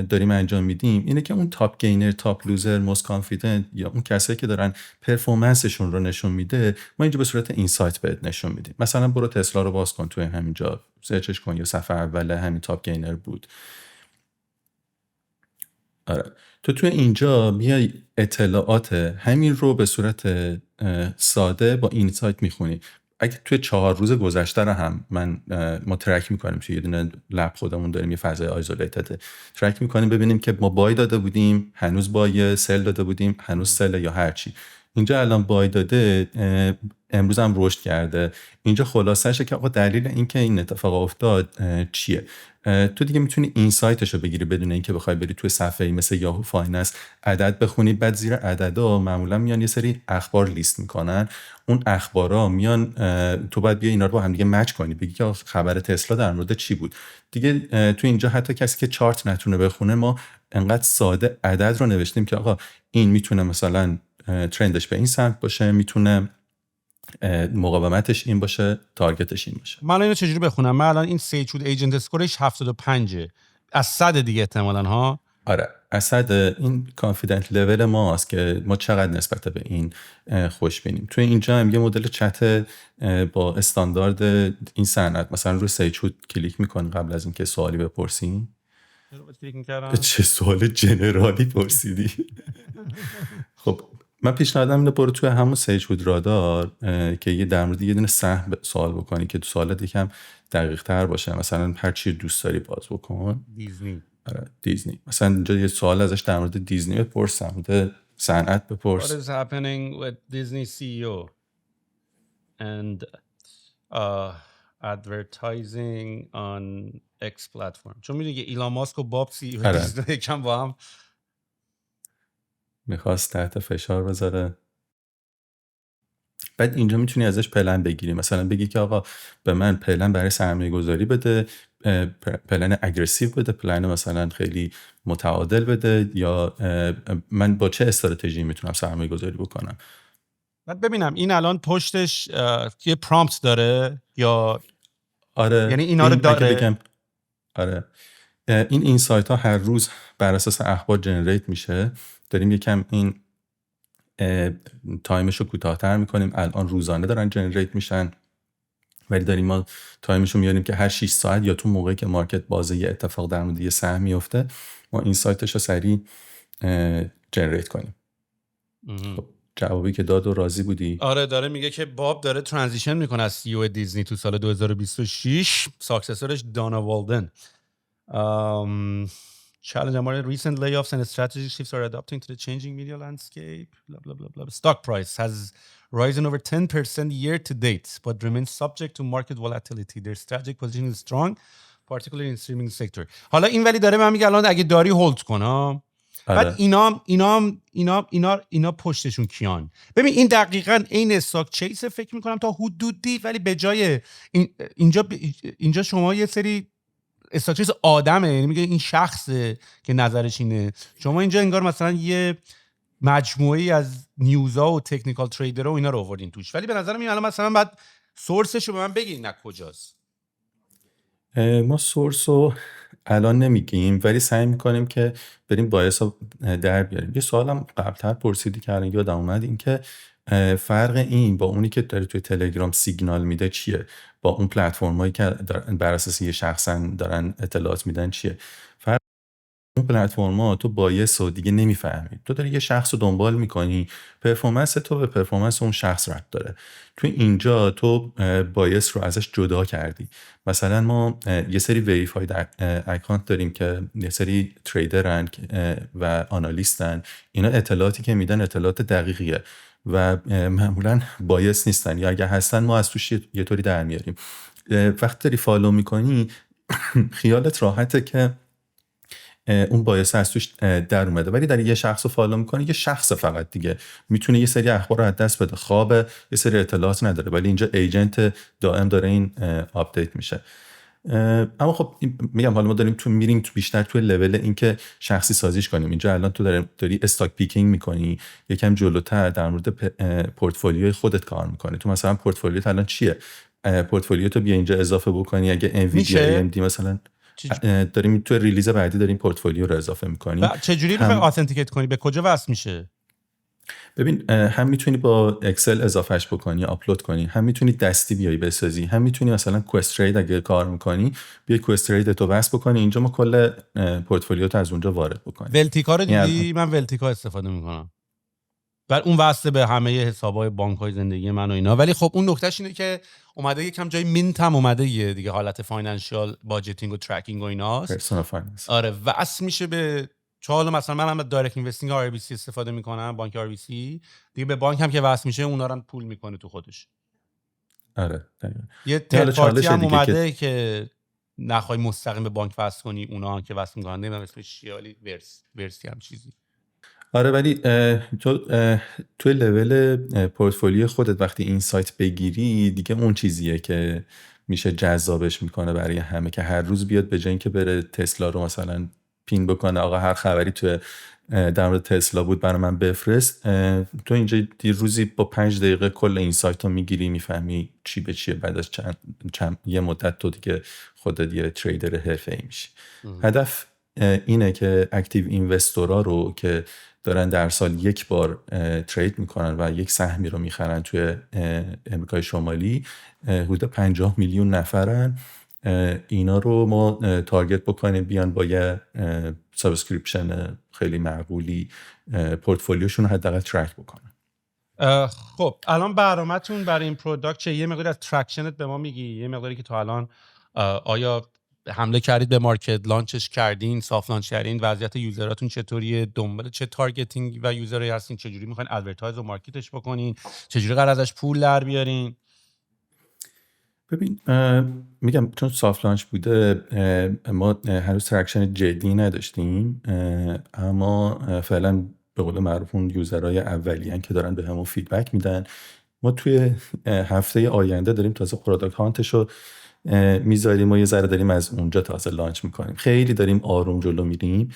داریم انجام میدیم اینه که اون تاپ گینر، تاپ لوزر، موست کانفیدنت یا اون کسایی که دارن پرفورمنسشون رو نشون میده، ما اینجا به صورت اینسایت بهت نشون میدیم. مثلا برو تسلا رو باز کن، توی همینجا سرچش کن، یا صفحه اول همین تاپ گینر بود. آره، تو توی اینجا میای اطلاعات همین رو به صورت ساده با اینسایت میخونی. اگه توی 4 روز گذشته رو هم ما ترک میکنیم، توی یه دونه لب خودمون داریم یه فضای آیزولیتد ترک میکنیم، ببینیم که ما بای داده بودیم، هنوز بای، سل داده بودیم، هنوز سل، یا هرچی. اینجا الان بای داده، امروز هم رشد کرده. اینجا خلاصشه که آقا دلیل این که این اتفاق افتاد چیه. تو دیگه میتونی اینسایتش رو بگیری بدون اینکه بخوای بری توی صفحه‌ای مثل یاهو فایننس عدد بخونی. بعد زیر عددا معمولا میان یه سری اخبار لیست میکنن، اون اخبارا میان تو باید بیا اینا رو با هم دیگه مچ کنی، بگی که خبر تسلا در مورد چی بود دیگه. تو اینجا حتی کسی که چارت نتونه بخونه، ما انقدر ساده عدد رو نوشتیم که آقا این میتونه مثلا ترندش به این سمت باشه، میتونه مقاومتش این باشه، تارگتش این باشه. من اینو چجوری بخونم؟ من الان این سیچود ایجنت اسکورش 75 از 100 دیگه احتمالاً ها. آره، اصد این کانفیدنت لول ماست که ما چقدر نسبت به این خوشبینیم. توی اینجا هم یه مدل چت با استاندارد این صنعت، مثلا روی سیچود کلیک میکنی قبل از اینکه سوالی بپرسی. چه سوال جنرالی پرسیدی. خب من پیشنهادم اینه برو توی همون سیچود رادار که یه در مورد یه دونه سهم سوال بکنی که تو سوالات یکم دقیق تر باشه. مثلا هر چی دوست داری باز بکن. دیزنی. آره، دیزنی. مثلا اینجا یه سوال ازش در مورد دیزنی بپرس، در مورد صنعت بپرس. What is happening with Disney CEO and advertising on X platform؟ چون میدونی که ایلان ماسک و باب سی و دیزنی یکم با هم میخواست تحت فشار بذاره. بعد اینجا میتونی ازش پلن بگیری، مثلا بگی که آقا به من پلن برای سرمایه گذاری بده، پلن اگریسیو بده، پلن مثلا خیلی متعادل بده، یا من با چه استراتژی میتونم سرمایه گذاری بکنم. بعد ببینم این الان پشتش یه پرامپت داره یا آره، یعنی اینا رو داره بگم. آره، این اینسایت ها هر روز بر اساس اخبار جنریت میشه. داریم یکم این تایمش رو کوتاه‌تر میکنیم. الان روزانه دارن جنریت میشن، ولی داریم ما تایمش رو میاریم که هر 6 ساعت یا تو موقعی که مارکت بازه یه اتفاق در مورد یه سهم میفته، ما این سایتش رو سریع جنریت کنیم. خب جوابی که داد و راضی بودی؟ آره، داره میگه که باب داره ترانزیشن میکنه از سی او دیزنی تو سال 2026. ساکسسورش دانا والدن. Challenge among recent layoffs and strategic shifts are adapting to the changing media landscape. Blah, blah, blah, blah. Stock price has risen over 10% year to date, but remains subject to market volatility. Their strategic position is strong, particularly in streaming sector. حالا این ولی داره من میگه الان اگه داری هولد کن. بعد اینا پشتشون کیان؟ ببین این دقیقاً این استاک چیس فکر میکنم تا حدودی، ولی به جای اینجا شما یه سری استاکچیز آدمه، یعنی میگه این شخصه که نظرش اینه. شما اینجا انگار مثلا یه مجموعه‌ای از نیوزا و تکنیکال تریدرها و اینا رو آوردین توش، ولی به نظرم این الان مثلا بعد سورسش رو به من بگین نه کجاست. ما سورس رو الان نمیگیم، ولی سعی میکنیم که بریم بایس رو در بیاریم. یه سوالم قبلتر پرسیدی که الان یادم اومد، این که فرق این با اونی که داره توی تلگرام سیگنال میده چیه، با اون پلتفرمایی که بر اساس یه شخصا دارن اطلاعات میدن چیه. فرق اون پلتفرما تو بایس رو دیگه نمیفهمی، تو داری یه شخص رو دنبال میکنی، پرفورمنس تو به پرفورمنس اون شخص ربط داره. تو اینجا تو بایس رو ازش جدا کردی. مثلا ما یه سری وریفاید اکانت داریم که یه سری تریدرن و آنالیستن، اینا اطلاعاتی که میدن اطلاعات دقیقیه و معمولا بایس نیستن، یا اگه هستن ما از توش یه طوری در میاریم. وقتی داری فالو میکنی خیالت راحته که اون بایس از توش در اومده، ولی در یه شخص رو فالو میکنه، یه شخص فقط دیگه میتونه یه سری اخبار رو از دست بده، خوابه، یه سری اطلاعات نداره، ولی اینجا ایجنت دائم داره این آپدیت میشه. اما خب میگم حالا ما داریم میریم تو بیشتر توی لول این که شخصی سازیش کنیم. اینجا الان تو داری استاک پیکینگ میکنی، یکم جلوتر در مورد پورتفولیوی خودت کار میکنی. تو مثلا پورتفولیوت الان چیه؟ پورتفولیو تو بیا اینجا اضافه بکنی، اگه انویدیا AMD مثلا داریم تو ریلیز بعدی داریم پورتفولیو رو اضافه میکنیم. چجوری میخوای آثنتیکیت کنی؟ به کجا وصل میشه؟ ببین هم میتونی با اکسل اضافهش بکنی، آپلود کنی، هم میتونی دستی بیای بسازی، هم میتونی مثلا کوسترید اگه کار میکنی بیای کوسترید تو وصل بکنی اینجا، ما کل پورتفولیو تو از اونجا وارد بکنی. ولتیکا رو دیدی؟ من ولتیکا استفاده میکنم. بعد اون وصله به همه حسابای بانک‌های زندگی من و اینا. ولی خب اون نکتهش اینه که اومده یکم جای مینت هم اومده یه دیگه، حالت فاینانشیال باجتینگ و ترکینگ و ایناست. پرسونال فایننس. آره وصل میشه به چاله. مثلا من هم دایرکت اینوستینگ آر بی سی استفاده میکنم، بانک آر بی سی دیگه. به بانک هم که وصل میشه اونا رو پول میکنه تو خودش. آره دقیقاً. یه ترد پارتی هم اومده که نخوای مستقیم به بانک وصل کنی، اونا که وصل میکنن نمیدونم اسمش چیه، ولی ورسی هم چیزی. آره ولی تو لول پورتفولیو خودت وقتی این سایت بگیری دیگه اون چیزیه که میشه جذابش میکنه برای همه، که هر روز بیاد به جای اینکه بره تسلا رو مثلا پین بکنه آقا هر خبری تو در مورد تسلا بود برای من بفرست، تو اینجا روزی با 5 دقیقه کل این سایت رو میگیری، میفهمی چی به چیه. بعد از یه مدت تو دیگه خودت یه تریدر حرفه‌ای میشی. هدف اینه که اکتیو اینوستورا رو که دارن در سال یک بار ترید میکنن و یک سهمی رو میخرن توی امریکای شمالی، حدود 50 میلیون نفرن، اینا رو ما تارگت بکنیم بیان با یه سابسکریپشن خیلی معقولی پورتفولیوشون رو حداقل ترک بکنن. خب الان برنامه‌تون برای این پروداکت چه؟ یه مقدار از ترکشنت به ما میگی، یه مقداری که تو الان آیا حمله کردید به مارکت، لانچش کردین، سافت لانچ کردین، وضعیت یوزراتون چطوریه، دنبال چه تارگتینگ و یوزرایی هستین، چجوری میخواین ادورتایز و مارکتش بکنین، چجوری قرار ازش پول در بیارین؟ ببین میگم چون سافت لانچ بوده ما هنوز ترکشن جدی نداشتیم، اما فعلا به قول معروف اون یوزرهای اولیه‌ان که دارن به همون فیدبک میدن. ما توی هفته آینده داریم تازه پروداکت هانتش رو میذاریم و یه ذره داریم از اونجا تازه لانچ میکنیم. خیلی داریم آروم جلو میریم،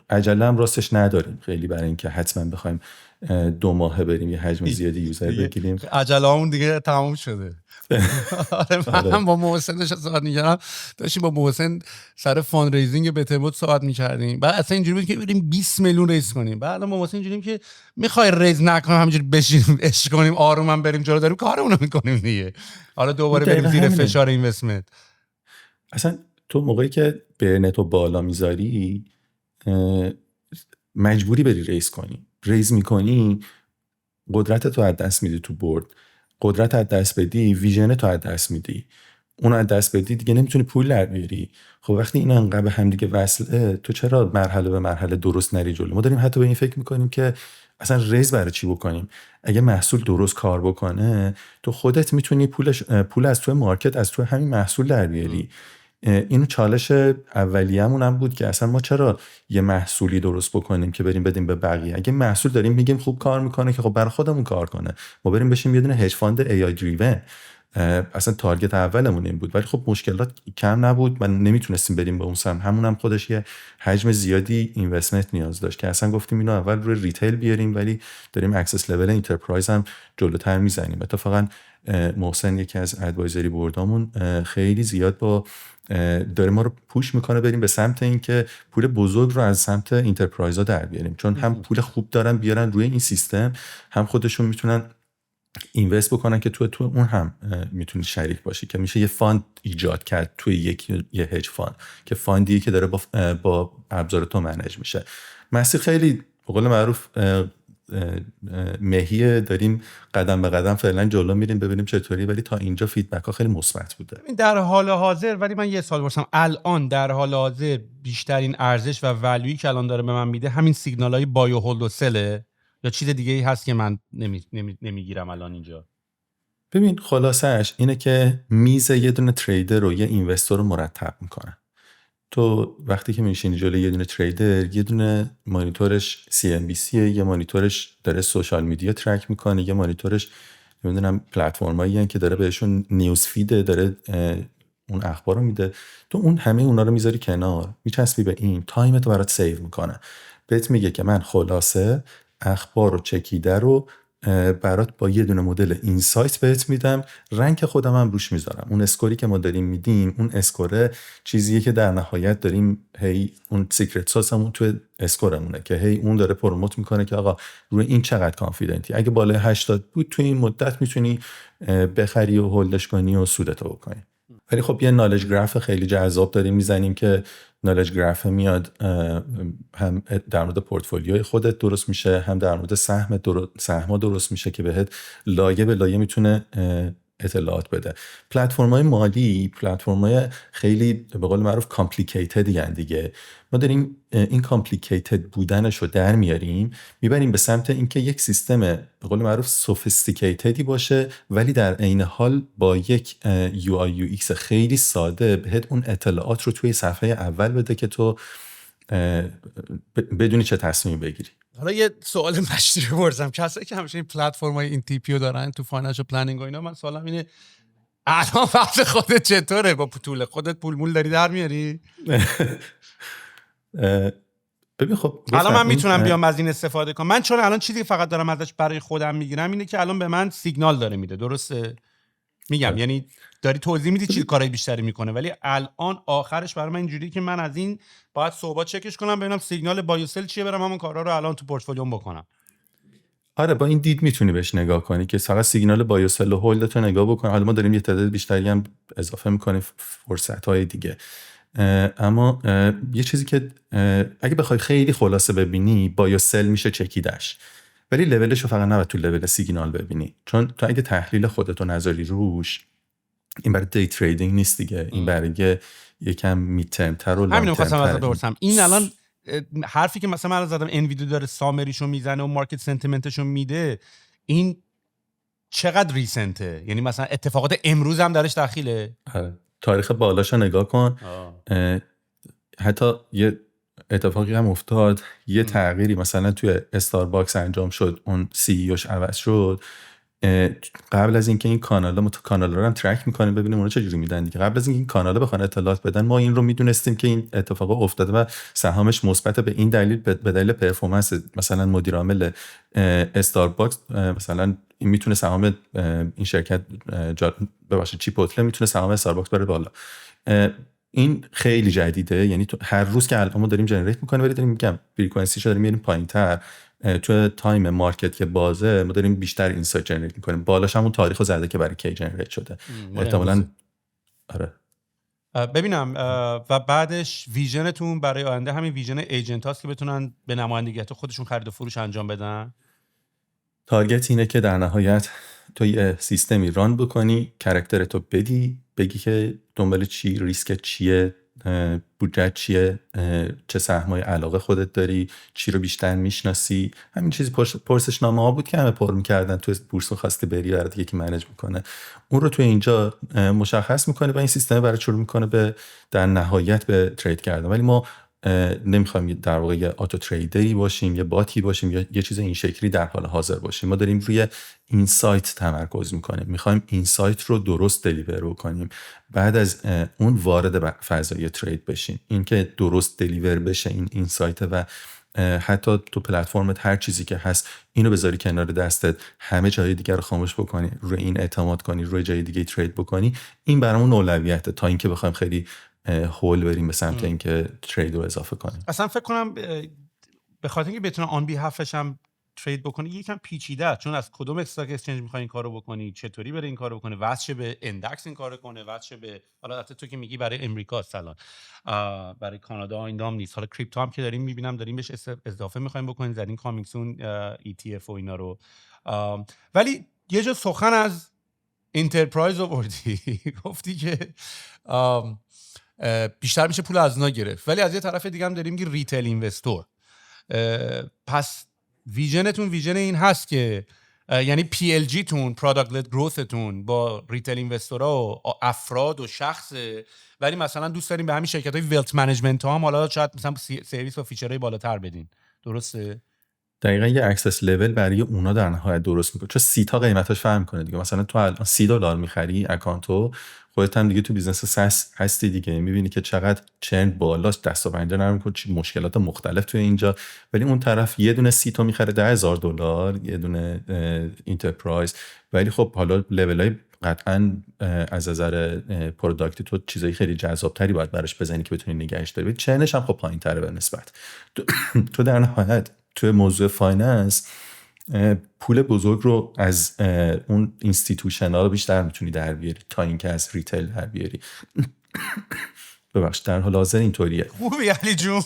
عجله هم راستش نداریم خیلی برای اینکه حتما بخوایم 2 ماه بریم یه حجم زیادی یوزر بگیریم. عجله همون دیگه تموم شده. آره من با محسن صحبت می‌کردم، داشتیم با محسن سر فاند ریزینگ بتموت صحبت می‌کردیم، بعد اصلا اینجوری بود که بریم 20 میلیون ریز کنیم. بعد ما محسن اینجوریم که می‌خوای ریز نکنیم همینجوری بشینیم عشق کنیم آروم هم بریم جلو، داریم کارمون رو می‌کنیم دیگه. حالا دوباره بریم زیر فشار اینوستمنت. اصلا تو موقعی که برنتو بالا میذاری مجبوری بری ریز کنی. ریز می‌کنی قدرت تو از دست میدی تو بورد، قدرت از دست بدی ویژن تو از دست میدی، اون از دست بدی دیگه نمیتونی پول در بیاری. خب وقتی اینا انقدر به هم دیگه وصله، تو چرا مرحله به مرحله درست نری جلو؟ ما داریم حتی به این فکر میکنیم که اصلا ریز برای چی بکنیم؟ اگه محصول درست کار بکنه تو خودت میتونی پول از توی مارکت، از توی همین محصول در بیاری. اینو چالش اولیه‌مون هم بود که اصلا ما چرا یه محصولی درست بکنیم که بریم بدیم به بقیه. اگه محصول داریم میگیم خوب کار میکنه که خب برای خودمون کار کنه، ما بریم بشیم یه دونه هج فاند AI دریون. اصلا تارگت اولمون این بود، ولی خب مشکلات کم نبود و نمیتونستیم بریم به اون سمت. همون هم خودش یه حجم زیادی اینوستمنت نیاز داشت که اصلا گفتیم اینو اول روی ریتیل بیاریم، ولی داریم اکسس لول انترپرایز هم جلوتر میزنیم. اتفاقا محسن یکی از ادوایزری بوردامون خیلی زیاد با داره ما رو پوش میکنه بریم به سمت این که پول بزرگ رو از سمت انترپرایزها در بیاریم، چون هم پول خوب دارن بیارن روی این سیستم، هم خودشون میتونن اینوست بکنن که تو اون هم میتونی شریک باشی، که میشه یه فاند ایجاد کرد توی یه هج فاند که فاندیه که داره با ابزار تو منیج میشه. مسیر خیلی به قول معروف مهیه، داریم قدم به قدم فعلا جلو میریم ببینیم چطوری، ولی تا اینجا فیدبک ها خیلی مثبت بوده. در حال حاضر، ولی من یه سوال بپرسم، الان در حال حاضر بیشترین ارزش و ولیویی که الان داره به من میده همین سیگنال های بای و هولد و سله، یا چیز دیگه ای هست که من نمیگیرم الان اینجا؟ ببین خلاصش اینه که میز یه دونه تریدر رو یه اینوستور رو مرتب میکنه. تو وقتی که میشینی جلوی یه دونه تریدر، یه دونه مانیتورش CNBC، یه مانیتورش داره سوشال میدیا ترک میکنه، یه مانیتورش نمیدونم پلتفرمایی که داره بهشون نیوز فید داره اون اخبار رو میده. تو اون همه اونا رو میذاری کنار، میچسبی به این، تایمت رو برات سیو میکنه، بهت میگه که من خلاصه اخبار رو چکیده رو برات با یه دونه مدل اینسایت بهت میدم، رنک خودم هم روش میذارم. اون اسکوری که ما داریم میدیم، اون اسکوره چیزیه که در نهایت داریم هی اون سیکرت ساسمون تو اسکورمونه که هی اون داره پروموت میکنه که آقا روی این چقدر کانفیدنتی. اگه بالای 80 بود تو این مدت میتونی بخری و هولدش کنی و سودتو بکنی. ولی خب یه نالج گراف خیلی جذاب داریم میزنیم که نالج گراف میاد هم در مورد پورتفولیوی خودت درست میشه، هم در مورد سهم‌ها درست میشه که بهت لایه به لایه میتونه اطلاعات بده. پلتفرم‌های مالی پلتفرم‌های خیلی به قول معروف کامپلیکیتد دیگه. ما داریم این کامپلیکیتد بودنش رو در میاریم، میبریم به سمت اینکه یک سیستم به قول معروف سوفیستیکیتدی باشه، ولی در عین حال با یک UI UX خیلی ساده بهت اون اطلاعات رو توی صفحه اول بده که تو بدونی چه تصمیمی بگیری. حالا یه سوال مشتی رو بپرسم، کسایی که همیشه این پلتفرم‌های این تیپیو دارن تو فاینانشال پلنینگ و اینا، من سوالم اینه الان وقت خودت چطوره؟ با طول خودت پول مول داری در میاری؟ ببین خب الان من میتونم بیام از این استفاده کنم. من چون الان چیزی فقط دارم ازش برای خودم میگیرم اینه که الان به من سیگنال داره میده، درسته؟ میگم یعنی داری توضیح میدی چی کارهای بیشتری میکنه، ولی الان آخرش برای من اینجوری که من از این باید صحبت چکش کنم ببینم سیگنال بایوسل چیه، برم همون کارا رو الان تو پورتفولیوم بکنم. آره با این دید میتونی بهش نگاه کنی که فقط سیگنال بایوسل و هولد رو نگاه بکن. حالا ما داریم یه تعداد بیشتری هم اضافه میکنیم فرصت‌های دیگه. اما یه چیزی که اگه بخوای خیلی خلاصه ببینی، بایوسل میشه چکیدش، ولی لولش رو فقط نباید تو لول سیگنال ببینی، چون تو اگه تحلیل خودتو نذاری روش، این برای دی تریدینگ نیست دیگه، این برای یکم میترم تر و لانگ ترم. همین می‌خواستم ازت بپرسم، این الان حرفی که مثلا من زدم انویدیو داره سامریشو میزنه و مارکت سنتیمنتشو میده، این چقدر ریسنته؟ یعنی مثلا اتفاقات امروز هم درش دخیله؟ تاریخ بالاشو نگاه کن. حتی یه اتفاقی هم افتاد، یه تغییری مثلا توی استارباکس انجام شد، اون CEO ش عوض شد. قبل از اینکه این کانالا رو هم ترک میکنیم ببینیم اونا چجوری میدن دیگه، قبل از اینکه این کانالا بخوان اطلاعات بدن ما این رو میدونستیم که این اتفاق افتاده و سهامش مثبت به این دلیل، به دلیل پرفورمنس مثلا مدیر عامل استارباکس، مثلا این میتونه سهام این شرکت ببخشید چیپوتله میتونه سهام استارباکس بره بالا. این خیلی جدیده، یعنی تو هر روز که الان ما داریم جنریت میکنیم ولی داریم میگم فریکانسیشو داریم میاریم پایین‌تر. تو تایم مارکت که بازه ما داریم بیشتر اینسایت جنریت میکنیم، بالاش همون تاریخو زده که برای کی جنریت شده احتمالاً. آره ببینم و بعدش ویژنتون برای آینده همین ویژن ایجنت هاست که بتونن به نمایندگیت خودشون خرید و فروش انجام بدن. تارگت اینه که در نهایت تو یه سیستمی ران بکنی، کاراکترتو بدی، بگی که دنبال چی، ریسک چیه، بودجه چیه، چه سهمای علاقه خودت داری، چی رو بیشتر میشناسی. همین چیزی پرسشنامه ها بود که همه پر میکردن تو بورس، خواسته بری برات یکی منیج میکنه، اون رو تو اینجا مشخص میکنه و این سیستم برات شروع میکنه به در نهایت به ترید کردن. ولی ما نمیخوایم در واقع یه آتو تریدری باشیم، یه باتی باشیم یا یه چیز این شکلی در حال حاضر باشیم. ما داریم روی اینسایت تمرکز میکنیم، میخوایم اینسایت رو درست دلیور کنیم، بعد از اون وارد فضای ترید بشیم. این که درست دلیور بشه این اینسایت و حتی تو پلتفرمت هر چیزی که هست اینو بذاری کنار دستت، همه جای دیگر رو خاموش بکنی، روی این اعتماد کنی، روی جای دیگه ترید بکنی، این برامون اولویته تا اینکه بخوایم خیلی هول بریم به سمت اینکه ترید رو اضافه کنیم. اصلا فکر کنم به خاطر اینکه بتونه آن بیهافش هم ترید بکنی یکم پیچیده است، چون از کدوم استاک اکسچنج میخوای این کارو بکنی، چطوری بره این کارو بکنه، واسه به اندکس این کارو کنه، واسه به حالا تو که میگی برای امریکا الان، برای کانادا ایندام نیست. حالا کریپتو هم که داریم میبینم داریم بهش اضافه میخوایم بکنیم، زدین کامینگ سون ETF و اینا رو. ولی یه جا سخن از انترپرایز آوردی گفتی که بیشتر میشه پول از اونا گرفت، ولی از یه طرف دیگه هم داریم که ریتیل اینوستور. پس ویژنتون ویژن این هست که یعنی PLG تون پروداکت لد گروثتون با ریتیل اینوستورا و افراد و شخصه، ولی مثلا دوست داریم به همین شرکت‌های ویلت منیجمنت هم حالا شاید مثلا سرویس و فیچرهای بالاتر بدین، درسته؟ دقیقا یه اکسس لول برای اونا در نهایت درست میکنه، چون سیتا قیمتاش فرق میکنه دیگه. مثلا تو الان $30 میخری اکانتو، خودت هم دیگه تو بیزنس ساس هستی دیگه، میبینی که چقدر چرن بالاست، دست و پنجه نرم میکنه، چی مشکلات مختلف توی اینجا. ولی اون طرف یه دونه سیتا میخره $10,000 یه دونه انترپرایز. ولی خب حالا لولای قطعا از نظر پروداکت تو چیزایی خیلی جذابتری باید براش بزنی که بتونی نگهش داری. چرنش هم خب پایین تره به نسبت. تو در نهایت توی موضوع فایننس پول بزرگ رو از اون اینستیتوشنال بیشتر میتونی در بیاری تا اینکه از ریتیل در بیاری. ببخش، در حال حاضر اینطوریه. خوبی علی جون.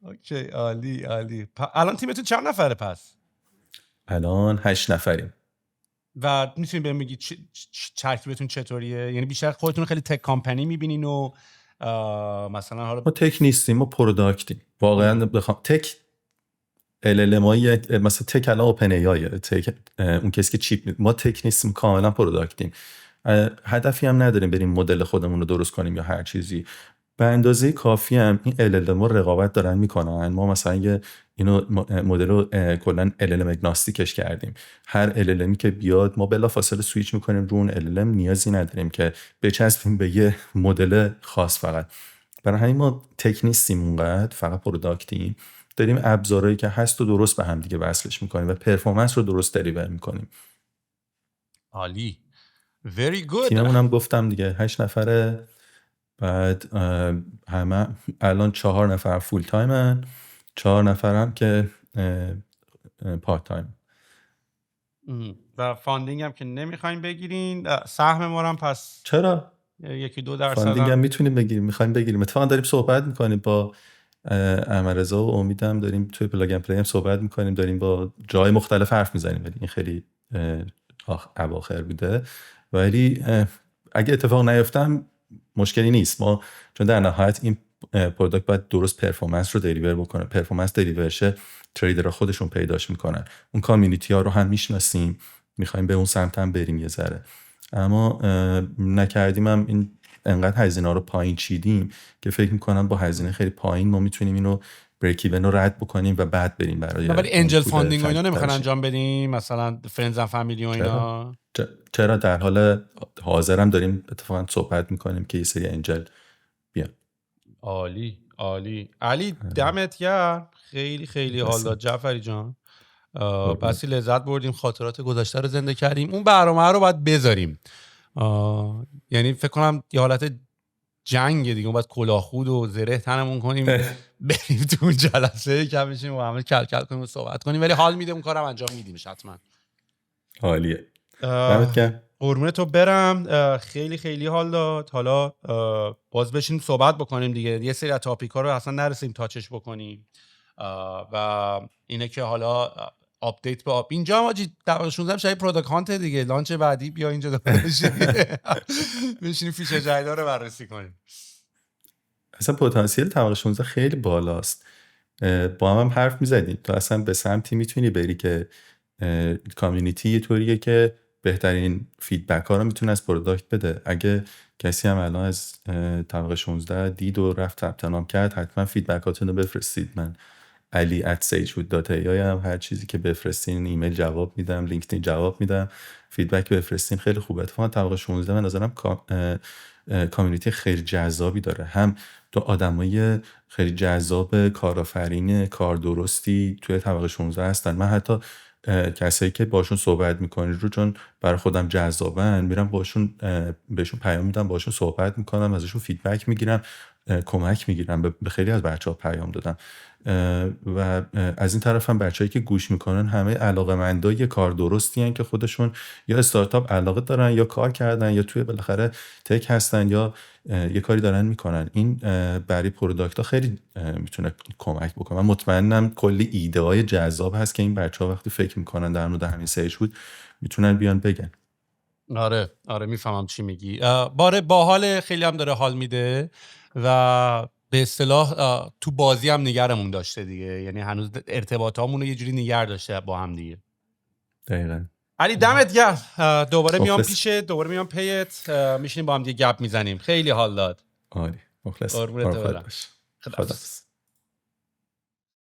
اوکی، عالی عالی. الان تیمتون چند نفره پس؟ الان 8 نفریم. و میتونی بهم بگی ترکیبتون چطوریه؟ یعنی بیشتر خودتون خیلی تک کامپنی میبینین و مثلا حالا ما تک نیستیم، ما پروداکتیم. واقعا بخوام تک LLMایی مثلا تک الان اوپن ای آی، تک اون کسی که چیپ، ما تک نیستیم، کاملا پروداکتیم. هدفی هم نداریم بریم مدل خودمون رو درست کنیم یا هر چیزی. به اندازه کافی هم این LLM رقابت دارن میکنن. ما مثلا یه اینو مدل رو کلا LLM اگناستیکش کردیم. هر LLMی که بیاد ما بلافاصله سویچ میکنیم رو اون LLM، نیازی نداریم که بچسبیم به یه مدل خاص فقط. برای همین ما تک نیستیم اونقدر، فقط پروداکتیم. داریم ابزارهایی که هست و درست به هم دیگه وصلش میکنیم و پرفورمنس رو درست دلیور میکنیم. عالی. very good. تیممون هم گفتم دیگه 8 نفره. بعد همه الان 4 نفر فول تایمن، 4 نفر هم که پارت تایم. و فاندینگ هم که نمیخواین بگیرین، سهم ما هم پس چرا؟ 1-2% فاندینگ هم میتونیم بگیریم، میخوایم بگیریم. اتفاقا داریم صحبت میکنیم با احمد رضا و امیدم، داریم توی پلاگ اند پلی هم صحبت میکنیم، داریم با جای مختلف حرف میزنیم. ولی این خیلی اواخر بوده. ولی اگه اتفاق نیفتم مشکلی نیست. ما چون در نهایت این پروداکت باید درست پرفورمنس رو دلیور بکنه. پرفورمنس دلیور شه، تریدرها خودشون پیداش میکنن. اون کامیونیتی ها رو هم میشناسیم، میخوایم به اون سمت هم بریم یه ذره. اما نکردیم هم این انقدر هزینه رو پایین چیدیم که فکر میکنم با هزینه خیلی پایین ما میتونیم اینو بریک ایون رو رد بکنیم و بعد بریم برای ولی انجل فاندینگ و اینا نمیخوان انجام بدیم، مثلا فرندز اند فامیلی و اینا؟ چرا در حال حاضرم داریم اتفاقا صحبت میکنیم که یه سری انجل بیان. عالی عالی. علی دمت گرم، خیلی خیلی حال داد جعفری جان. بسی لذت بردیم، خاطرات گذشته رو زنده کردیم. اون برنامه رو باید بذاریم، یعنی فکر کنم یه حالت جنگ دیگه، اون باید کلاهخود و زره تنمون کنیم بریم تو اون جلسه که بشیم و همه کل کل کنیم و صحبت کنیم. ولی حال میده اون کارم انجام میدیمش حتما. عالیه. دمت گرم. قربونت تو برم. خیلی خیلی حال داد. حالا باز بشیم صحبت بکنیم دیگه. یه سری از تاپیک‌ها رو اصلا نرسیم تاچش بکنیم و اینه که حالا آپدیت به اینجا ماجی 16 شاید پروداکت هانت دیگه، لانچ بعدی بیا اینجا دوباره بشینیم فیچر جدیدا رو بررسی کنیم. اصلا پتانسیل طبقه 16 خیلی بالاست. با هم حرف می‌زدیم تو اصلا به سمتی میتونی بری که کامیونیتی یه طوریه که بهترین فیدبک ها رو میتونه از پروداکت بده. اگه کسی هم الان از طبقه 16 دید و رفت ثبت نام کرد، حتما فیدبکاتون رو بفرستید. من ali@sagewood.ai هم هر چیزی که بفرستین ایمیل جواب میدم، لینکدین جواب میدم. فیدبک بفرستین خیلی خوبه. اتفاقا طبقه 16 من نظرم کامیونیتی خیلی جذابی داره. هم تو آدمای خیلی جذاب، کارآفرین، کار درستی توی طبقه 16 هستن. من حتی کسایی که باشون صحبت میکنی رو چون برای خودم جذابن میرم باشون بهشون پیام میدم، باشون صحبت میکنم، ازشون فیدبک میگیرم، کمک میگیرم. به خیلی از بچه‌ها پیام دادم و از این طرف هم بچه‌ای که گوش میکنن همه علاقه‌مندای کار درستی ان که خودشون یا استارتاپ علاقه دارن یا کار کردن یا توی بالاخره تک هستن یا یه کاری دارن میکنن. این برای پروداکت‌ها خیلی میتونه کمک بکنه. من مطمئنم کلی ایده های جذاب هست که این بچه‌ها وقتی فکر میکنن در مورد همین سیج‌وود میتونن بیان بگن. آره میفهمم چی میگی. باره باحال، خیلی هم داره حال میده و به اصطلاح تو بازی هم نگرمون داشته دیگه، یعنی هنوز ارتباطامون رو یه جوری نگر داشته با هم دیگه. دقیقاً. علی دمت گرم. دوباره میام پیشت، دوباره میام پیت، میشینیم با هم دیگه گپ میزنیم. خیلی حال داد. عالی. مخلص. قربونت برم. خداحافظ.